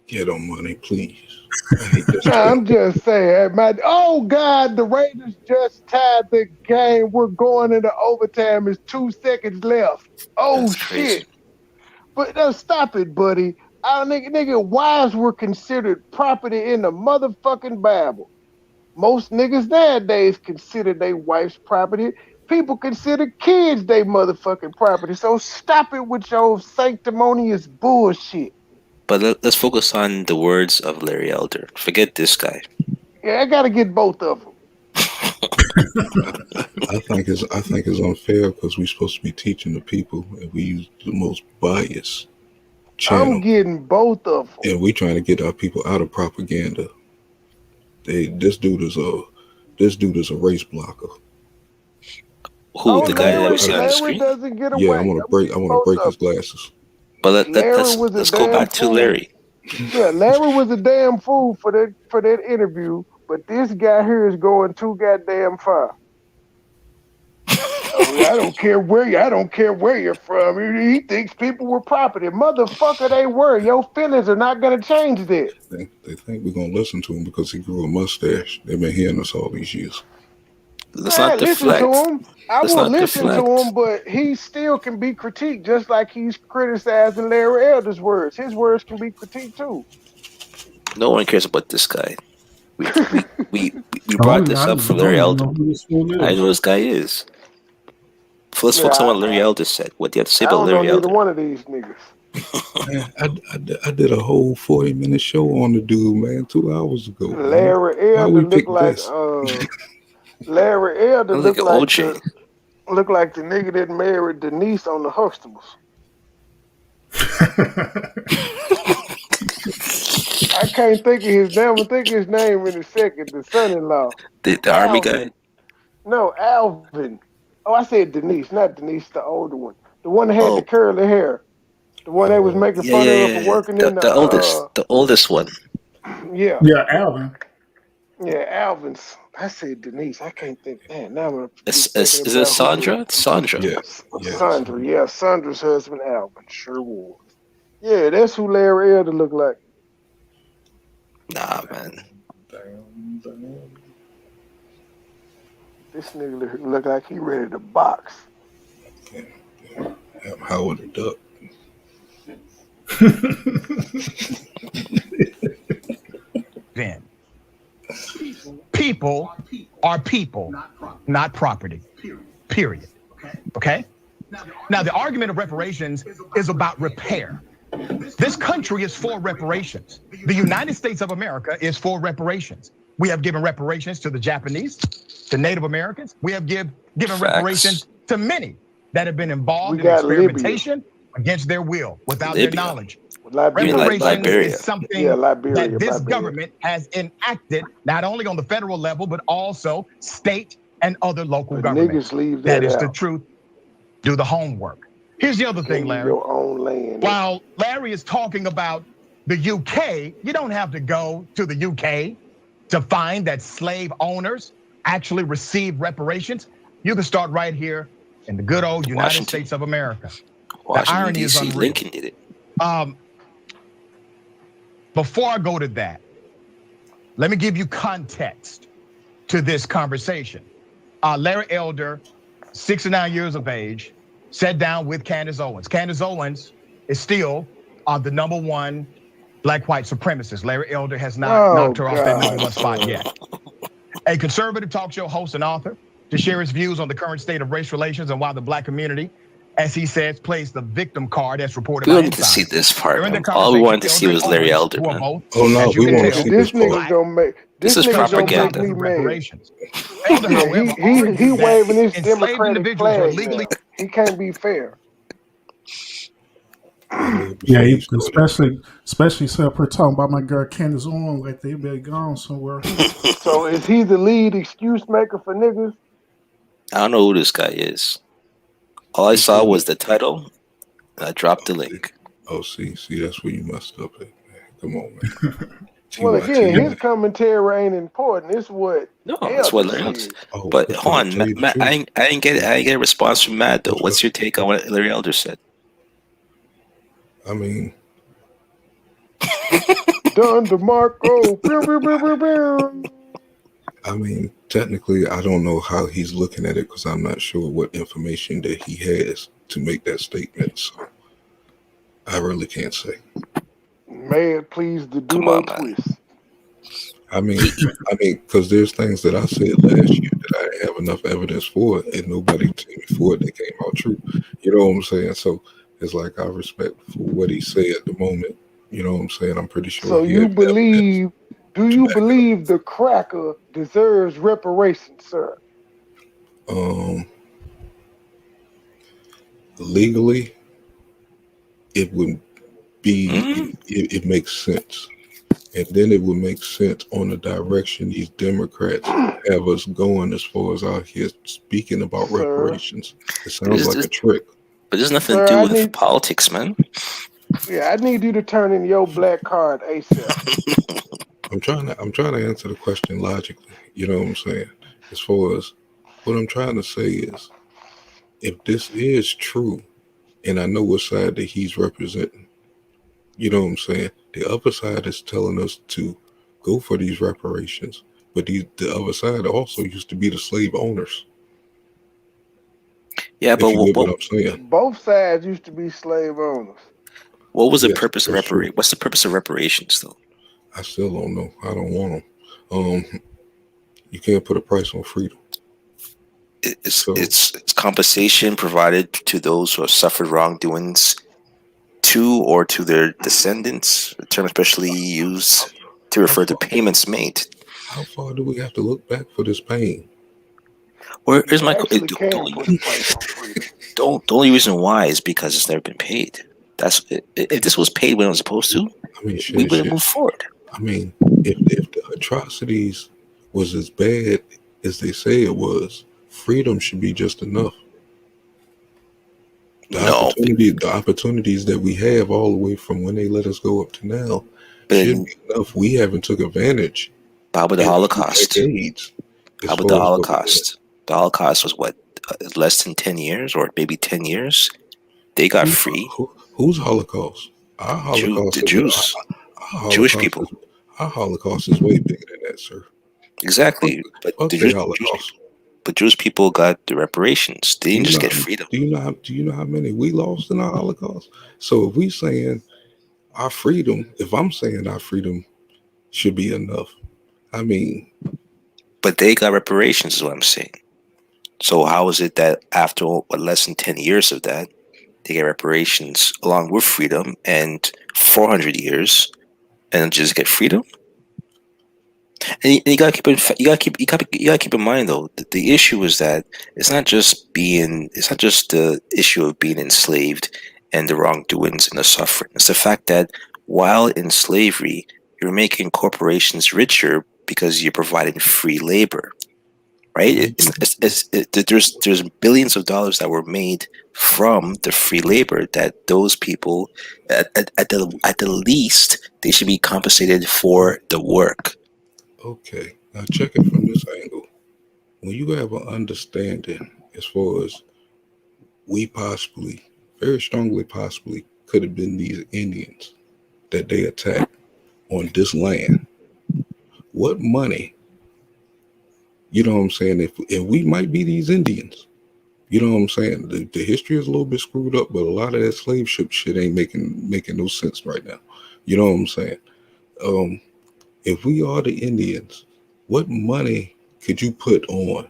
Get on money, please. I hate this. I'm just saying, man. Oh God, the Raiders just tied the game. We're going into overtime. There's 2 seconds left. Oh That's crazy. shit! But no, stop it, buddy. Nigga, wives were considered property in the motherfucking Bible. Most niggas nowadays consider their wife's property. People consider kids their motherfucking property. So stop it with your sanctimonious bullshit. But let's focus on the words of Larry Elder. Forget this guy. Yeah, I gotta get both of them. I think it's unfair because we're supposed to be teaching the people, and we use the most biased channel. I'm getting both of them. And we trying to get our people out of propaganda. This dude is a race blocker. Who, the guy that we see on the screen? Doesn't get away. Yeah, I want to break his glasses. But let's go back to Larry. Yeah, Larry was a damn fool for that interview, but this guy here is going too goddamn far. I don't care where you're from. He thinks people were property. Motherfucker, they were. Your feelings are not gonna change that. They think we're gonna listen to him because he grew a mustache. They've been hearing us all these years. Let's not deflect. Listen to him. I will listen to him, but he still can be critiqued just like he's criticizing Larry Elder's words. His words can be critiqued too. No one cares about this guy. We brought this up for Larry Elder. I know this guy is. So let's focus on what Larry Elder said. What do you have to say about Larry Elder? I don't know one of these niggas. Man, I did a whole 40-minute show on the dude, man, 2 hours ago. Larry Elder looked like Larry Elder looked like OJ. Look like the nigga that married Denise on the Huxtables. I can't think of his name. I'm think his name in a second. The son-in-law. The army guy? No, Alvin. Oh, I said Denise, not Denise, the older one. The one that had the curly hair. The one that was making fun of her for working in the oldest one. Yeah. Yeah, Alvin. Yeah, Alvin's. I said Denise. I can't think. Man, now I'm gonna. Is it Sandra? Sandra. Yes. Sandra. Yeah, Sandra's husband, Alvin. Sure was. Yeah, that's who Larry Elder looked like. Nah, man. Damn. This nigga look like he ready to box. Yeah. I'm Howard the Duck. Then people are people, not property. Period. Okay? Now, the argument of reparations is about repair. This country is for reparations. The United States of America is for reparations. We have given reparations to the Japanese, to Native Americans. We have given reparations to many that have been involved in experimentation against their will, without their knowledge. Reparations is something that this government has enacted, not only on the federal level, but also state and other local governments. That is the truth. Do the homework. Here's the other thing, Larry. Your own land. While Larry is talking about the UK, you don't have to go to the UK to find that slave owners actually receive reparations. You can start right here in the good old United States of America. The irony is unreal. Lincoln did it. Before I go to that, let me give you context to this conversation. Larry Elder, 69 years of age, sat down with Candace Owens. Candace Owens is still the #1 black white supremacist. Larry Elder has not knocked her off that #1 spot yet. A conservative talk show host and author to share his views on the current state of race relations and why the black community, as he says, plays the victim card as reported by We don't need to see this part. All we wanted to see was Larry Elder, man. Oh no, we want to see this part. This is propaganda. He waving his Democratic flag. He can't be fair. I live Yeah, before you started. especially since we're talking about my girl Candace Owens, like they better gone somewhere. So is he the lead excuse maker for niggas? I don't know who this guy is. All I You saw said was that. the title, and I dropped Oh, the see, link. see, that's where you messed up at, man. Come on, man. Well, again, his TY. commentary ain't important. It's what No, that's what Elder Larry said. Elder. Oh, But but hold to on, tell you the Matt, truth, I didn't get a response from Matt though. what's up? What's your take on what Larry Elder said? I mean, Don DeMarco. Pew, pew, pew, pew, pew. technically, I don't know how he's looking at it because I'm not sure what information that he has to make that statement. So I really can't say. May it please the do Come no on, man. twist. I mean, He, because there's things that I said last year that I didn't have enough evidence for, and nobody told me for it that came out true. You know what I'm saying? So it's like I respect for what he said at the moment. You know what I'm saying? I'm pretty sure So he you has evidence believe, do to you back it believe the cracker deserves reparations, sir? up. Legally, it would be mm, it makes sense, and then it would make sense on the direction these Democrats have us going as far as out here speaking about Sir, reparations. It sounds there's, like there's, a trick. but there's nothing to sir, do I with need, politics, man. yeah, I need you to turn in your black card ASAP. I'm trying to answer the question logically. You know what I'm saying? As far as what I'm trying to say is, if this is true, and I know what side that he's representing, you know what I'm saying? The other side is telling us to go for these reparations, but the other side also used to be the slave owners. Yeah, but If you get what I'm saying? Both sides used to be slave owners. what was the Yes, purpose of that's true. What's the purpose of reparations, though? I still don't know. I don't want them. You can't put a price on freedom. So It's compensation provided to those who have suffered wrongdoings to or to their descendants. The term especially used to how refer to far payments made. how far do we have to look back for this pain? Or is You my actually can put a price on freedom. the only reason why is because it's never been paid. That's if this was paid when it was supposed to, I mean, we shit, would have shit. moved forward. I mean, if the atrocities was as bad as they say it was, freedom should be just enough. No, The opportunities that we have all the way from when they let us go up to now but should be enough. We haven't took advantage how about the in a few Holocaust? decades as How about the far as what we had. Holocaust? The Holocaust was what, less than 10 years or maybe 10 years. They got Who's, free. whose Holocaust? Our Holocaust The is Jews, our Jewish Holocaust is people, our Holocaust is way bigger than that, sir. Fuck, exactly. But fuck the their Jewish Holocaust. people, but Jewish people got the reparations. They Do didn't you just know get how freedom. do you know how many we lost in our Holocaust? So if we saying our freedom, if I'm saying our freedom should be enough, I mean, But they got reparations, is what I'm saying. So how is it that after less than 10 years of that, they get reparations along with freedom and 400 years and just get freedom? And you gotta keep in you gotta keep in mind though the issue is that it's not just the issue of being enslaved and the wrongdoings and the suffering. It's the fact that while in slavery, you're making corporations richer because you're providing free labor, right? There's billions of dollars that were made from the free labor that those people at the least they should be compensated for the work. okay. Now check it from this angle. When you have an understanding as far as we possibly, very strongly possibly, could have been these Indians that they attacked on this land, what money, you know what I'm saying, if we might be these Indians, you know what I'm saying? The history is a little bit screwed up, but a lot of that slave ship shit ain't making no sense right now. You know what I'm saying? Um, if we are the Indians, what money could you put on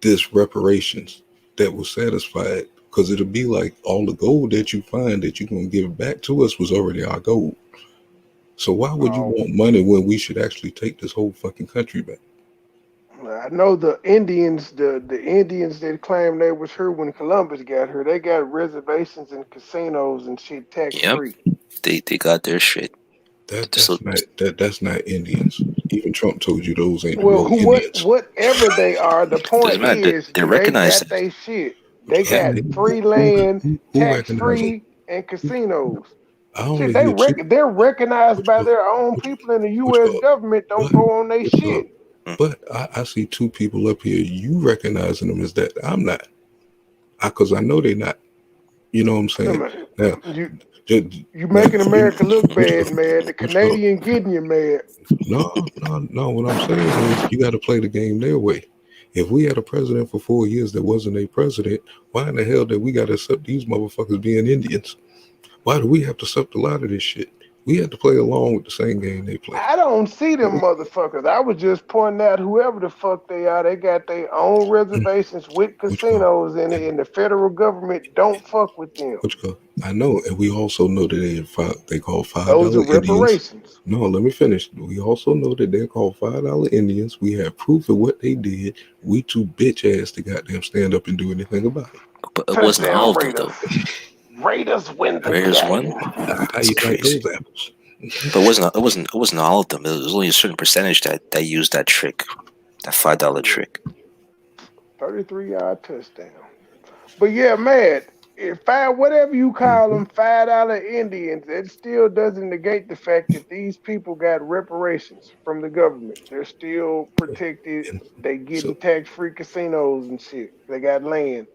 this reparations that will satisfy it? Because it'll be like all the gold that you find that you're gonna give back to us was already our gold. So why would you Oh, want money when we should actually take this whole fucking country back? I know the Indians, the Indians that claim they was here when Columbus got here, they got reservations and casinos and shit tax Yep, free. they got their shit. So That's not Indians. Even Trump told you those ain't the Well, real Indians. whatever they are, the doesn't point matter. is They're they recognized. got their shit. They Yeah, got free land, who tax recognized them? free, and casinos. I Shit, only hear two. they're recognized Which by one? their own people, and the Which U.S. one? government don't But go on their which one? shit. But I see two people up here. You recognizing them as that? I'm not. Because I know they're not. You know what I'm saying? Now, You now, making America look which bad, one? man. The Which one? Canadian getting you, man. No. What I'm saying is, you got to play the game their way. If we had a president for 4 years that wasn't a president, why in the hell did we got to accept these motherfuckers being Indians? Why do we have to accept a lot of this shit? We had to play along with the same game they play. I don't see them motherfuckers. I was just pointing out whoever the fuck they are, they got their own reservations with Which one? casinos in it, and the federal government don't fuck with them. Which one? I know, and we also know that they call Those are $5 Indians. reparations. No, let me finish. We also know that they're called $5 Indians. We have proof of what they did. We too bitch ass to goddamn stand up and do anything about it. But it wasn't all Touchdown of them Raiders. though. Raiders win the Raiders won. game. How It's you like crazy. those apples? But it wasn't all of them. It was only a certain percentage that used that trick, that $5 trick. 33-yard touchdown. But yeah, man, whatever you call them, $5 Indians, it still doesn't negate the fact that these people got reparations from the government. They're still protected. And They getting so, tax-free casinos and shit. They got land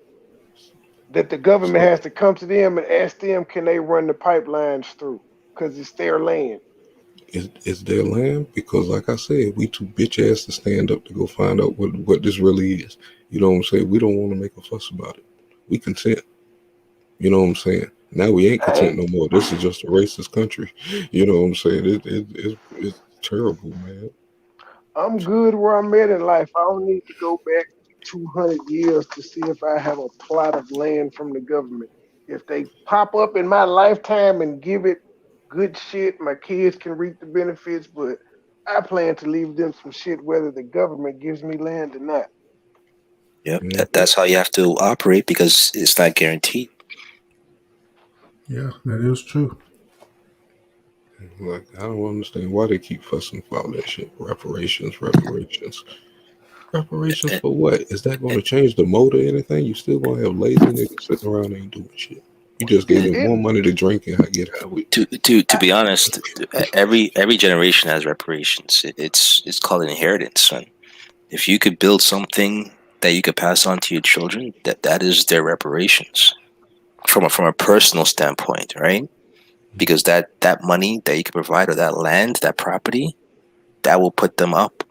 that the government so has to come to them and ask them, can they run the pipelines through? Because it's their land. it's their land because, like I said, we too bitch ass to stand up to go find out what this really is. You know what I'm saying? We don't want to make a fuss about it. We content. You know what I'm saying? Now we ain't content no more. This is just a racist country. You know what I'm saying? It's terrible, man. I'm good where I'm at in life. I don't need to go back 200 years to see if I have a plot of land from the government. If they pop up in my lifetime and give it good shit, my kids can reap the benefits, but I plan to leave them some shit whether the government gives me land or not. Yep, that's how you have to operate because it's not guaranteed. Yeah, that is true. Like, I don't understand why they keep fussing about that shit. Reparations. Reparations for what? Is that going to change the mode or anything? You still going to have lazy niggas sitting around ain't doing shit. You just gave them more money to drink and get high with. To be honest, every generation has reparations. It's called an inheritance, son. If you could build something that you could pass on to your children, that is their reparations from a personal standpoint, right? Because that money that you could provide or that land, that property, that will put them up.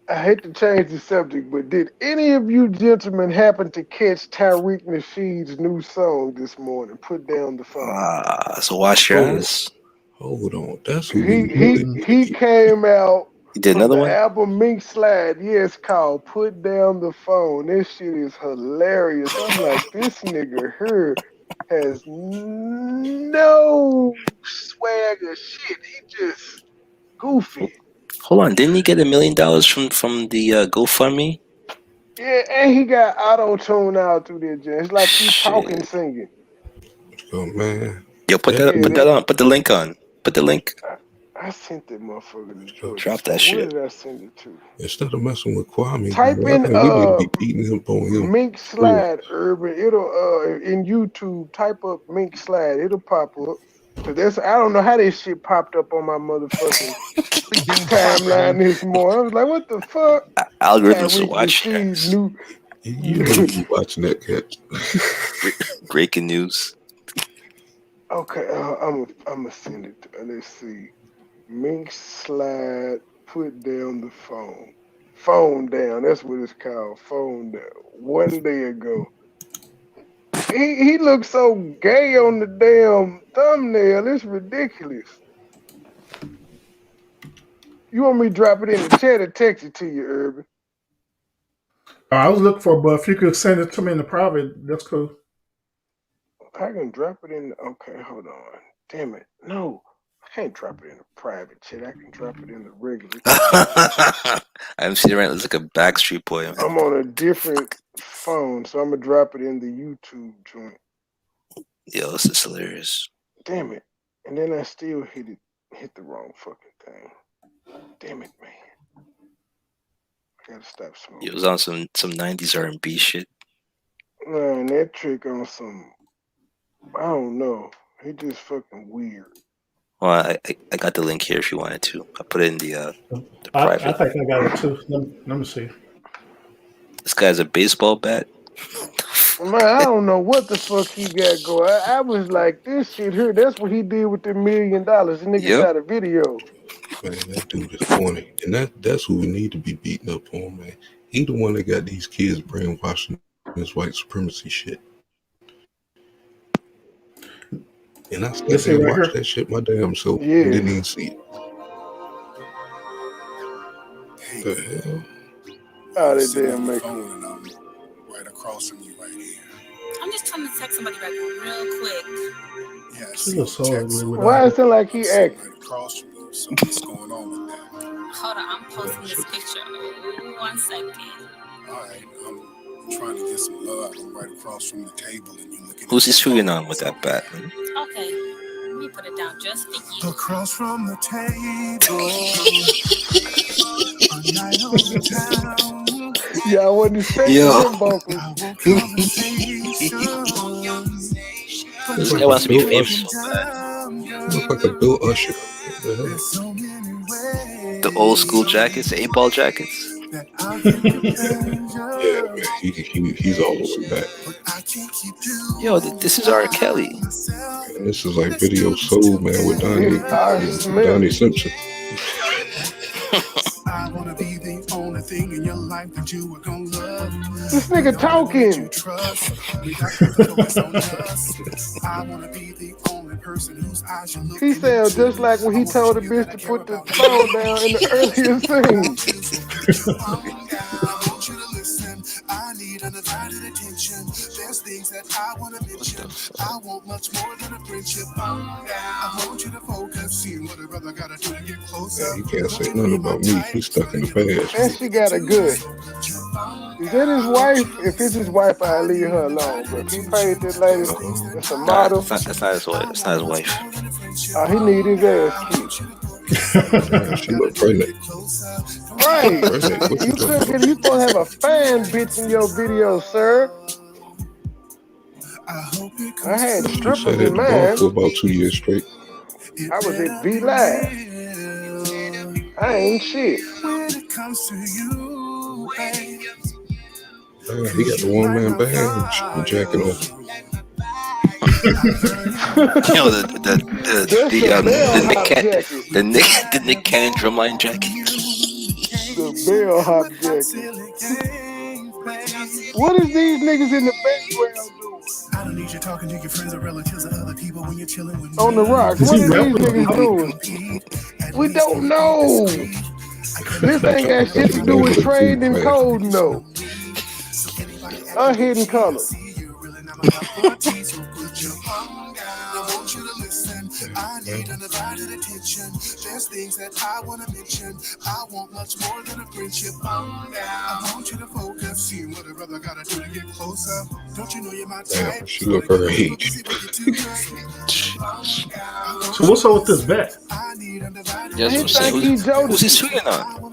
I hate to change the subject, but did any of you gentlemen happen to catch Tyreek Nasheed's new song this morning? Put down the phone. So wash your ass. Hold on. That's who we really He came out You did from another the one? album Mink Slide. Yes, called Put Down the Phone. This shit is hilarious. I'm like, this nigga here has no swag or shit. He just goofy. Hold on, didn't he get $1 million from the GoFundMe? Yeah, and he got auto tune out through there, Jen. It's like he talking, Shit. singing. Oh man. Yo, put that on. Put the link on. Put the link. I sent that motherfucker to Georgia. Drop that Where shit. did I send it to? Instead of messing with Kwame, Type bro, I in think we need to be beating him on him. Mink Slide Urban. It'll in YouTube, type up Mink Slide. It'll pop up. Cause I don't know how this shit popped up on my motherfucking timeline this morning. I was like, what the fuck? Algorithms are Tyreek watching Nasheed us. new. You know you be watching that cat. Breaking news. Okay, I'm gonna send it. Let's see. Mink Slide. Put down the phone. Phone down. That's what it's called. Phone down. One day ago. He looks so gay on the damn thumbnail. It's ridiculous. You want me to drop it in the chat or text it to you, Urban? I was looking for, but if you could send it to me in the private, that's cool. I can drop it in. Okay, hold on. Damn it. No. can't drop it in a private chat. I can drop it in the regular. I'm seeing right. It's like a Backstreet Boy. Man. I'm on a different phone, so I'm gonna drop it in the YouTube joint. Yo, this is hilarious. Damn it! And then I still hit the wrong fucking thing. Damn it, man! I gotta stop smoking. It was on some 90s R&B shit. Man, that trick on some, I don't know. He just fucking weird. Well, I got the link here if you wanted to. I put it in the private. I think I got it too. Let me see. This guy's a baseball bat. Man, I don't know what the fuck he got going. I was like, this shit here, that's what he did with the $1 million. The nigga shot a video. Man, that dude is corny. And that's who we need to be beating up on, man. He the one that got these kids brainwashing this white supremacy shit. And I still didn't watch that shit my damn self. Yeah. Didn't even see it. The hell? Oh, that damn make right across from you right here. I'm just trying to text somebody back real quick. Yeah, She looks so ugly. Why is it like he acting? Right across from you. So what's going on with that? Hold on, I'm posting this picture. 1 second. All right, I'm trying to get some love. I'm right across from the table, and you're looking. Who's he shooting on with that bat? Man? Okay, let me put it down just for you. Across from the table. A night on the town. Yeah, I wasn't expecting them vocals. This guy wants to be famous. Looks like a Bill Usher. The old school jackets, the 8-ball jackets. Yeah, man, he's all over that. Yo, this is R. Kelly. And this is like Video Soul, man, with Donnie Simpson. I wanna be the only thing in your life that you are gonna love. This nigga talking. I wanna be the only person whose eyes you look. He sounds just like when he told the bitch to put the phone down in the earlier scene. I need undivided attention. There's things that I want to mention. I want much more than a friendship. I want you to focus. See what a brother gotta do to get closer. Yeah, he can't say nothing about me. He's stuck in the past. And she got a good. Is that his wife? If it's his wife, I'll leave her alone. But if he paid this lady, it's a model. That's not his wife. That's not his wife. Oh, he need his ass kicked. She look pregnant. Right. You supposed to have a fine bitch in your video, sir. I had strippers in mine. For about 2 years straight. I was at V Live. I ain't shit. He got the one-man band jacket on. You know the Nick Cannon drumline jacket. The bellhop jacket. What is these niggas in the background doing? I don't need you talking to your friends or relatives or other people when you're chilling with me. On the rocks. What is these niggas doing? We don't know. This ain't got shit to do with trade and code, no. A hidden color. I need undivided attention. There's things that I want to mention. I want much more than a friendship. I want you to focus. See what a brother gotta do to get closer. Don't you know you're my type? Damn, she look her age. So what's up with this bet? Yes, He think he Jodeci. Who's he shooting on?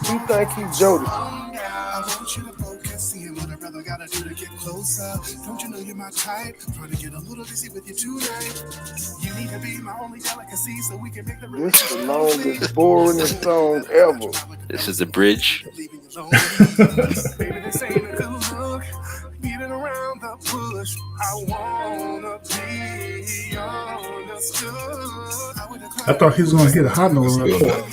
He think he Jodeci. I want you to focus. See what a brother gotta do to get closer. Don't you know you're my type? Trying to get a little dizzy with you tonight. You need to be my only delicacy so we can make the This is the longest, boringest song ever. This is the bridge. Baby, this ain't a good look. Beating around the bush. I wanna be understood. I thought he was gonna hit a high note right there.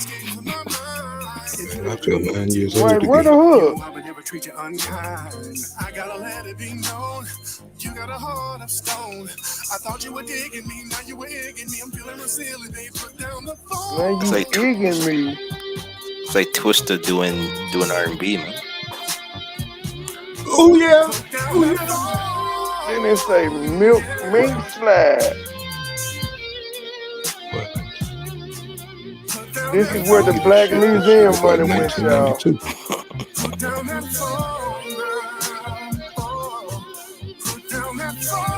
Man, I feel 9 years old. Wait, where the hook? I would never treat you unkind. I gotta let it be known. You got a heart of stone. I thought you were digging me. Now you were egging me. I'm feeling real silly. They put down the phone. Man, you like- digging me. It's like Twista doing R&B, man. Oh yeah. Then they say milk mink slide. This is where the Black Museum It's like money went, y'all. 1992. Put down that phone, girl. Oh, put down that phone.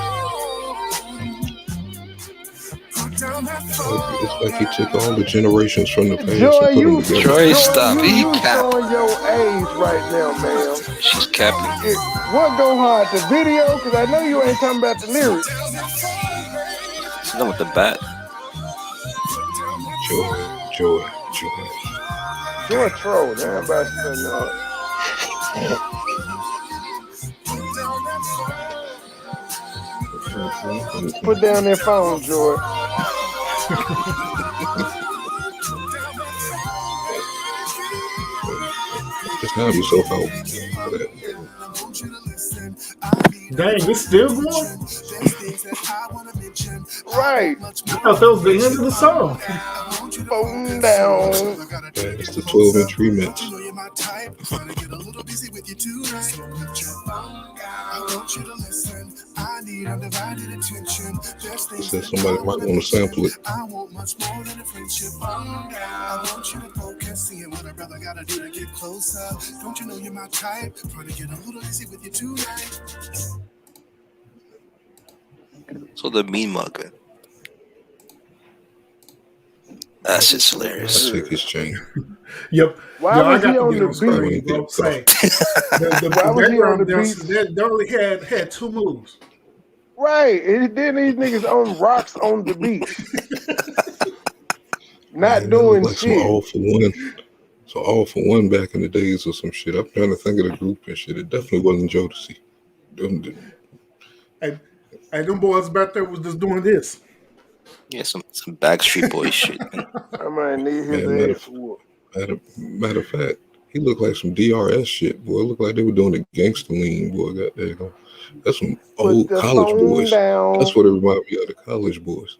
Put down that phone. It's like he took all the generations from the past Joy, and put them you, together. Joy, Joy, stop. He you cap. showing your age right now, ma'am. She's capping. What go hard, the video? Because I know you ain't talking about the lyrics. She's done with the bat. Joy. Joy troll, everybody spending up. Put down that phone, Joy. Just have yourself out for that. Dang, it's still going? Right. I thought that was the end of the song. Phone down. Man, it's the 12-inch remix. It says somebody might want to sample it. I want much more than a friendship. I want you to focus, seeing what a brother gotta do to get closer. Don't you know you're my type? Trying to get a little easy with you tonight. So the mean mugger. That's just hilarious. I'll take his chain. Yep. Why Yo, I was got he to on get the on screen, beat? bro. Say, the Why was he on the background dancers, beat? they only had two moves. Right. And then these niggas on rocks on the beach. Not Man, that doing look like some shit. all for one. So all for one back in the days or some shit. I'm trying to think of the group and shit. It definitely wasn't Jodeci. Hey, them boys back there was just doing this. Yeah, some Backstreet Boys shit. I might need his Man, ass whooped. matter of fact, he looked like some DRS shit, boy. It looked like they were doing the gangster lean, boy. God there you go. That's some old Put the college phone boys. down. That's what it reminded me of, the college boys.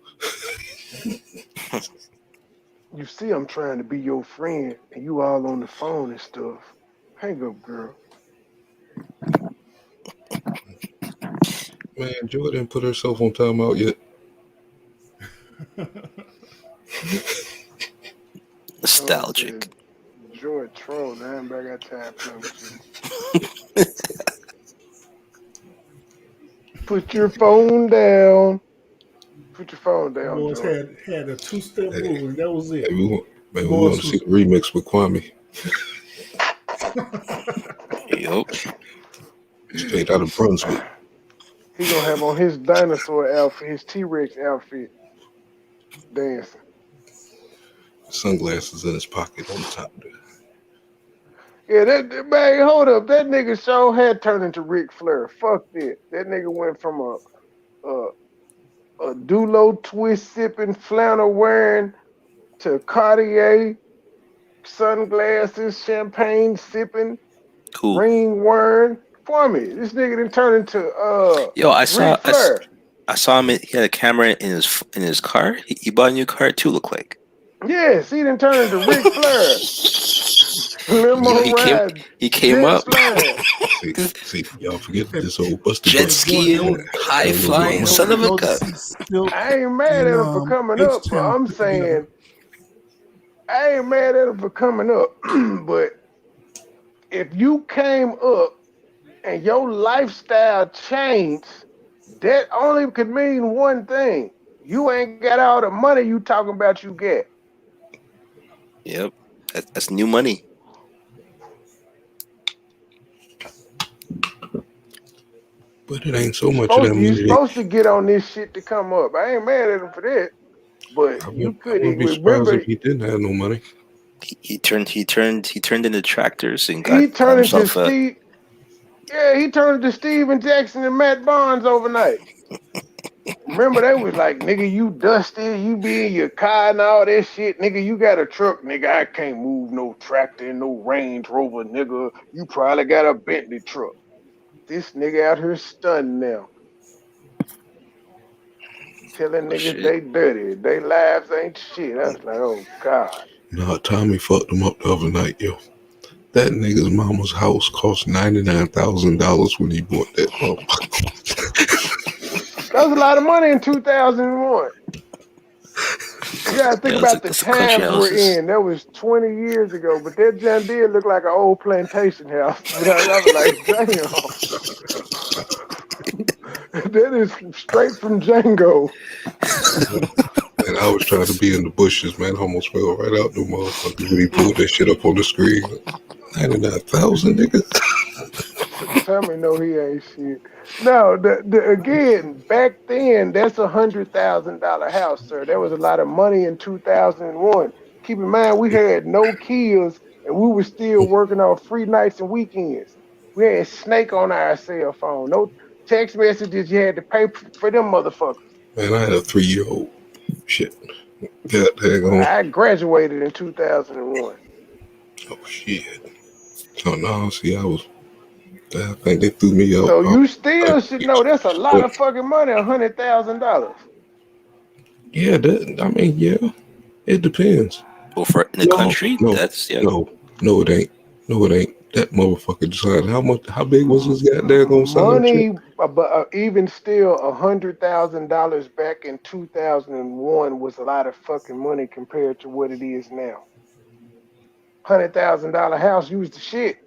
You see, I'm trying to be your friend, and you all on the phone and stuff. Hang up, girl. Man, Joy didn't put herself on timeout yet. Nostalgic. Joy troll, I ain't got time for him too. Put your phone down. Put your phone down, Boys Joy. had a two-step move, and that was it. Hey, we want to see the remix with Kwame. Yup. Straight out of Brunswick. He gonna have on his dinosaur outfit, his T-Rex outfit, dancing. Sunglasses in his pocket on the top there. Yeah, that man, hold up. That nigga show had turned into Ric Flair. Fuck that. That nigga went from a Dulo twist sipping, flannel wearing to Cartier sunglasses, champagne sipping, Cool. ring wearing. For me, this nigga done turned into Yo, I Ric Flair. saw him. He had a camera in his car. He bought a new car too. Look like. Yes, he done turned into Ric Flair. Limo ride. He came up. See, y'all forget this old busted Jet skiing, high flying, son of a gun. I ain't mad at him for coming up, but I'm saying I ain't mad at him for coming up. But if you came up and your lifestyle changed, that only could mean one thing. You ain't got all the money you talking about you get. Yep. That's new money. But it ain't so much of that money. You're supposed to get on this shit to come up. I ain't mad at him for that. But you couldn't be surprised remember if he didn't have no money. He turned into tractors and got he turned into himself a. Steve. Yeah, he turned into Steven Jackson and Matt Barnes overnight. Remember, they was like, nigga, you dusty, you be in your car and all that shit. Nigga, you got a truck. Nigga, I can't move no tractor and no Range Rover, nigga. You probably got a Bentley truck. This nigga out here stunned now. Telling niggas they dirty. They lives ain't shit. I was like, oh, God. Nah, Tommy fucked him up the other night, yo. That nigga's mama's house cost $99,000 when he bought that motherfucker. That was a lot of money in 2001. You gotta think about the it's a country times we're houses. in. That was 20 years ago, but that John Deere looked like an old plantation house. But I was like, damn, that is straight from Django. And I was trying to be in the bushes, man. I almost fell right out the motherfuckers when he pulled that shit up on the screen. 99,000, nigga. Tommy know he ain't shit. No, again, back then, that's $100,000 house, sir. There was a lot of money in 2001. Keep in mind, we had no kids, and we were still working on free nights and weekends. We had Snake on our cell phone. No text messages. You had to pay for them motherfuckers. Man, I had a 3-year-old. Shit. Got that on. I graduated in 2001. Oh, shit. So now, see, I think they threw me out. So you still should know that's a lot of fucking money, $100,000. Yeah, yeah, it depends. Well, for in the country, that's No, it ain't. No, it ain't. That motherfucker decided how big was this goddamn money, but even still, $100,000 back in 2001 was a lot of fucking money compared to what it is now. $100,000 house used the shit.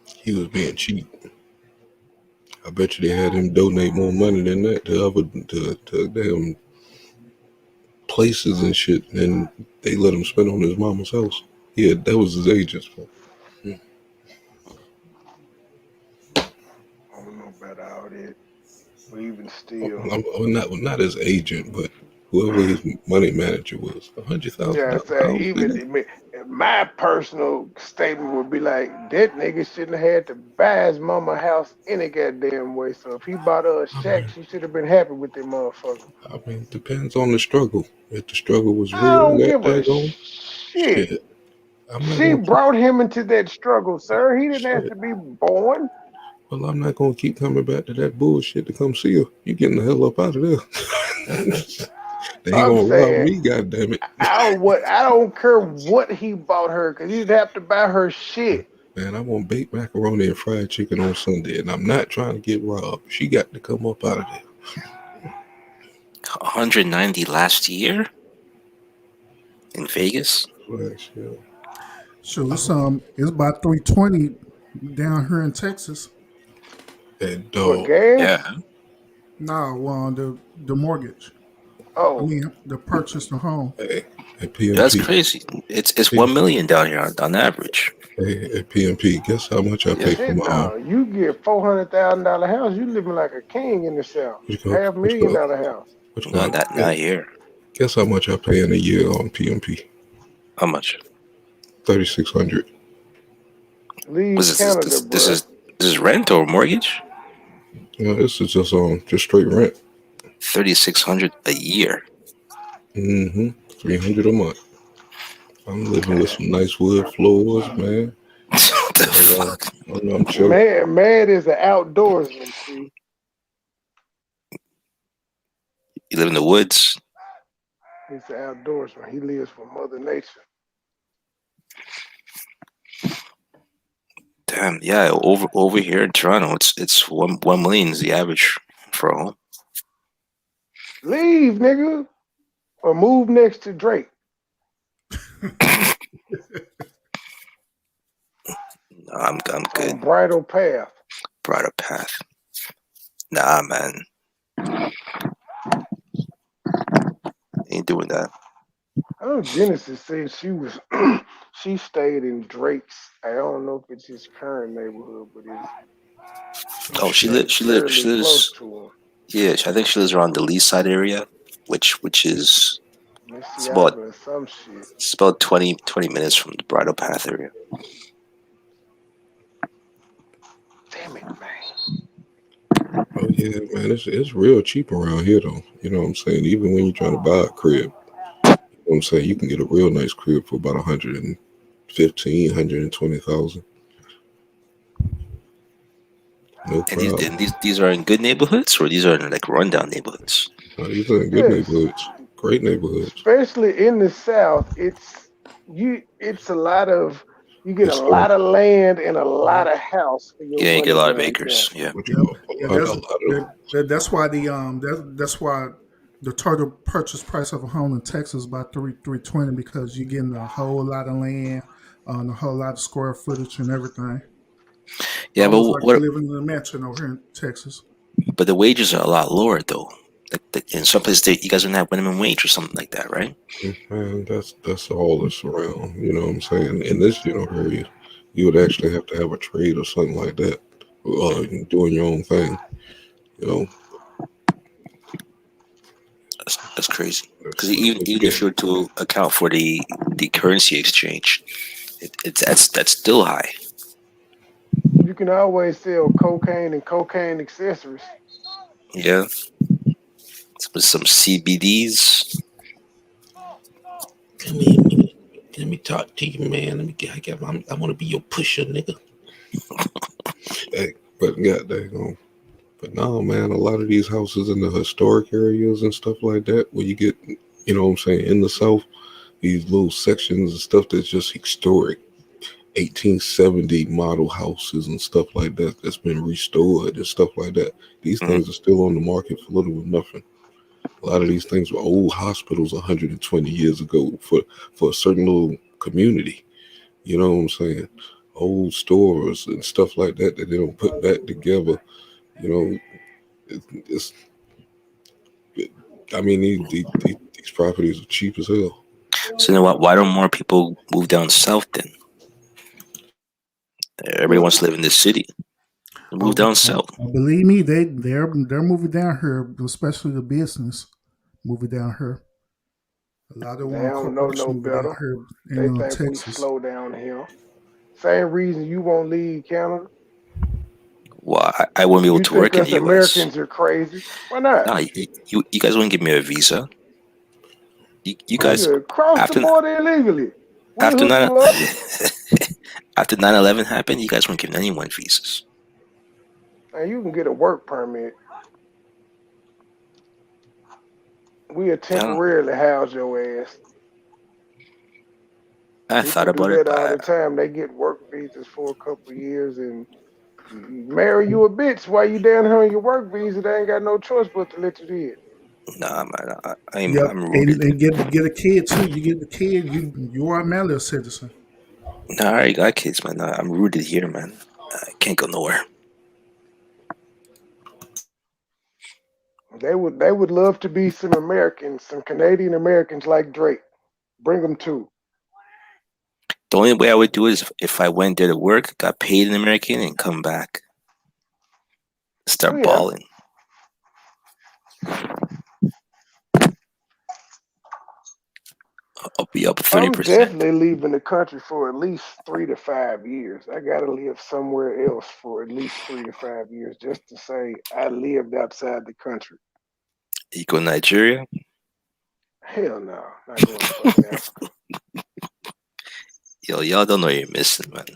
He was being cheap. I bet you they had him donate more money than that to damn places and shit, and they let him spend on his mama's house. Yeah, that was his agent's fault. I don't know about all that, but even still, not his agent, but whoever his money manager was. $100,000. yeah, so even my personal statement would be like, that nigga shouldn't have had to buy his mama a house any goddamn way. So if he bought her a shack, she should have been happy with that motherfucker. I mean, it depends on the struggle. If the struggle was real, I don't give a shit. She brought him into that struggle, sir. He didn't have to be born. Well, I'm not gonna keep coming back to that bullshit to come see her. You getting the hell up out of there. They ain't gonna rob me, goddammit. I don't care what he bought her, because he'd have to buy her shit. Man, I want baked macaroni and fried chicken on Sunday, and I'm not trying to get robbed. She got to come up out of there. 190 last year in Vegas. Last year. So it's about 320 down here in Texas. That dog. For gas? Yeah. No, the mortgage. Oh, I mean the purchase the home. Hey, that's crazy. It's $1 million down here on average. Hey, at PMP, guess how much I pay for my home? You get $400,000 house, you living like a king in the South. $500,000 house. No, not here. Guess how much I pay in a year on PMP? How much? $3,600. Leave Canada, this is rent or mortgage? No, this is just straight rent. $3,600 a year. $300 a month. I'm living with some nice wood floors, man. What the fuck? I'm chilling. Man is an outdoorsman. See, you live in the woods. He's an outdoorsman. He lives for Mother Nature. Damn, yeah. Over here in Toronto, it's 1 million is the average for a home. Leave, nigga, or move next to Drake. No, I'm good. Bridal path. Bridal path. Nah, man. Ain't doing that. I know Genesis said she was she stayed in Drake's. I don't know if it's his current neighborhood, but it's she lives close to him. Yeah, I think she lives around the Lee Side area, which is it's about 20 minutes from the Bridal Path area. Damn it, man. Oh yeah, man, it's real cheap around here though. You know what I'm saying? Even when you're trying to buy a crib, you know what I'm saying, you can get a real nice crib for about 115,000, 120,000. No problem. And these are in good neighborhoods, or these are in like rundown neighborhoods? No, these are in good neighborhoods, great neighborhoods. Especially in the South, it's a lot of. You get a lot of land and a lot of house for your money. You get a lot of acres. Yeah. That's why The total purchase price of a home in Texas is about 320 because you're getting a whole lot of land, a whole lot of square footage and everything. Yeah, but Almost like living in a mansion over here in Texas. But the wages are a lot lower though. In some places, you guys don't have minimum wage or something like that, right? Man, that's all that's around. You know what I'm saying? In this area, you would actually have to have a trade or something like that, doing your own thing. You know, That's crazy. Because that's what you even if get. you were to account for the currency exchange, that's still high. You can always sell cocaine and cocaine accessories. Yeah, with some CBDs. Let me talk to you, man. I want to be your pusher, nigga. Hey, but goddamn. But no, man, a lot of these houses in the historic areas and stuff like that, where you get, you know what I'm saying, in the South, these little sections and stuff that's just historic, 1870 model houses and stuff like that that's been restored and stuff like that. These things are still on the market for little or nothing. A lot of these things were old hospitals 120 years ago for a certain little community. You know what I'm saying? Old stores and stuff like that they don't put back together. You know, it's. I mean, these properties are cheap as hell. So then, why don't more people move down south then? Everybody wants to live in this city. Move down south. Believe me, they're moving down here, especially the business moving down here. A lot of They don't know corporations no moving down better. here They in think we Texas. slow down here. Same reason you won't leave Canada. Well, I wouldn't be able You to think work in us the U.S. Americans are crazy? Why not? No, you guys wouldn't give me a visa. You guys Nigga, cross the after border illegally. We after hook 9 you up. after 9/11 happened, you guys weren't giving anyone visas. And you can get a work permit. We'll temporarily house your ass. I People thought do about it, that all the but time. They get work visas for a couple of years and marry you a bitch while you down here on your work visa. They ain't got no choice but to let you in. nah, man, I'm and, rooted. and get a kid too. You get the kid, you are a citizen. Nah, I already got kids, man. I'm rooted here, man. I can't go nowhere. They would love to be some Americans, some Canadian Americans like Drake. Bring them too. The only way I would do is if I went there to work, got paid in American, and come back, start Oh, yeah. balling. I'll be up I'm 30%. definitely leaving the country for at least 3 to 5 years. I gotta live somewhere else for at least 3 to 5 years just to say I lived outside the country. You go to Nigeria? Hell no, not going to fucking Africa. Yo, y'all don't know what you're missing, man.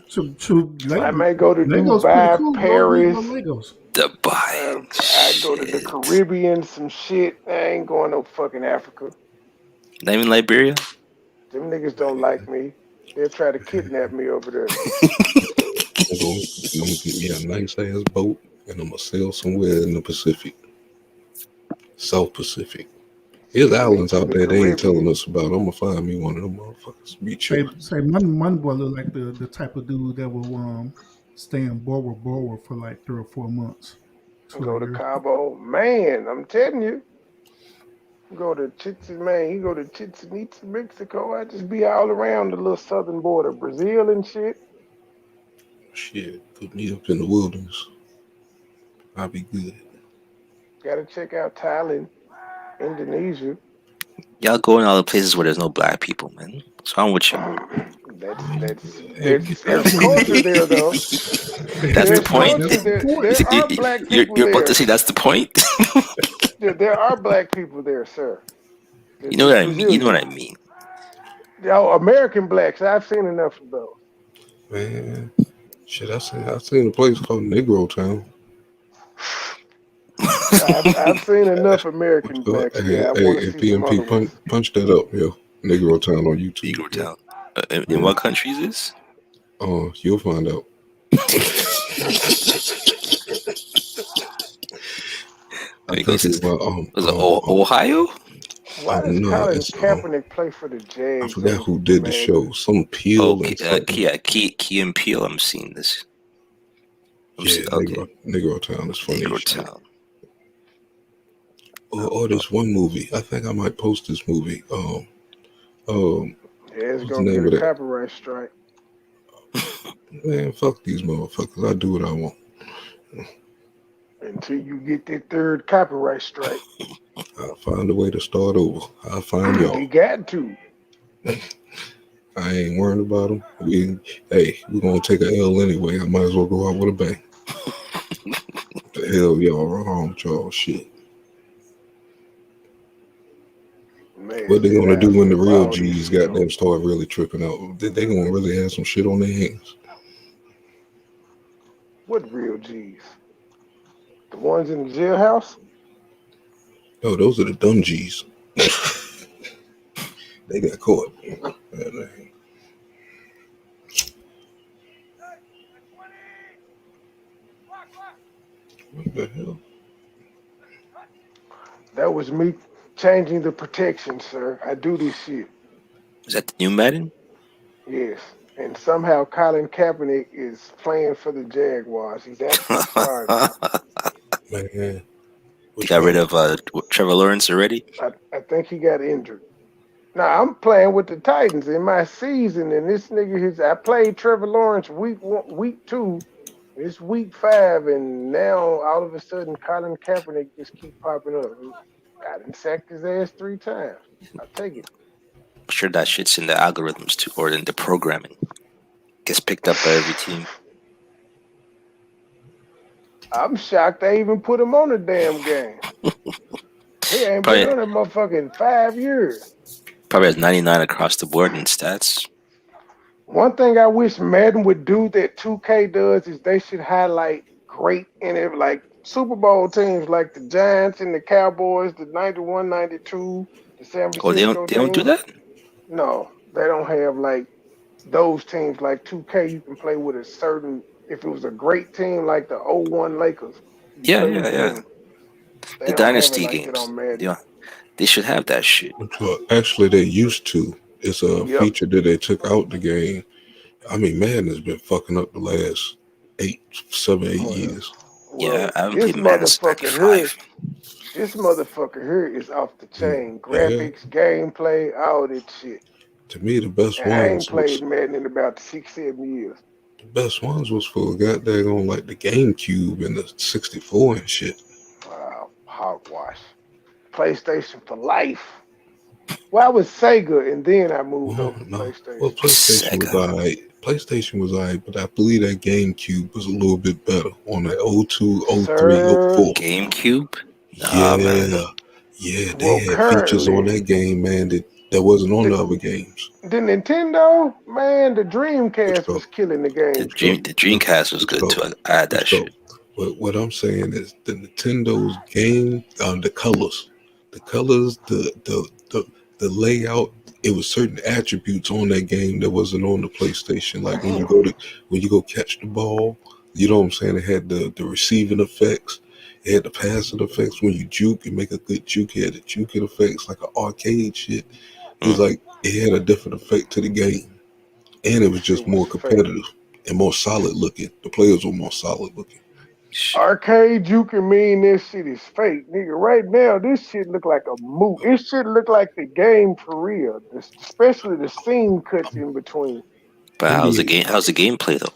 I may go to Lagos pretty Dubai, cool. Paris. Lagos. Dubai. I go to the Caribbean, some shit. I ain't going no fucking Africa. Not even Liberia? Them niggas don't like me. They'll try to kidnap me over there. I'm gonna get me a nice ass boat and I'm gonna sail somewhere in the Pacific, South Pacific. There's islands out there they ain't telling us about. I'm gonna find me one of them motherfuckers. Be chill. Say Money Boy look like the type of dude that will stay in Bora for like 3 or 4 months. Go to Cabo, man. I'm telling you. Go to man. You go to Chichen Itza, Mexico. I just be all around the little southern border, Brazil and shit. Shit, put me up in the wilderness. I'll be good. Gotta check out Thailand, Indonesia. Y'all go in all the places where there's no black people, man. What's wrong with you? There's culture there though. That's the point. There are black people You're about there. to say that's the point. There are black people there, sir. You know what I mean. You know what I mean. Oh, American blacks. I've seen enough of those. Man, shit, I seen a place called Negro Town. I've seen enough American blacks. I want to see some other ones. Punch that up, yo. Negro Town on YouTube. Negro Town. In what country is this? Oh, you'll find out. He think goes it's to Ohio. Why does no, Colin it's Kaepernick play for the I Jags? forgot And who did the man, show. Some Oh, Peel and something. Key and Peele. I'm seeing this. Yeah, Okay. Negro Town is funny. Negro as shit. Town. Or this one movie. I think I might post this movie. it's What's the gonna get name a of that? copyright strike. Man, fuck these motherfuckers. I do what I want. Until you get that third copyright strike. I'll find a way to start over. I'll find y'all. You got to. I ain't worrying about them. We're gonna take a L anyway. I might as well go out with a bang. The hell y'all wrong with y'all shit. Man, What they gonna do when the real all these G's goddamn start really tripping out? They gonna really have some shit on their hands. What real G's? The ones in the jailhouse? No, those are the dumb G's. They got caught. What the hell? That was me changing the protection, sir. I do this shit. Is that the new Madden? Yes. And somehow Colin Kaepernick is playing for the Jaguars. He's actually starting. Man, They got rid of Trevor Lawrence already. I think he got injured. Now I'm playing with the Titans in my season, and this nigga I played Trevor Lawrence week 2. It's week 5, and now all of a sudden Colin Kaepernick just keep popping up. I done sacked his ass 3 times. I'll take it. I'm sure that shit's in the algorithms too, or in the programming. Gets picked up by every team. I'm shocked they even put him on the damn game. He ain't been on that motherfucker in 5 years. Probably has 99 across the board in stats. One thing I wish Madden would do that 2K does is they should highlight great like Super Bowl teams like the Giants and the Cowboys, the 91, 92, the San Francisco they don't do that? No, they don't have like those teams like 2K. You can play with a certain, if it was a great team like the 01 Lakers. Yeah. The dynasty games. They should have that shit. Actually, they used to. It's a feature that they took out the game. I mean, Madden has been fucking up the last 8 years. Yeah, I haven't played Madden since 95. This motherfucker here is off the chain. Graphics, gameplay, all that shit. To me, the best ones. I ain't played Madden in about 6-7 years. The best ones was for goddamn on like the GameCube and the 64 and shit. Wow, hogwash. PlayStation for life. Well, I was Sega, and then I moved over to PlayStation. Well, PlayStation was alright. PlayStation was alright, but I believe that GameCube was a little bit better on that 02, 03, 04. GameCube? Nah, man. Yeah, they had features on that game, man, that wasn't on the other games. The Nintendo, man, the Dreamcast was killing the game. The Dreamcast was good too. I had that shit. But what I'm saying is the Nintendo's game, the colors, the layout, it was certain attributes on that game that wasn't on the PlayStation. Like when you go catch the ball, you know what I'm saying? It had the receiving effects, it had the passing effects. When you juke, you make a good juke. It had the juking effects, like an arcade shit. It was like it had a different effect to the game, and it was just more competitive and more solid looking. The players were more solid looking. Arcade juking mean this shit is fake, nigga. Right now, this shit look like a movie. This shit look like the game for real, especially the scene cuts in between. But how's the gameplay though?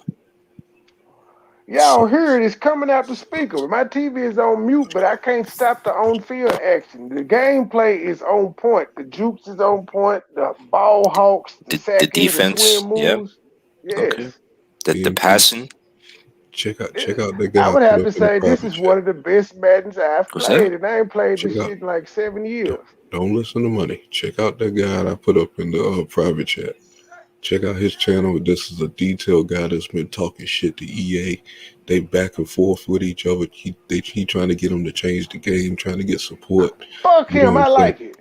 Y'all hear it? It's coming out the speaker. My TV is on mute, but I can't stop the on-field action. The gameplay is on point. The jukes is on point. The ball hawks, the sacking, defense, the swim moves. Yes. Okay. The passing. Check out the guy. I would have to say this is one of the best Maddens I've played, and I ain't played this shit in like 7 years. Don't listen to money. Check out that guy I put up in the private chat. Check out his channel. This is a detailed guy that's been talking shit to EA. They back and forth with each other. He trying to get them to change the game, trying to get support. Fuck him. I like it.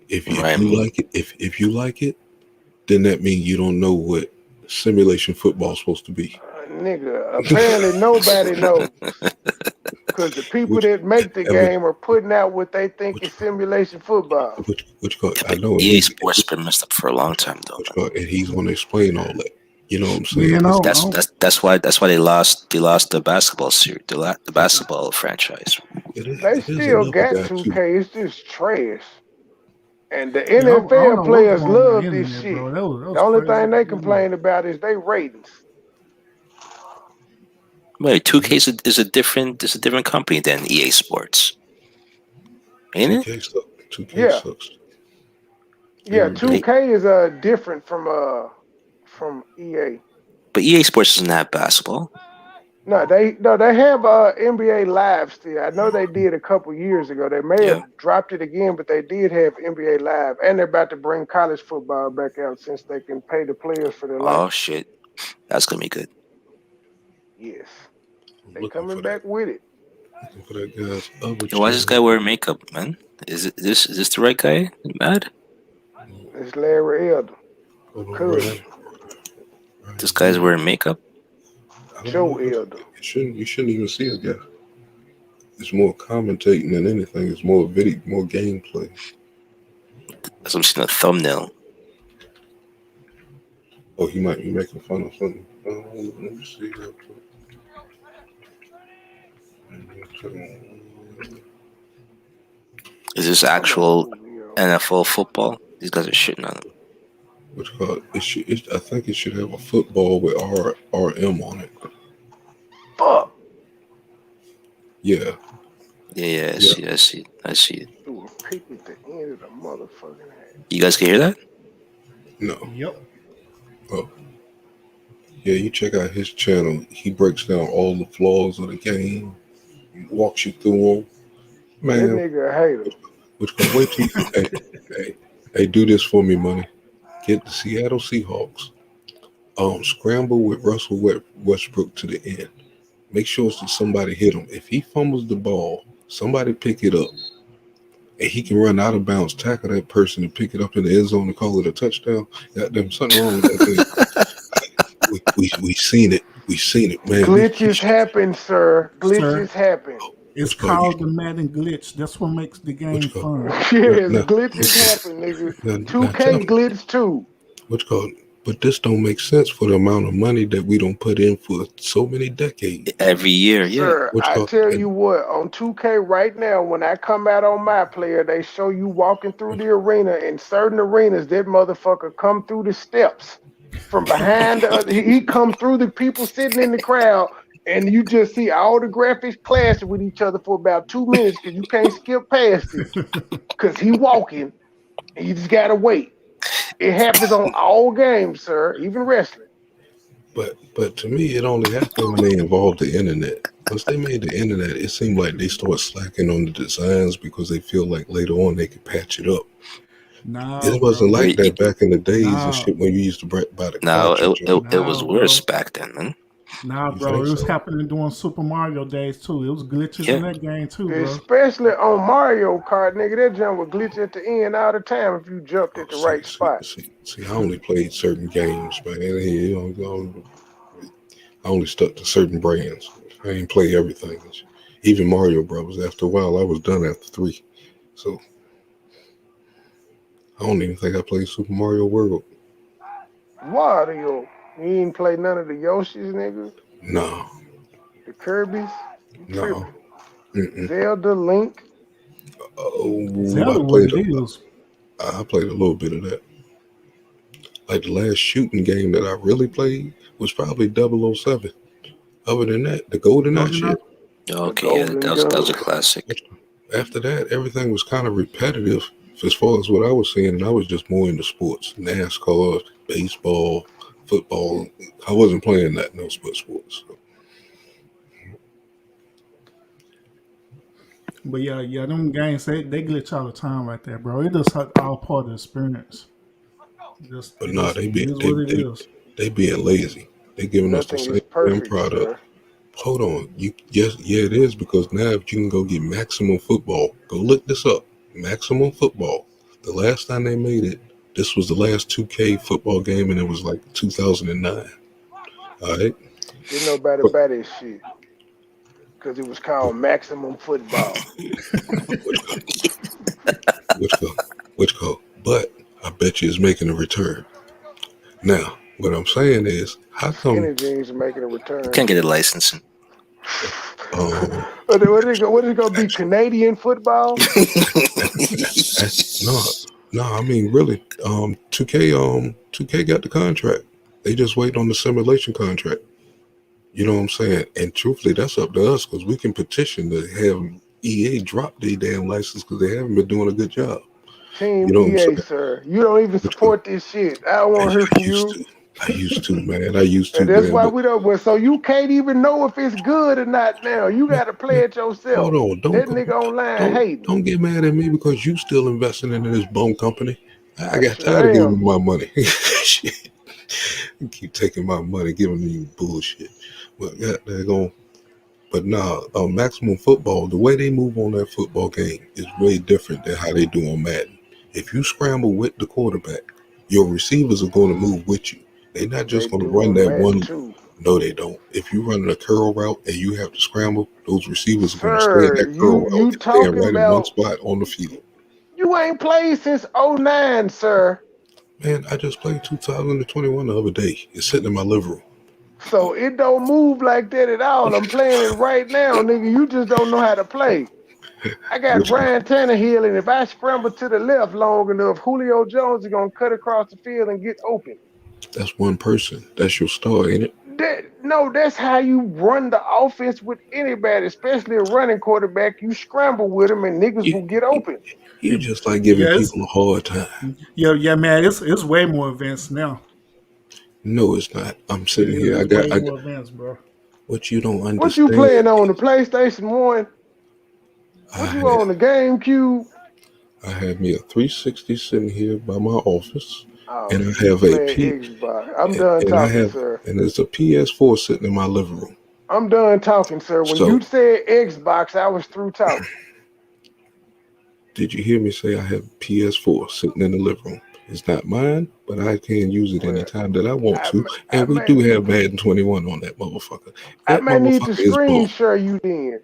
If you like it, then that means you don't know what simulation football is supposed to be. Nigga, apparently nobody knows. Because the people that make the game are putting out what they think is simulation football. I know EA Sports been messed up for a long time though. And he's going to explain all that. You know what I'm saying? That's why they lost the basketball series, the basketball franchise. They still got 2K. It's just trash. And the NFL players love this shit. The only thing they complain about is they ratings. Wait, 2K is a different company than EA Sports, ain't it? 2K sucks. Yeah, 2K is different from EA. But EA Sports doesn't have basketball. No, they have NBA Live still. I know they did a couple years ago. They may have dropped it again, but they did have NBA Live, and they're about to bring college football back out since they can pay the players for their life. Oh shit, that's gonna be good. Yes, they coming back with it. For that guy's Why is this guy wearing makeup, man? Is this the right guy? Mad? It's Larry Elder. This guy's wearing makeup. Joe Elder. You shouldn't even see a guy. It's more commentating than anything. It's more video, more gameplay. As I'm seeing a thumbnail. Oh, he might be making fun of something. Let me see that. Is this actual NFL football? These guys are shitting on it. What's called? I think it should have a football with RM on it. Fuck. Yeah. Yeah. I see it. Do a peek at the end of the motherfucking head. You guys can hear that? No. Yep. Oh. Yeah, you check out his channel. He breaks down all the flaws of the game. He walks you through them. Man, that nigga a hater. Which can wait till hey, do this for me, money. Get the Seattle Seahawks. Scramble with Russell Westbrook to the end. Make sure somebody hit him. If he fumbles the ball, somebody pick it up. And he can run out of bounds, tackle that person, and pick it up in the end zone and call it a touchdown. Goddamn, something wrong with that thing. We seen it. We seen it, man. Glitches happen, sir. Glitches happen. It's called the Madden glitch. That's what makes the game fun. Yes, glitches happen, nigga. 2K glitch too. What's called? But this don't make sense for the amount of money that we don't put in for so many decades. Every year, yeah. Sir, I tell you what, on 2K right now, when I come out on my player, they show you walking through the arena. In certain arenas, that motherfucker come through the steps from behind. He come through the people sitting in the crowd, and you just see all the graphics clashing with each other for about 2 minutes because you can't skip past it because he walking, and you just gotta wait. It happens on all games, sir, even wrestling. But to me, it only happened when they involved the internet. Once they made the internet, it seemed like they started slacking on the designs because they feel like later on they could patch it up. No, it wasn't like that back in the days and shit when you used to buy the cartridge. It was worse back then, man. Nah, bro, it was happening during Super Mario days too. It was glitches in that game too, bro. Especially on Mario Kart, nigga, that jump would glitch at the end all the time if you jumped at the right spot. See, I only played certain games, man. I only stuck to certain brands. I didn't play everything. Even Mario Brothers. After a while, I was done after 3. So I don't even think I played Super Mario World. Wario. You ain't play none of the Yoshis, nigga? No. The Kirby's? No. Zelda, Link? Zelda I played a little bit of that. Like the last shooting game that I really played was probably 007. Other than that, the GoldenEye shit. Okay, yeah, that was a classic. After that, everything was kind of repetitive as far as what I was seeing, and I was just more into sports. NASCAR, baseball, football. I wasn't playing no sports. So. But yeah, them games they glitch all the time right there, bro. It just all part of the experience. They being lazy. They giving us the same product. Sir. Hold on, it is because now if you can go get Maximum Football, go look this up. Maximum Football. The last time they made it, this was the last 2K football game, and it was like 2009. All right. Didn't nobody buy this shit. because it was called Maximum Football. Which code? But I bet you it's making a return. Now, what I'm saying is, how come Skinny jeans are making a return? You can't get a license. What is it going to be? Canadian football? No. I mean, really, 2K got the contract. They just wait on the simulation contract. You know what I'm saying? And truthfully, that's up to us because we can petition to have EA drop their damn license because they haven't been doing a good job. Team You know what I'm EA, saying? sir. You don't even support this shit. I don't want to hear from you. I used to, man. I used to. And that's man, why but we don't. So you can't even know if it's good or not now. You got to play it yourself. hold on, That nigga online hating. Don't get mad at me because you still investing into this bum company. I got sure tired of giving am. you my money. Shit. You keep taking my money, giving me bullshit. But they're going. But nah, Maximum Football, the way they move on that football game is way different than how they do on Madden. If you scramble with the quarterback, your receivers are going to move with you. They're not just going to run that one. Too. No, they don't. If you run a curl route and you have to scramble, those receivers are going to stay in that curl route and staying right in one spot on the field. You ain't played since 09, sir. Man, I just played 2021 the other day. It's sitting in my living room. So it don't move like that at all. I'm playing it right now, nigga. You just don't know how to play. I got Ryan Tannehill, and if I scramble to the left long enough, Julio Jones is going to cut across the field and get open. That's one person. That's your star, ain't it? That's how you run the offense with anybody, especially a running quarterback. You scramble with them, and niggas will get open. You just like giving people a hard time. Yeah, man. It's way more advanced now. No, it's not. I'm sitting here. I got way more advanced, bro. What you don't understand. What you playing on the PlayStation 1? What you on the GameCube? I have me a 360 sitting here by my office, and I you have Xbox. I'm done talking, sir. And there's a PS4 sitting in my living room. I'm done talking, sir. When you said Xbox, I was through talking. Did you hear me say I have PS4 sitting in the living room? It's not mine, but I can use it anytime that I want to. And we do have Madden 21 on that motherfucker. I may need to screen share you then.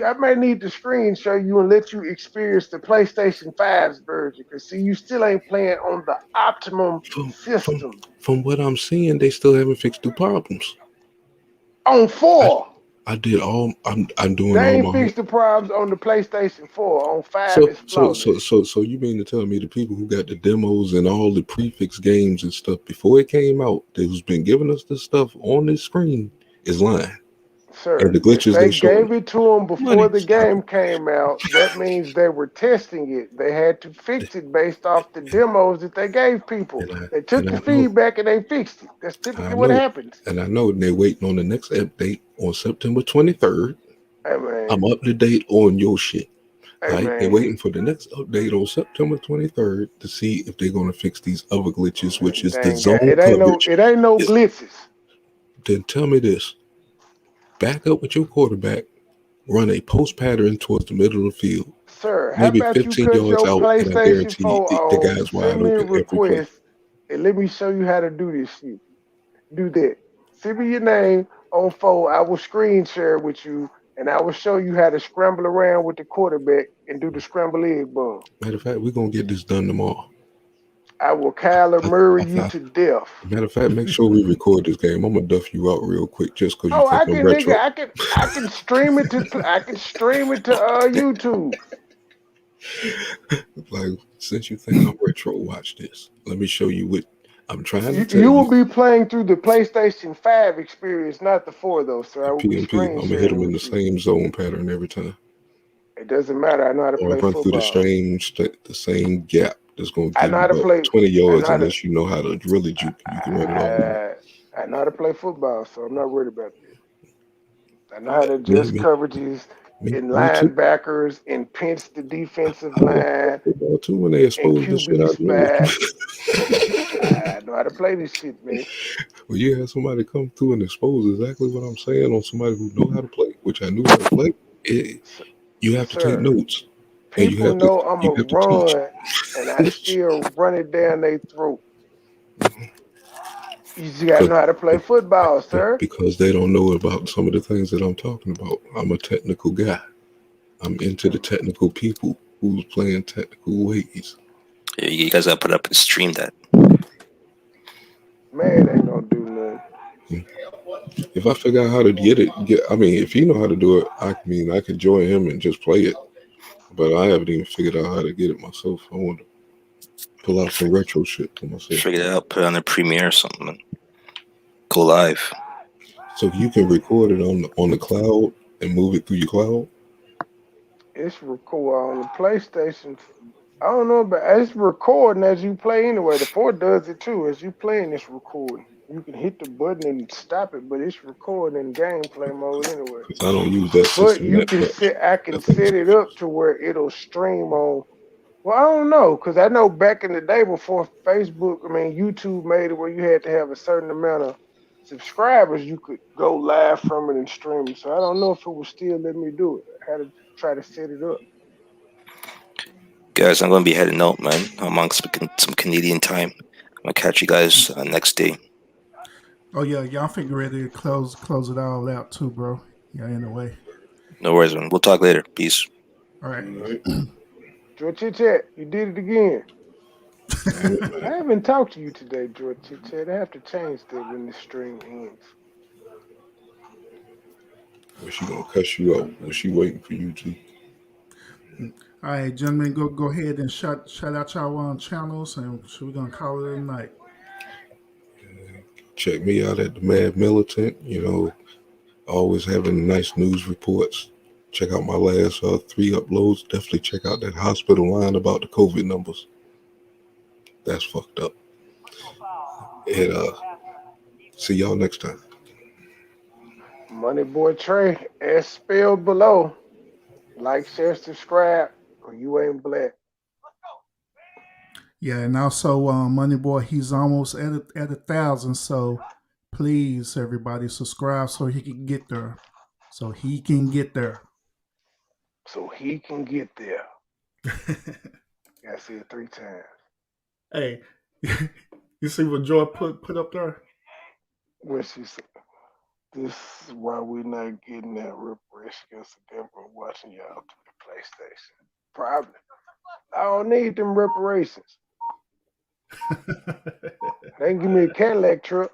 I may need to screen share you and let you experience the PlayStation 5's version. Because see, you still ain't playing on the optimum system. From what I'm seeing, they still haven't fixed the problems. On 4. I did all. I'm doing. They ain't fixed the problems on the PlayStation 4. On 5, it's flawless. So you mean to tell me the people who got the demos and all the prefix games and stuff before it came out, who's been giving us this stuff on this screen, is lying? Sir, and the glitches they gave it to them before the game came out. That means they were testing it. They had to fix it based off the demos that they gave people. They took the feedback and they fixed it. That's typically what happens. And I know they're waiting on the next update on September 23rd. Hey, I'm up to date on your shit. Hey, right? They're waiting for the next update on September 23rd to see if they're going to fix these other glitches, which is the zone coverage. It ain't no glitches. Then tell me this. Back up with your quarterback, run a post pattern towards the middle of the field. Sir, maybe how about 15 you cut yards your out, PlayStation and I guarantee 4 the guy's wide send me a open every play. request, and let me show you how to do this shit. Do that. Send me your name on 4. I will screen share with you, and I will show you how to scramble around with the quarterback and do the scramble egg bomb. Matter of fact, we're going to get this done tomorrow. I will Kyler Murray you to death. Matter of fact, make sure we record this game. I'm gonna duff you out real quick just because I can stream it to YouTube. Like, since you think I'm retro, watch this. Let me show you what I'm trying to tell you. You will be playing through the PlayStation 5 experience, not the 4 though, sir. I will PMP, I'm gonna hit them in the same zone pattern every time. It doesn't matter. I know how to play run football. Through the same gap. That's going to give you about 20 yards unless you know how to really juke. You can run it all. I know how to play football, so I'm not worried about that. I know how to adjust coverages in linebackers and pinch the defensive line. Football too when they expose the shit out of me. I know how to play this shit, man. Well, you have somebody come through and expose exactly what I'm saying on somebody who know how to play, which I knew how to play. You have to take notes. People know I'm a run, and I still run it down their throat. You just gotta know how to play football, sir. Because they don't know about some of the things that I'm talking about. I'm a technical guy. I'm into the technical people who's playing technical ways. You guys gotta put up and stream that. Man ain't gonna do nothing. If I figure out how to if he know how to do it, I could join him and just play it. But I haven't even figured out how to get it myself. I want to pull out some retro shit for myself. Figure it out, put it on a Premiere or something, and go live. So you can record it on the cloud and move it through your cloud? It's record on the PlayStation. I don't know, but it's recording as you play anyway. The 4 does it too. As you playing, it's recording. You can hit the button and stop it, but it's recording in gameplay mode anyway. I don't use that system. But you can I can set it up to where it'll stream on. Well, I don't know, because I know back in the day before YouTube made it where you had to have a certain amount of subscribers, you could go live from it and stream it. So I don't know if it will still let me do it. I had to try to set it up. Guys, I'm gonna be heading out, man. I'm on some Canadian time. I'm gonna catch you guys next day. Oh yeah, y'all think ready to close it all out too, bro. Yeah, anyway. No worries, man. We'll talk later. Peace. All right. George Chit Chat, you did it again. I haven't talked to you today, George Chit Chat. I have to change that when the stream ends. Was she gonna cuss you out? Was she waiting for you to? All right, gentlemen, go ahead and shout out y'all channels, and we're gonna call it a night. Check me out at the Mad Militant. Always having nice news reports. Check out my last 3 uploads. Definitely check out that hospital line about the COVID numbers. That's fucked up. And see y'all next time. Money Boy Trey, as spelled below. Like, share, subscribe, or you ain't black. Yeah, and also Money Boy, he's almost at 1,000. So please, everybody, subscribe so he can get there. So he can get there. I see it 3 times. Hey, you see what Joy put up there? What she said? This is why we're not getting that reparation against the Denver watching y'all to the PlayStation. Probably. I don't need them reparations. They can give me a Cadillac truck.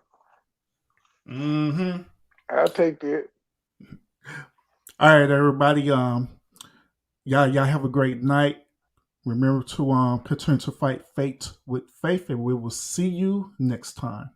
Mm-hmm. I'll take that. All right, everybody. Y'all have a great night. Remember to continue to fight fate with faith, and we will see you next time.